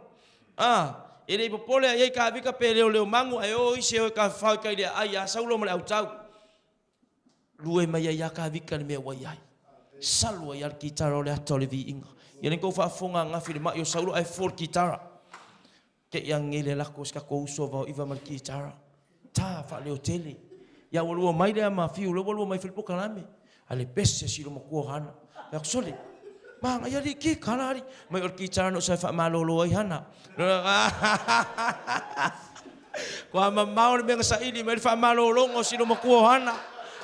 Speaker 4: ele popole ai ka vika pe le mangu ai o ise o ka fa ka ile ai a saulo mo le au tau lue mai ia ka vika le me wai ai salwa ia kitara le ato le vi inga ia ko fa fonga nga fi ma yo saulo ai for kitara ke yang ngile la ko ska ko so va iva mal kitara ta fa le hoteli ia wo mai le ma fi lo wo mai fil pokalame ale pesse si lo mo ko hana ya sole ma ia ri ki kanari mai or kitara no sa fa malolo ai hana ko ma maur me sa ili mai fa malolo ngo si lo mo ko hana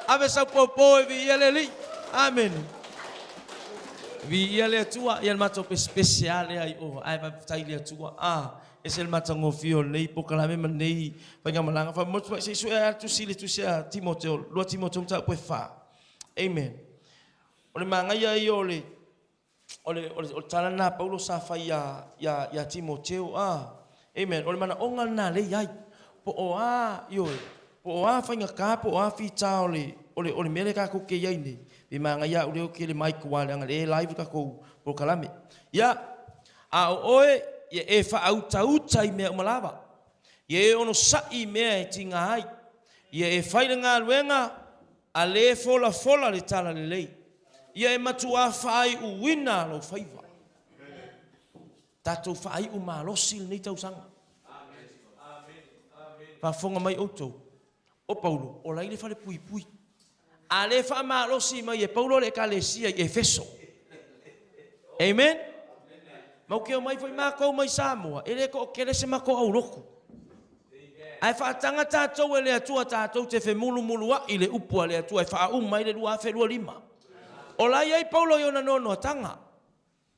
Speaker 4: ave sa popo vi ele amen vi ele tua ia mato speciale ai o ai va tai le tua ese el mato ngofio nei pokalame nei panga malanga fa mo se su tu sile tu sia Timoteo lo Timoteo ta po fa amen ole manga ia ole talana Paulo sa fa ya Timoteo amen ole mana onga na le ai po po fa nga ka po fi ta ole mele ka ko ke yaini bi manga ya ule ke le mai ko wala ngale live ka ko po kalame ya oe ye e fa auta i me malava Ye ono sai mea e tinga ai. Ia e whaile ngā luenga, a le fola fola le tala le lei. Ia e matua whai u wina lo whaiva. Tātou whai u malosi le nei tausanga. Whafonga mai outou. O Paulo, o lai le whale pui pui. A le wha malosi mai e Paulo le kalesia i Efeso. Amen? Mau keo mai whai mākou mai Samoa. E le ko o kere se mako au roku. Ai whaatanga tātou e le atua tātou te whe mulu mulu a i le upua le atua e wha mai le lua whe lua lima. O lai ai Paulo i ona nono atanga.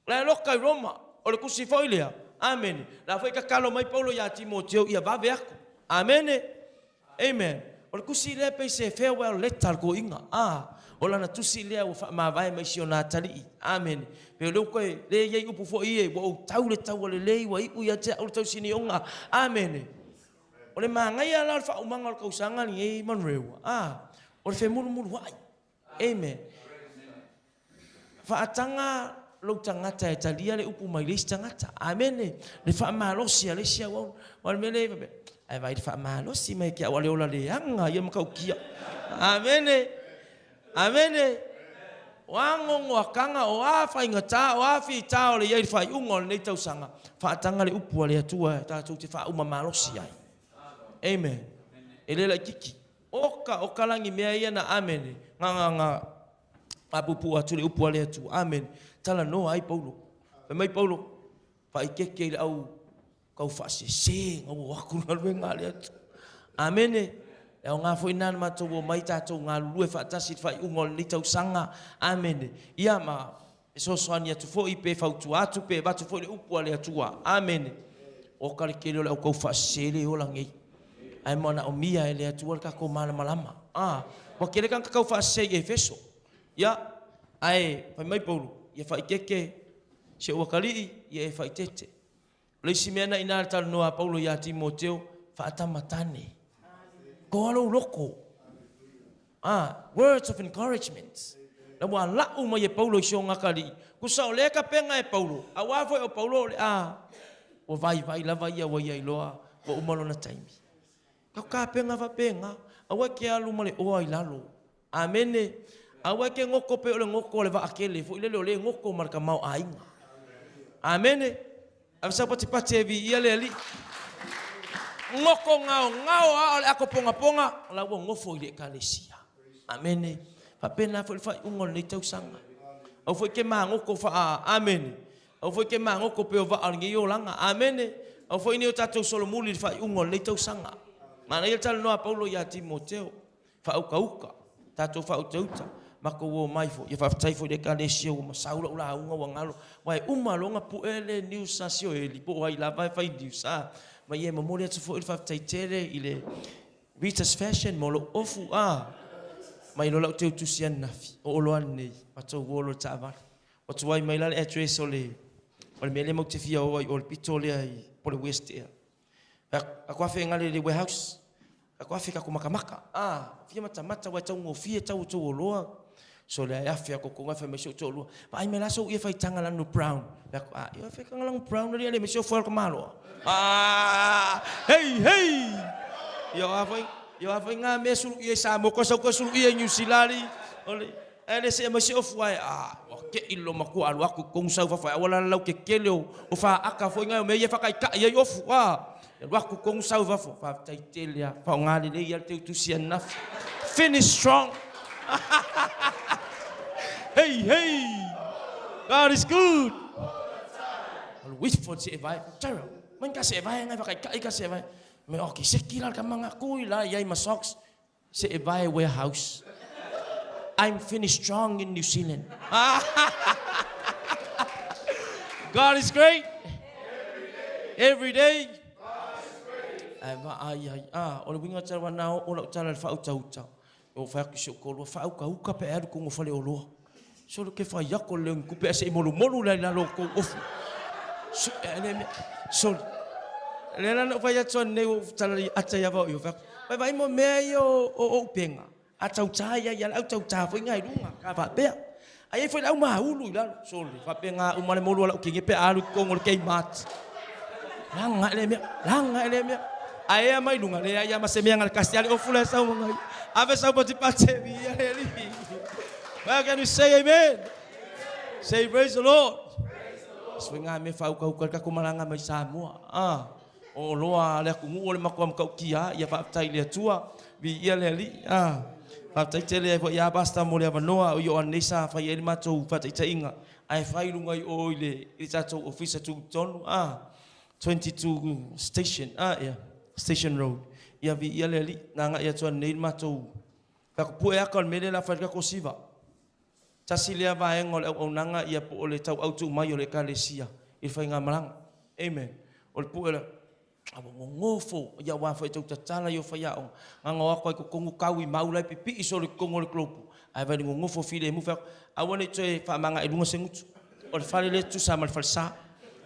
Speaker 4: La loka i Roma. O le kusi foilea. Amen. La whai kakalo mai Paulo i a Timoteo i a vave aku. Amen. Amen. O le kusi lea pei se farewell letter ko inga. O lana tusi lea o wha mawai mai si o nā tali. Amen. Peo leo koe le iei upu fo ie. Wa o tau le tau le lei wa ipu i a te au tau sini onga. Amen. O le mangai ala le wha umanga o le kausanga ni e manrewa. O le whe mulu mulu wai. Amen. Wha atanga lo tangata e talia le upu mai leisi tangata. Amen. Le wha malosi a le sia wau. O le mele ai vai le wha malosi mai kia wale ola le anga. Ia makau kia. Amen. Amen. Wangongo akanga o awha inga tā o awhi tā o le iei whai unga o le nei tausanga. Wha atanga le upu a le atua tātou te wha uma malosi ai. Amen. Elela kiki. Oka langi mea ia na amen. Nga apupu atu le upu ale atu. Amen. Tala no ai Paulo. E mai Paulo. Pa ikeke le au kau whaase se. Ngau waku na lue ngā le atu. Amen. E o ngā fwoi nana matou o mai tātou ngā lue whaatasi whai ungol ni tau sanga. Amen. Ia ma. E sosoani atu fo i pe whautu atu pe batu fo le upu ale atua. Amen. Oka le kele o le au kau whaase le o langei. Ai mona o mia ele atua ka ko mala malama. Wa kele kan ka fa se Efeso. Ya, ai pa mai Paulo, ia fa ikeke se o kali ia fa itete. Le simena ina tal no a Paulo ya Timoteo fa tamatane. Ko alo loko. Words of encouragement. Na wa la o mai Paulo sio ngakali. Ku sa le ka penga e Paulo. A wa foi o Paulo o vai la vai ia wa ia loa o umalo na time. Kau ka penga va penga, awa ke alu male o ai lalo. Amen. Awa ke ngoko pe ole ngoko le va akele, fo ile le ngoko marka mau ainga. Amen. Avisa pati vi ia le ali. Ngoko ngao ole ako ponga la wo ngofo ile kalesia. Amen. Fa pena fo fa ungol ni tau sanga. Au fo ke ma ngoko fa amen. Au fo ke ma ngoko pe o va alngi yo langa. Amen. Au fo ini o tatou solo muli fa ungol ni tau sanga. Mana ia tala noa Paulo ia Timoteo. Whauka. Tātou whautauta. Mako wo mai fo. Ia whaftaifo de kalesia o masaura ula unga wa ngalo. Wai umalonga pu ele niu sasio eli. Po wai la vai fai niu sa. Ma ia mamori atu fo ili whaftaitere ile Rita's Fashion molo ofu Ma ilo lau teu tusian nafi. O oloan nei. Patou wolo taavara. Watu wai mai lale address o le. O le mele mau te fia o le pito le ai. Po le West Air. Aku afe ngale le warehouse. Aku afe ka kumakamaka. Fia mata wa tau ngofia tau loa. So le afe ako ko ngafe mesho tau loa. Pa ai mela so ia fai tanga lanu brown. Aku ia afe ka ngalang brown le le mesho fual kamalo. Hey. Yo afe nga mesulu ia sa mo ko sulu ia New Zealand. Ole ele se mesho fuai ke ilo maku alu aku kong sau fa wala lau ke kele o fa aka foi nga me ia fa kai ka ia ofu Waku kong sau wafo, fa taitelia, fa ngali le ia teu tusian naf. Finish strong. Hey. God is good. Al wait for se vai. Tara. Man ka se vai ngai fa kai ka se vai. Me okay, se kila ka manga kui la ia ma socks. Se vai warehouse. I'm finished strong in New Zealand. God is great. Every day. O le winga tala wanao, o la utala le whautauta. O whaaki se o kolua, whauka pe aru kongo whale o loa. So lo ke whaiako leo nkupe ase i molu lai lalo ko ofu. So, le lana whaiatua nei o tala li ata ia wau i o whaku. Vai mo mea i o penga. Atauta ia ia autauta whainga i runga, ka whapea. Ai e whai lau maha ulu i lalo. So le whapenga umane molu ala o kingi pe aru kongo le kei mati. Langa ele mea. Aya mai lunga le aya maseme ngal kasiali ofula sa ngai. Ave sa pati pate vi ali. Well, can you say amen? Say praise the Lord. Swinga me fau kau ka kumalanga mai Samoa. O loa le kungu ole makuam kau kia ia fa tai le tua vi ia le ali. Fa tai tele fo ia basta mo le vanoa o yo anisa fa ia matou fa tai inga. Ai fai lunga i o ile i tatou officer tu tonu 22 station yeah. Station Road. Ia vi ia le ali nanga ia tuan nei matou. Ka pu e akon mele la fa ka kosiva. Tasi lea vaeng o le au nanga ia po o le tau autu mai o le kalesia. I fai ngā malanga. Amen. O le pu e le awa ngofo ia wafo e tau tatala i o fai aong. Nganga wako ai ko kongu kaui maulai pipi iso le kongo le klopu. Ai vai ngofo file mu fa awane toe fa manga e lunga sengutu. O le fale le tu sa mal falsa.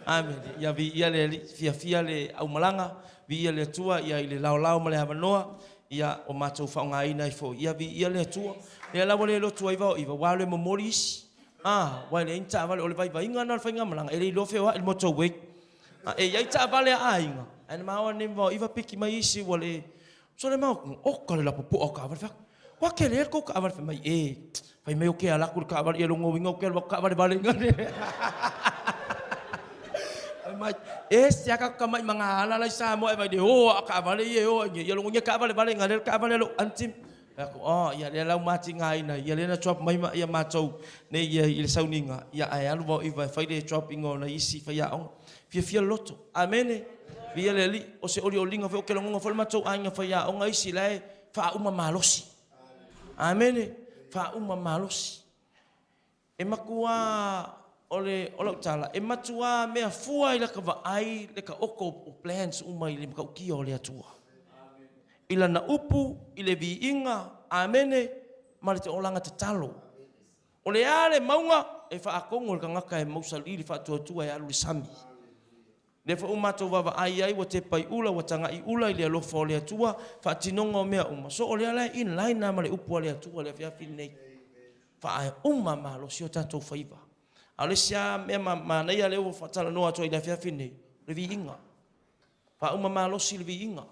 Speaker 4: Amen. Ia vi ia le fia le au malanga, vi ia le tua ia ile lao male havanoa. Ia o matou fa nga ina fo ia vi ia le tua le la wale lo tua iva wale memories wale inta wale ole vai inga na fa nga malanga ele lo fe wa el moto we e ia inta vale ainga en ma wa nimbo iva piki mai isi wale so le ma o ka le la popo o ka va wa ke le ko ka va mai fa mai o ke ala ku ka va ele ngo wingo ke ka vale ngane mai sia ka mai mga ala sa mo e vai de ka vale ye ye lo nge ka vale ngale ka vale lo antim ako ia le lau mati ngai na ia le na drop mai ia matou ne ia ile sauninga ia ai alu vo iva fai de dropping on isi fa ia on fia loto amen via le li o se oli olinga fe o ke longa fo matou anga fa ia on isi lai fa uma malosi amen fa uma malosi e makua ole tala e matua me fua ila ka vai le ka oko plans uma ile ka ki ole atua ila na upu ile vi inga amene marite olanga te talo ole ale maunga e fa akongol ka ngaka e mausalili fa tua e alu sami le fa umato va ai wa te pai ula wa tanga i ula ile lo fo le atua fa tinonga mea uma so ole ala in line na male upu le atua le fa finei fa ai uma malo sio tanto faiva Alessia me ma nei ale o fatala no ato ile fa finei le vi inga fa uma malo si le vi inga.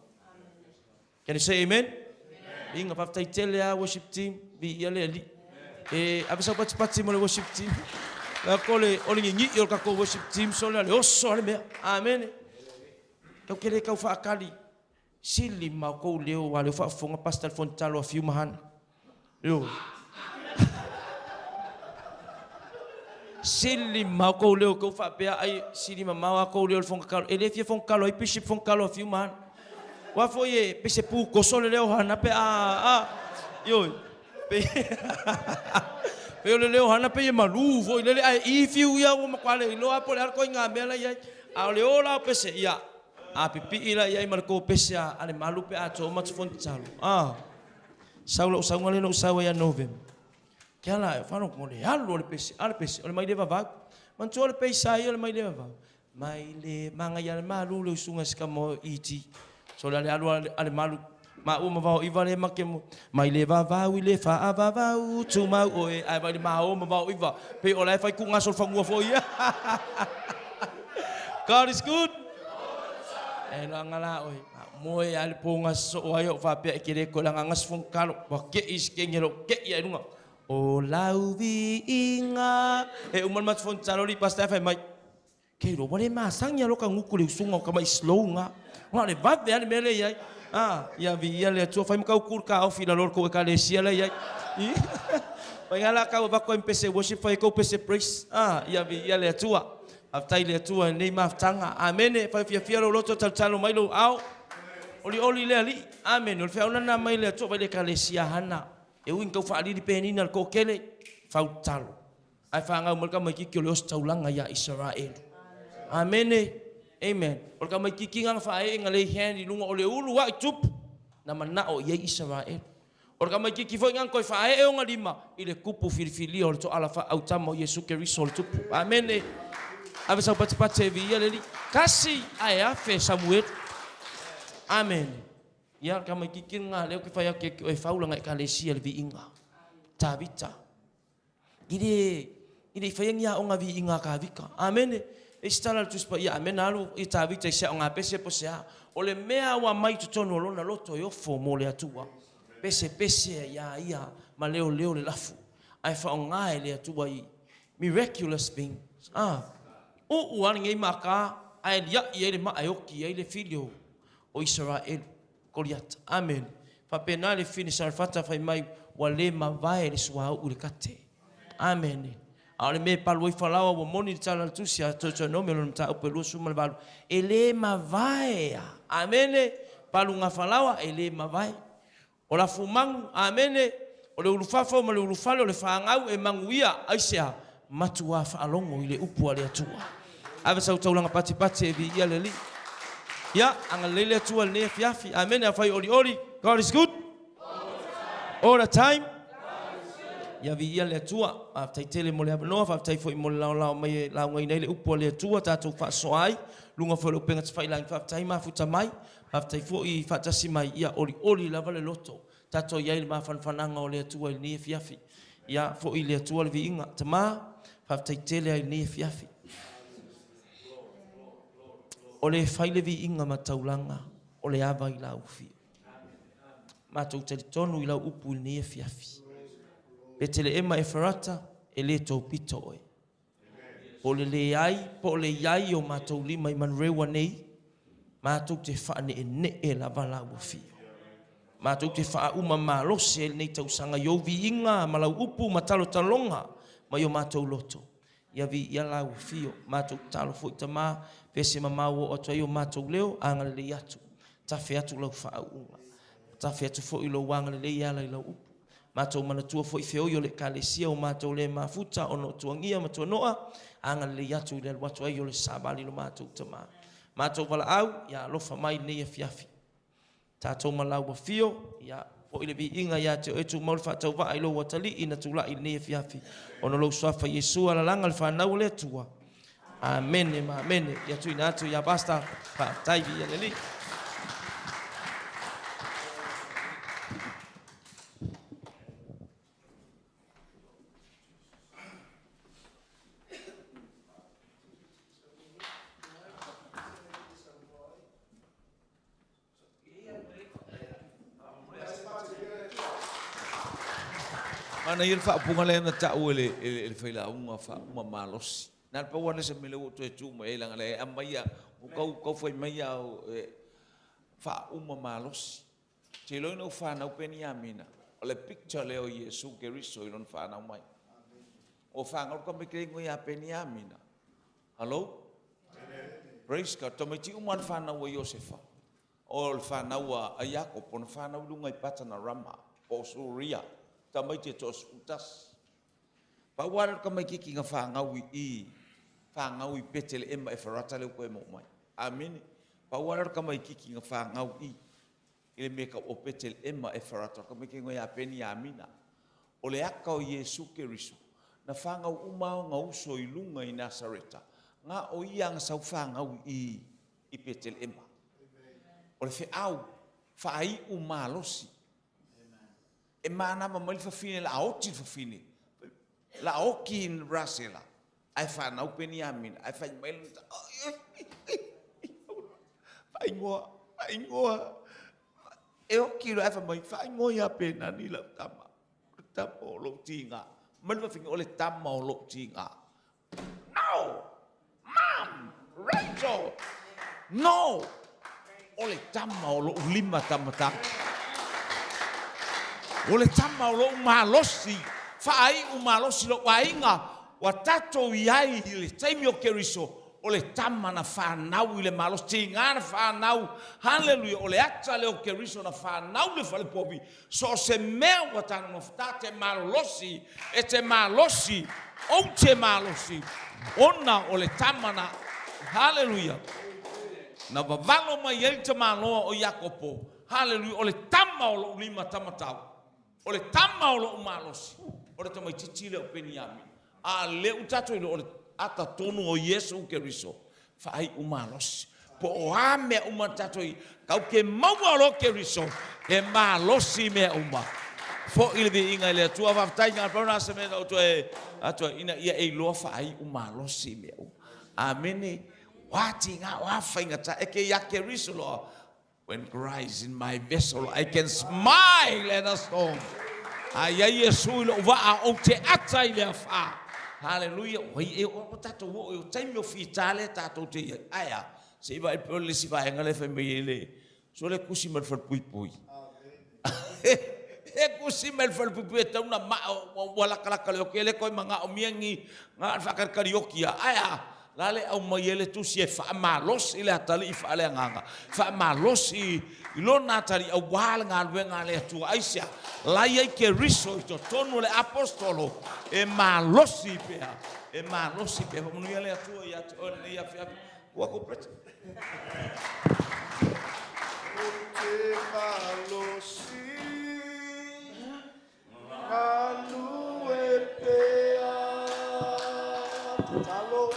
Speaker 4: Can you say amen? Inga pa tai tele a worship team vi ile ali e avisa pati mo le worship team la kole oli ngi yo ka ko worship team so le o so le me amen ka kele ka fa akali sili ma ko leo wa le fa fonga pastor fontalo a few man yo sili ma ko leo ko fa pe ai sili ma ko leo fonga kalo ele fie fonga kalo i bishop fonga kalo a few man wa foi pese pu ko so le leo hana pe yo pe pe le leo hana pe malu foi le ai if you ya o makwale lo apo le ko nga mela ya a le ola pese ya a pipi ila ya marko pese ale malu pe a to mat fon tsalo saulo saungale no sawa ya novem kala fa no mo le alo le pese ole mai leva va man to le pese ai ole mai leva va mai le manga ya malu le sunga ska mo iti so le alo ale malu ma uma va iva le makemo mai le va le fa va tu ma o ai va ma o ma va iva pe o lai fai ku ngasol fa ngua fo ia God is good e la ngala oi mo e ale po ngaso ayo fa pe kire ko la ngas fon kalo wa ke is ke ngelo ke ia lunga o lau vi inga e uman mat fon talori pasta fa mai ke ro bole ma sangya lo ka ngukule sunga ka mai slow nga ngale va de ale mele ia ia vi ia le tua fai mkau kur ka au fina lor ko ka le sia le ia pai ala ka ba ko empese worship fai ko pese praise ia vi ia le tua aftai le tua nei maftanga amen fai fia lo to talo mai lo au oli le ali amen ol fa ona mai le tua vai le ka le sia hana e win ko fa ali di penina ko kele fa talo ai fa nga mo ka mai ki lo staulanga ya Israel amen amen. Olga mai kikingang fae ngale hen di lunga ole ulu wa tup na mana o ye Israel. Olga mai kiki foi ngang koi fae o ngalima ile kupu filfili ol to ala fa autamo Yesu Kristo tup. Amen. Ave sa pat vi ele kasi aya fe Samuel. Amen. Ya ka mai kiking ngale o ki fa ke o faula ngai kalesia vi inga. Tabita. Ide fa yang ya o ngavi inga ka vika. Amen. e stala tu spa ia me nalu I ta vita se nga pese po se o le mea wa mai tu tonu lona loto yo fo mo le atua pese ia ma leo le lafu ai fa nga le atua I miraculous things o ngai maka ai ya le ma ayoki ai le filio o Israel Goliath amen fa penale finish al fata fa mai wale mavae le swa u le kate amen ale me palo I falawa wo moni tala tusia to no me lo mta pelo suma balu ele mavae amen palu nga falawa ele mavae o la fumangu amen o le ulufafo ma le ulufalo le faangau e manguia aisia matua fa alongo ile upu ale atua ave sa utaulanga pati e vi ia leli ya anga lele atua le fiafi amen afai oli God is good all the time ya vi ia le atua after tele mo le no after foi mo la mai la ngai nei le upu le atua tatu fa soai lunga fo lo penga fai line fa tai ma futa mai after foi fa tasi mai ia oli la vale loto tatu ia le ma fananga o le atua ni fiafi ya foi le atua le vi inga tama fa tele ai ni fiafi o le faile vi inga mataulanga o le ava I la ufi matou te tonu I la upu ni fiafi petele ema e farata e le tau pito oe o le ai po le iai o matou lima I manrewa nei matou te whaane e la vala ufi matou te wha uma malose nei tau sanga yo vi inga malau upu matalo talonga ma yo matou loto ia vi ia la ufio matou talo fo itama pese mamau o to yo matou leo anga le atu tafe atu lau fa unga tafe atu fo ilo wanga le ia la upu matou mana tua fo ifeo yo le kalesia o matou le mafuta ono tuangia matou noa anga le atu le watu ai yo le sabali lo matou tama matou wala au ya lofa mai nei fiafi tatou malau wa fio ya o ile bi inga ya te etu mal fa tau va ilo watali ina tula nei fiafi ono lo swafa Yesu ala langa fa na ule tua amen amen ya tu ina tu ya basta pa tai vi ya leli
Speaker 5: Ana ir fa punga le na tau le faila uma fa uma malos na pa wana se mele o tu mai la ngale amaya o kau foi mai au fa uma malos te lo no fa na Peniamina o le picture le o Yesu Keriso ilon fa na mai o fa ngor ko me kre ngoi a Peniamina hello praise God to me ti uman fa na o Josefa o fa na wa Jacob on fa na lunga ipata na Rama o Suria tamai te tos utas pa wala ka mai kiki nga whangawi petele ema e wharata leo koe mo mai amen pa wala ka mai kiki nga whangawi ile meka o petele ema e wharata ka mai ki ngoia Peniamina o le aka o Yesu Keriso na whangau umao nga uso I lunga I Nasareta nga o ia nga sau whangawi I petele ema o le whiau whaai umalosi e mana mamali fa fine la oti fa fine la oki in Rasela ai fa na Peniamina ai fa mai fa ingoa e oki lo ai fa mai fa ingoa pena ni la tama lo tinga mal fa fine ole tama lo tinga no mom Rachel no ole tama lo lima tama ole tama lo malosi fai umalosi lo wainga watato iai le taimio Keriso ole tama na whanau ile malosi ngana whanau hallelujah ole ata leo Keriso na whanau le fale pobi so se mea watana maftate malosi e te malosi o te malosi ona ole tama na hallelujah na vavalo mai el te maloa o Jakopo hallelujah ole tama o lo lima tamatau o le tama o lo umalosi o le tamai titile o Peniamina a le utato ile o le ata tonu o Yesu Keriso fai umalosi po o ame umatato I kau ke maua lo Keriso e malosi me uma fo ile vi inga ile tua va tai nga prona se me o to ina ia e lo fai umalosi me Amene. Wati nga wafa inga ta eke yake risolo. When Christ in my vessel, I can smile at a storm. Ayay Yesu lo wa o te ata ile fa. Hallelujah. Wai e o tato wo o time yo fitale tato te aya. Se vai pole si vai ngale fe mele. So le kusi mal fal pui pui. E kusi mal fal pui pui ta una ma wala kala kala ke le ko manga o miengi nga fa kar karaoke aya. Lale au mayele tu si fa malos ile atali fa ale nganga fa malos I lona tali au wal ngalwe ngale tu aisha la ye ke riso to tonu le apostolo e malosi pe mo yele tu ya on ya fa ko ko pret
Speaker 6: te malosi maluwe pe talo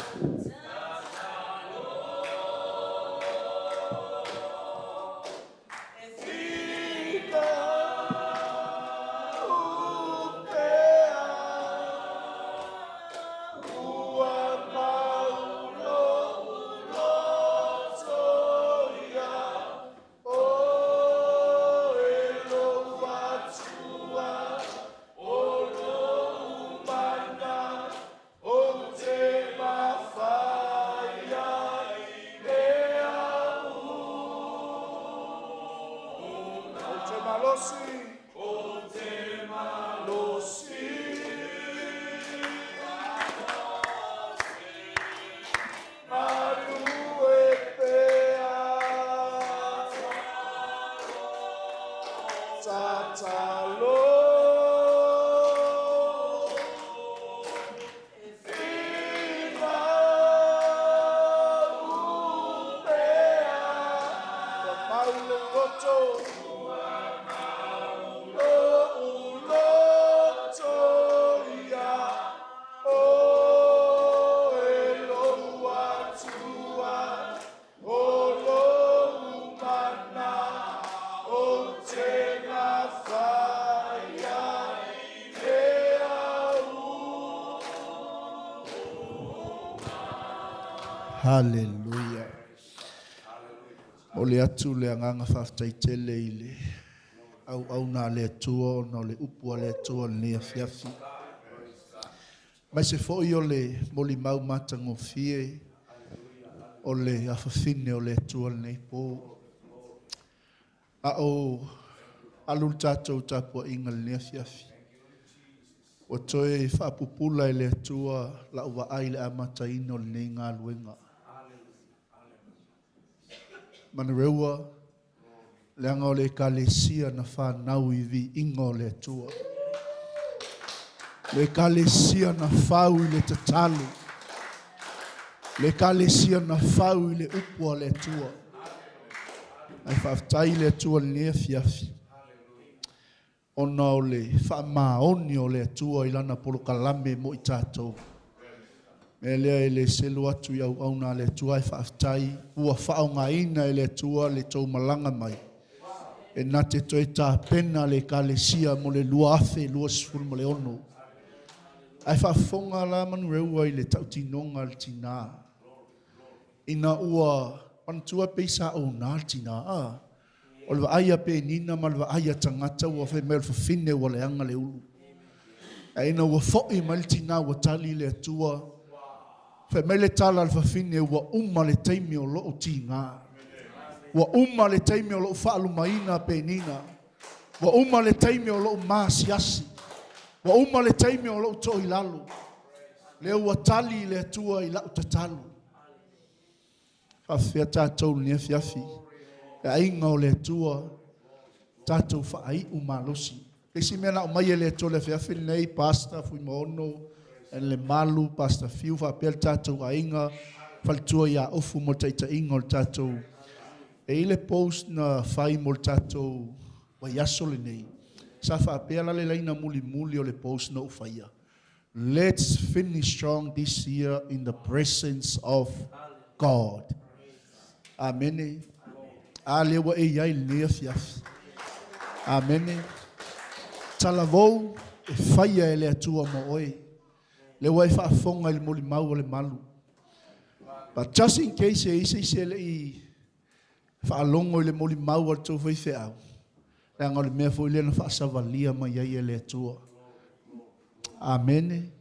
Speaker 6: Hallelujah. Ole atu le anganga whaftaitele ile. Au na le atua, na le upua le atua le afiafi. Mai se foi o le moli mau matango fie. O le afafine o le atua le po. Alul tatou tapua inga le afiafi. O toe whapupula le atua la uwa aile amata ino le ngā luenga. Manureua, le anga o le kalesia na whanau I vi ingo le atua. Le kalesia na whau I le tatalu. Le kalesia na whau I le upua le atua. Ai whaftai le atua le fiafi. Ona o le whamaoni o le atua I lana polo kalame mo I tātou. Me lea le selu atu I au na le atua I whaaftai. Ua whaonga ina le atua le tau malanga mai. E nā te toi tā pena le kalesia mo le lua afe, lua sifuru mo le ono. Ai whaafonga la manu reua I le tau tinonga le tina. Ina ua pantua peisa o nā tina. O le aia pe nina ma le aia tangata ua whai mea whawhine wa le anga le ulu. E ina ua fhoi ma le tina ua tali le atua. Whai mea le tala le whawhine ua le teimi o loo tina. Ua le teimi o loo whaalu maina pe nina. Ua le teimi o loo maasiasi. Ua le teimi o loo toi lalu. Le ua tali le atua I lau tatalu. Whawhia tātou ni fiafi. E ainga o le atua tātou whaai umalosi. Kesi mea na o mai le atua le fiafi nei pasta fui maono en le malu pasta fiu whapel tātou ainga whaltua ia ofu mo taita inga o tātou. E ile post na whai mo tātou wa yaso le nei. Sa whapela le leina muli muli o le post na ufaya. Let's finish strong this year in the presence of God. Amen. Alewa e iai lea fiafi. Amen. Talavou e whaia e le atua mo oe. Le wai whaafonga I le moli mau o le malu. But just in case se le I whaalongo I le moli mau al tau whai wheau. E anga le mea fo I le na whaasavalia mai ai le atua. Amen.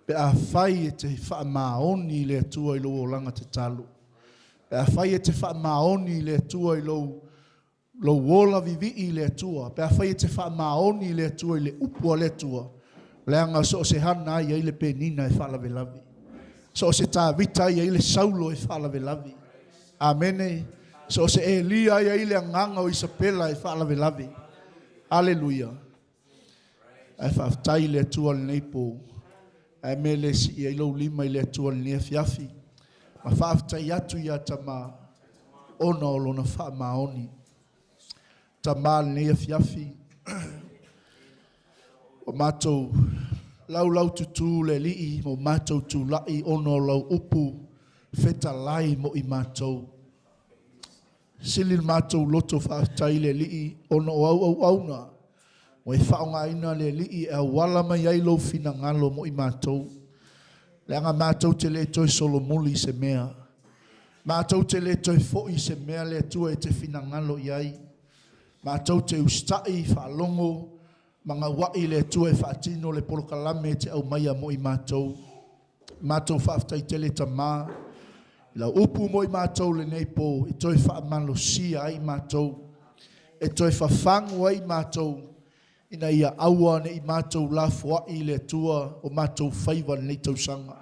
Speaker 6: Pe a whai e te whaamaoni le atua I lo o langa te talo. Pe a whai e te whaamaoni le atua I lo wola vivi le atua. Pe a whai e te whaamaoni le atua I le upua le atua. Le anga so se hana I le penina e whaalawe lavi. So se tā vita I le saulo e whaalawe lavi. Amen. So se Elia I le anganga o Isabela e whaalawe lavi. Hallelujah. Ai whaftai le atua le neipo. Ai me le si I lo lima I le atua le nea fiafi. Ma whaftai atu ia tama ona o lona whaamaoni. Tama le nea fiafi. O mātou lau tutu le lii mo mātou tu lai ono lau upu feta lai mo I mātou. Sili mātou loto whaftai le lii ono au auna. Mo I whaonga ina le lii e wala mai ai lo fina ngalo mo I mātou. Le anga mātou te le toi solo muli se mea. Mātou te le toi foi se mea le tua e te fina ngalo iai. Mātou te ustai whalongo. Manga wai le tua e whaatino le polokalame te au maia mo I mātou. Mātou whaftai tele tamā. La upu mo I mātou le neipo. E toi whaamalo sia ai mātou. E toi whafangu ai mātou. Ina ia aua ne I mātou la wai le tua o mātou whaiva ne tau sanga.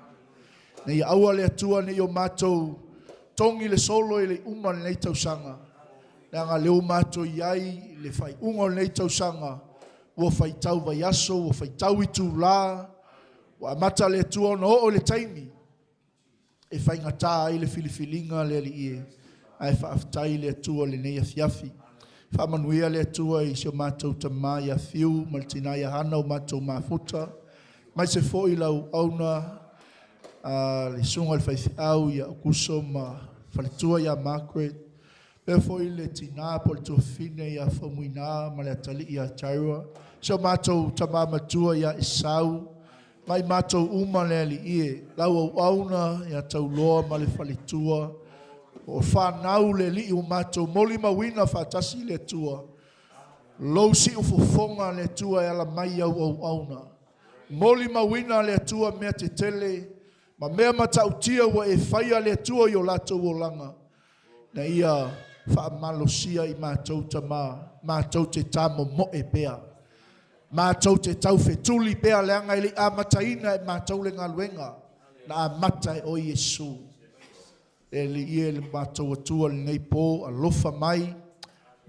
Speaker 6: Ne ia aua le tua ne o mātou tongi le solo e le uma ne tau sanga. Nanga leo mātou iai le whai ungo ne tau sanga. Wa fai tau vai aso, wa fai tau I tu la, wa mata le tua no o le taimi. E fai ngata ai le filifilinga le li ie, ai whaaftai le tua le neia fiafi. Whamanuia le tua I sio mātou tamā ia fiu, maltina ia hana o mātou mafuta. Mai se fōi lau auna, le sunga le whaifiau ia kuso ma whalitua ia Margaret. Pe foi le tina po le tofine ia whamuina ma le atali ia tairua. So mātou tama matua ia Esau. Mai mātou uma le ali ie. Lau au auna ia tau loa ma le whalitua. O whanau le li o mātou moli mawina whatasi le tua. Lou si o fofonga le tua e ala mai au auna. Moli mawina le tua mea te tele. Ma mea matautia wa e whaia le tua I o latou o langa. Na ia whaamalosia I mātou tamā, mātou te tāmo mo e pēa. Mātou te tau whetuli pēa leanga I li amataina e mātou le ngaluenga, na amata e o Iesu. E li ie le mātou atua le nei pō, alofa mai,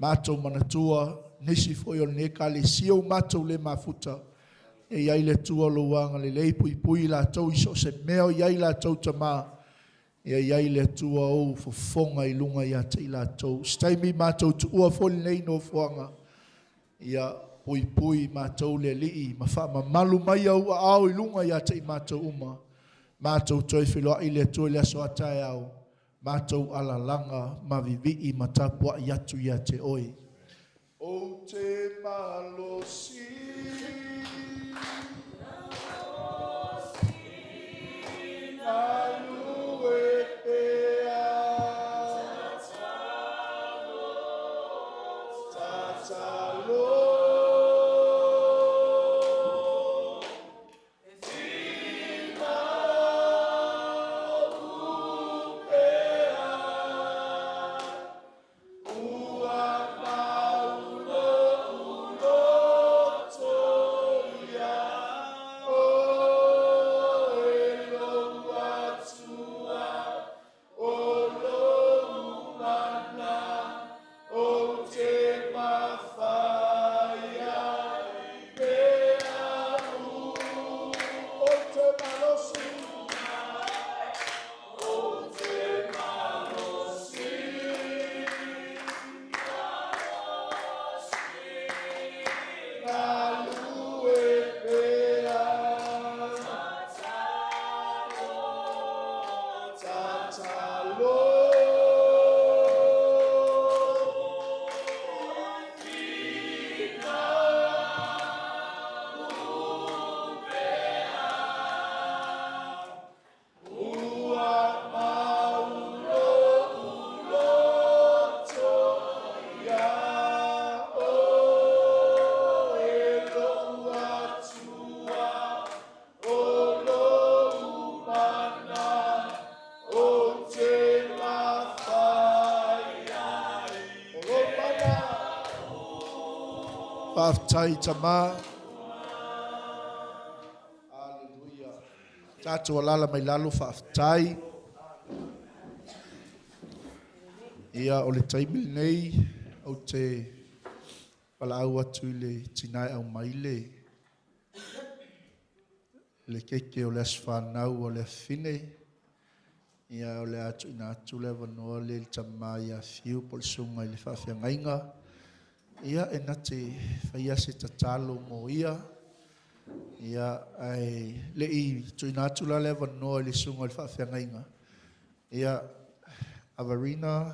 Speaker 6: mātou manatua, nisi foi o ne ka le sio mātou le mafuta. E iai le tua loanga le lei pui la tau iso se meo iai la tau tamā. Ia iai le tua o fofonga I lunga ia te ila tau. Staimi mātou tu ua foli nei no fuanga. Ia pui mātou le lii. Ma wha malu mai au au I lunga ia te mātou uma. Mātou toi whiloa I le tua le aso atai au. Mātou ala langa ma vivi I matapua I atu ia te oi. O te malosi. Whaafitai tama. Hallelujah. Tātua lala mai lalo whaafitai. Ia o le taimili nei au te palaau atu I le tinai au maile. Le keke o le aswhanau o le fine. Ia o le atu ina atu le wanoa le tama ia fiu po le sunga I le whawhiangainga. Ia e na te whaia se tatalo mo ia. Ia ai le I tu ina atu la le wanoa le sunga le whawhiangainga. Ia Avarina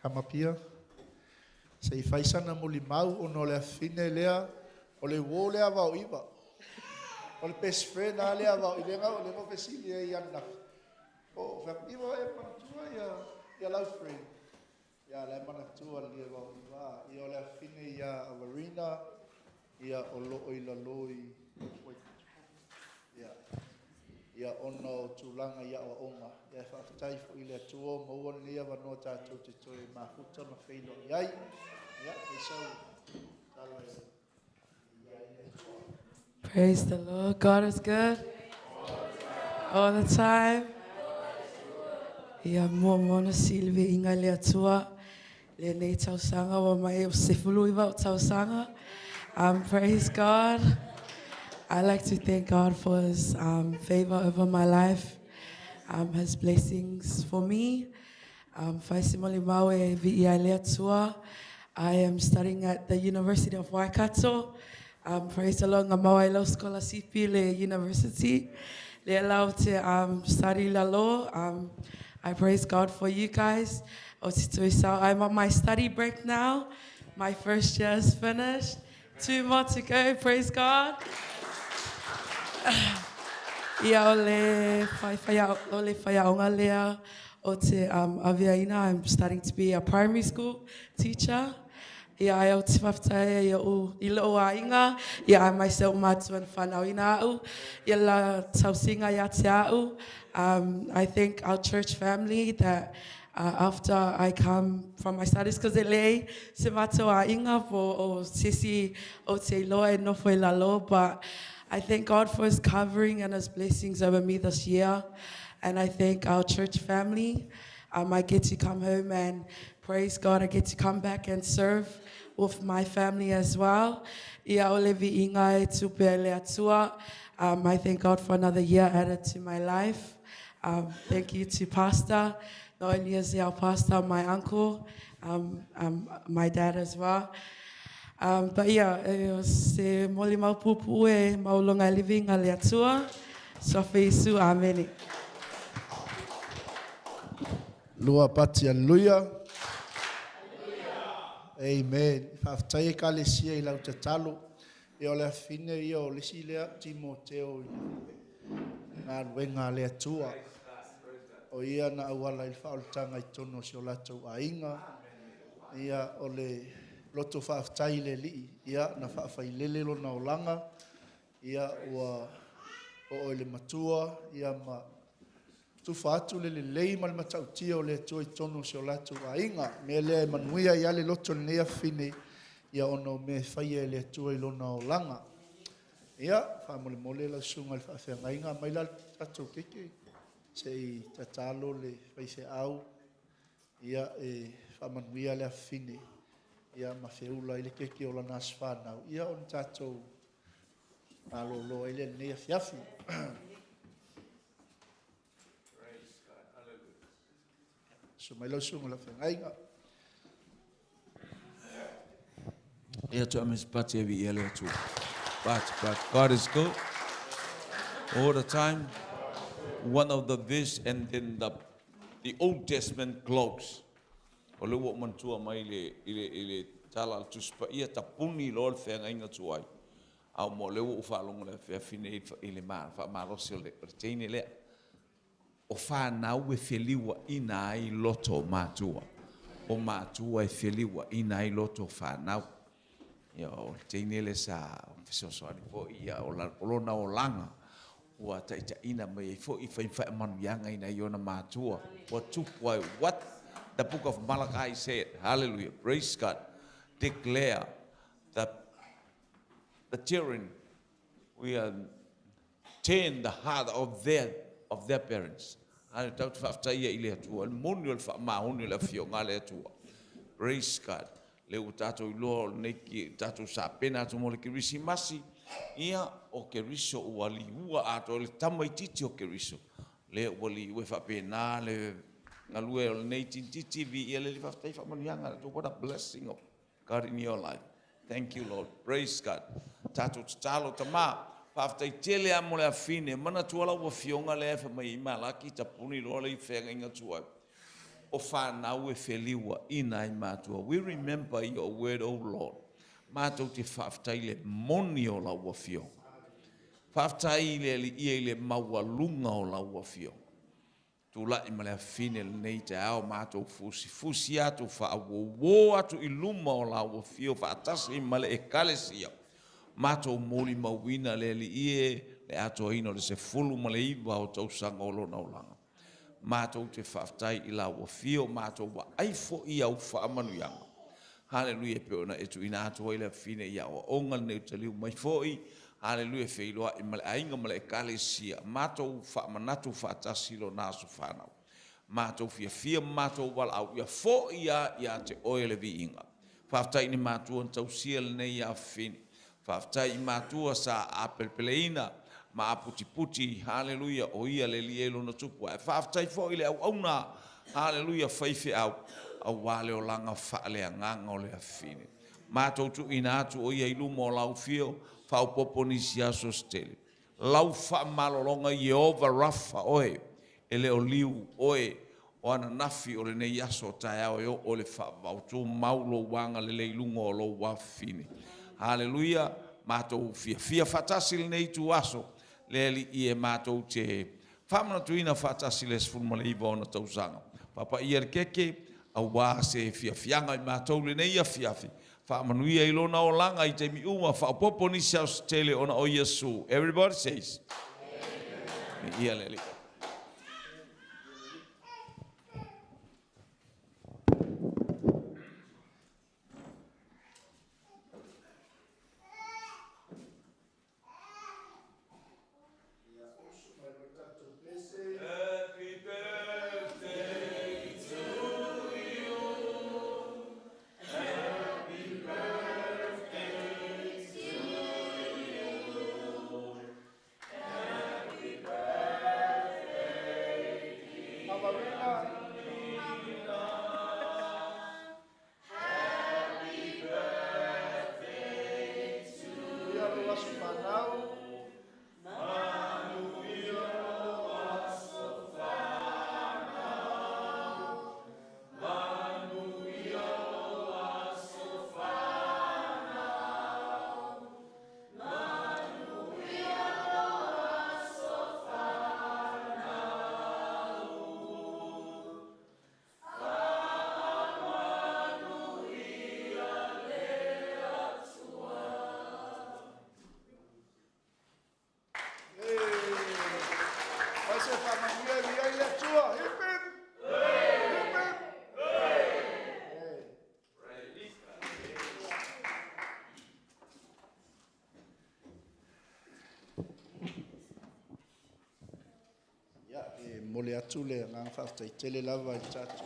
Speaker 6: come up here. Se I whaisana mo li mau o no le fine lea o le wo lea wau iwa. O le best friend a lea wau ilenga o le mo pesili e iana. O whakiwa e panatua ia lau friend. Ia le manatua lea wau iwa. Ia o le fine ia Avarina. Ia o loo I laloi. Ia. Ia ono tulanga ia o onga. Ia whaafitai fo I le atua. Maua nia wanoa tātou te toi mahuta ma whaino iai. Ia, e sau. Tala
Speaker 2: Praise the Lord. God is good. All the time. Ia mua mona silvi inga le atua. Le nei tausanga wa mai o sefulu iwa o tausanga. Praise God. I like to thank God for His favor over my life, His blessings for me. Whaisimoli mau e vi I lea tua. I am studying at the University of Waikato. Praise the Lord, ngā mau ai lau skola sipi le university. Le lau te study la law. I praise God for you guys. O te tui sau. I'm on my study break now. My first year is finished. 2 more to go. Praise God. Ia o le whaiaonga lea o te aviaina. I'm starting to be a primary school teacher. Ia ai au te whaftai ia o I loo a inga. Ia ai mai seu mātua na whanau ina au. Ia la tausinga ia te au. I thank our church family that after I come from my studies, because it lay se mātua a inga po o sisi o te loa e nofo I la lo, but I thank God for His covering and His blessings over me this year. And I thank our church family. I get to come home and praise God. I get to come back and serve with my family as well. Ia ole vi inga e tupe le atua. I thank God for another year added to my life. Thank you to Pastor. Not only is he our pastor, my uncle, my dad as well. But yeah, se moli mau pupu e maulonga living a le atua. Sofe Isu, amen.
Speaker 6: Lua pati aleluia. Amen. Whaafitai e ka le sia I lau te talo. E o le afine ia o le si lea Timoteo ngā ruenga le atua. O ia na awala I whaoltanga I tono si o latou a inga. Ia o le loto whaafitai le li. Ia na whaafai lele lo na olanga. Ia ua o le matua. Ia ma tufa atu le lei ma le matautia o le atua I tono si o latou a inga. Me lea e manuia ia le loto le nea fine. Ia ono me whaia le atua I lona o langa. Ia, whaamole mole la sunga le whaafenga inga. Mai la tatou keke. Se I tatalo le whaise au. Ia e whaamanuia le afine. Ia ma whiula I le keke o la nasi whanau. Ia on tatou alolo ele nea fiafi. So mai lau sunga la whaenga inga.
Speaker 5: Ia tu ames pati evi ia lea tu. But God is good. All the time. One of the verse and then the Old Testament clothes. O le wo mantua mai le tala tu spa ia tapuni lo le whenga inga tuai. Au mo le wo whalonga le whiawhine I le maa, wha marosi o le teine lea. O whanau e whiliwa ina ai loto mātua. O mātua e whiliwa ina ai loto whanau. Ia o teine le sa, whisosoani po ia o lona o langa. Ua taita ina mai fo I whai manuianga ina I ona mātua. What the book of Malachi said. Hallelujah. Praise God. declare that the children, we are turn the heart of their parents. Ane tau te whaftaia i le atua, moni o le whamahoni o le fionga le atua. Praise God. Le u tātou i loa nei ki tātou sa pena atu mo le kirisi masi, ia o ke riso ua li ua ato le tamaititi o ke riso. Le ua li ue whapena, le ngalue o le nei tintiti vi ia le li whaftai whamanianga. What a blessing of God in your life. Thank you, Lord. Praise God. Tātou talo tama. Whaftai tele a mo le afine, mana tuala ua fionga le efa mai malaki ta puni roa le i whenga inga tua. O whanau e wheliwa ina i mātua. We remember your word, O Lord. Mātou te whaftai le moni o la ua fionga. Whaftai le li ia le maua lunga o la ua fionga. Tula i male afine le nei te ao mātou fusi atu wha atu i luma o la ua fionga. Whaatasi i male e kalesia. Mātou mōli mauina le li ie, le ato ino le se fulu ma le iwa o tau sanga o lona o langa. Mātou te whaftai i la ua fio, mātou wa aifo i au whaamanuianga. Hallelujah peona e tu ina ato i le fine i au ongal neu te liu mai foi. Hallelujah whailoa i male ainga male e kalesia. Mātou whaamanatu whaatasi lo nāsu whanau. Mātou fia mātou wala au ia fo ia te oele vi inga. Whaftai ni mātua tau sia le nei a fine. Whaftai i mātua sa apelpeleina, ma aputi, hallelujah, o ia le lielo na tupua. Whaftai fo i le au auna, hallelujah, whaife au wale o langa whaale a nganga o le afine. Mātou tu ina atu o ia ilumo o lau fio, whau poponi si aso stele. Lau wha malolonga Yehova Rafa oe, ele o liu oe, o ana nafi o le nei aso tae ao eo o le wha vautu maulo wanga le leilungo o lo wafine. Hallelujah, mātou fia whatasi le nei tu aso, le li i e mātou te whamana tuina whatasi le sfurma le iwa o na tausanga. Papa i er keke, au wā se fianga i mātou le nei a fiafi. Whamanuia i lona o langa i te mi uma, whaopopo ni siaus tele ona o Yesu. Everybody says. Amen. Ia le li.
Speaker 6: Mole atu le ngang whaftai tele lava i tatu.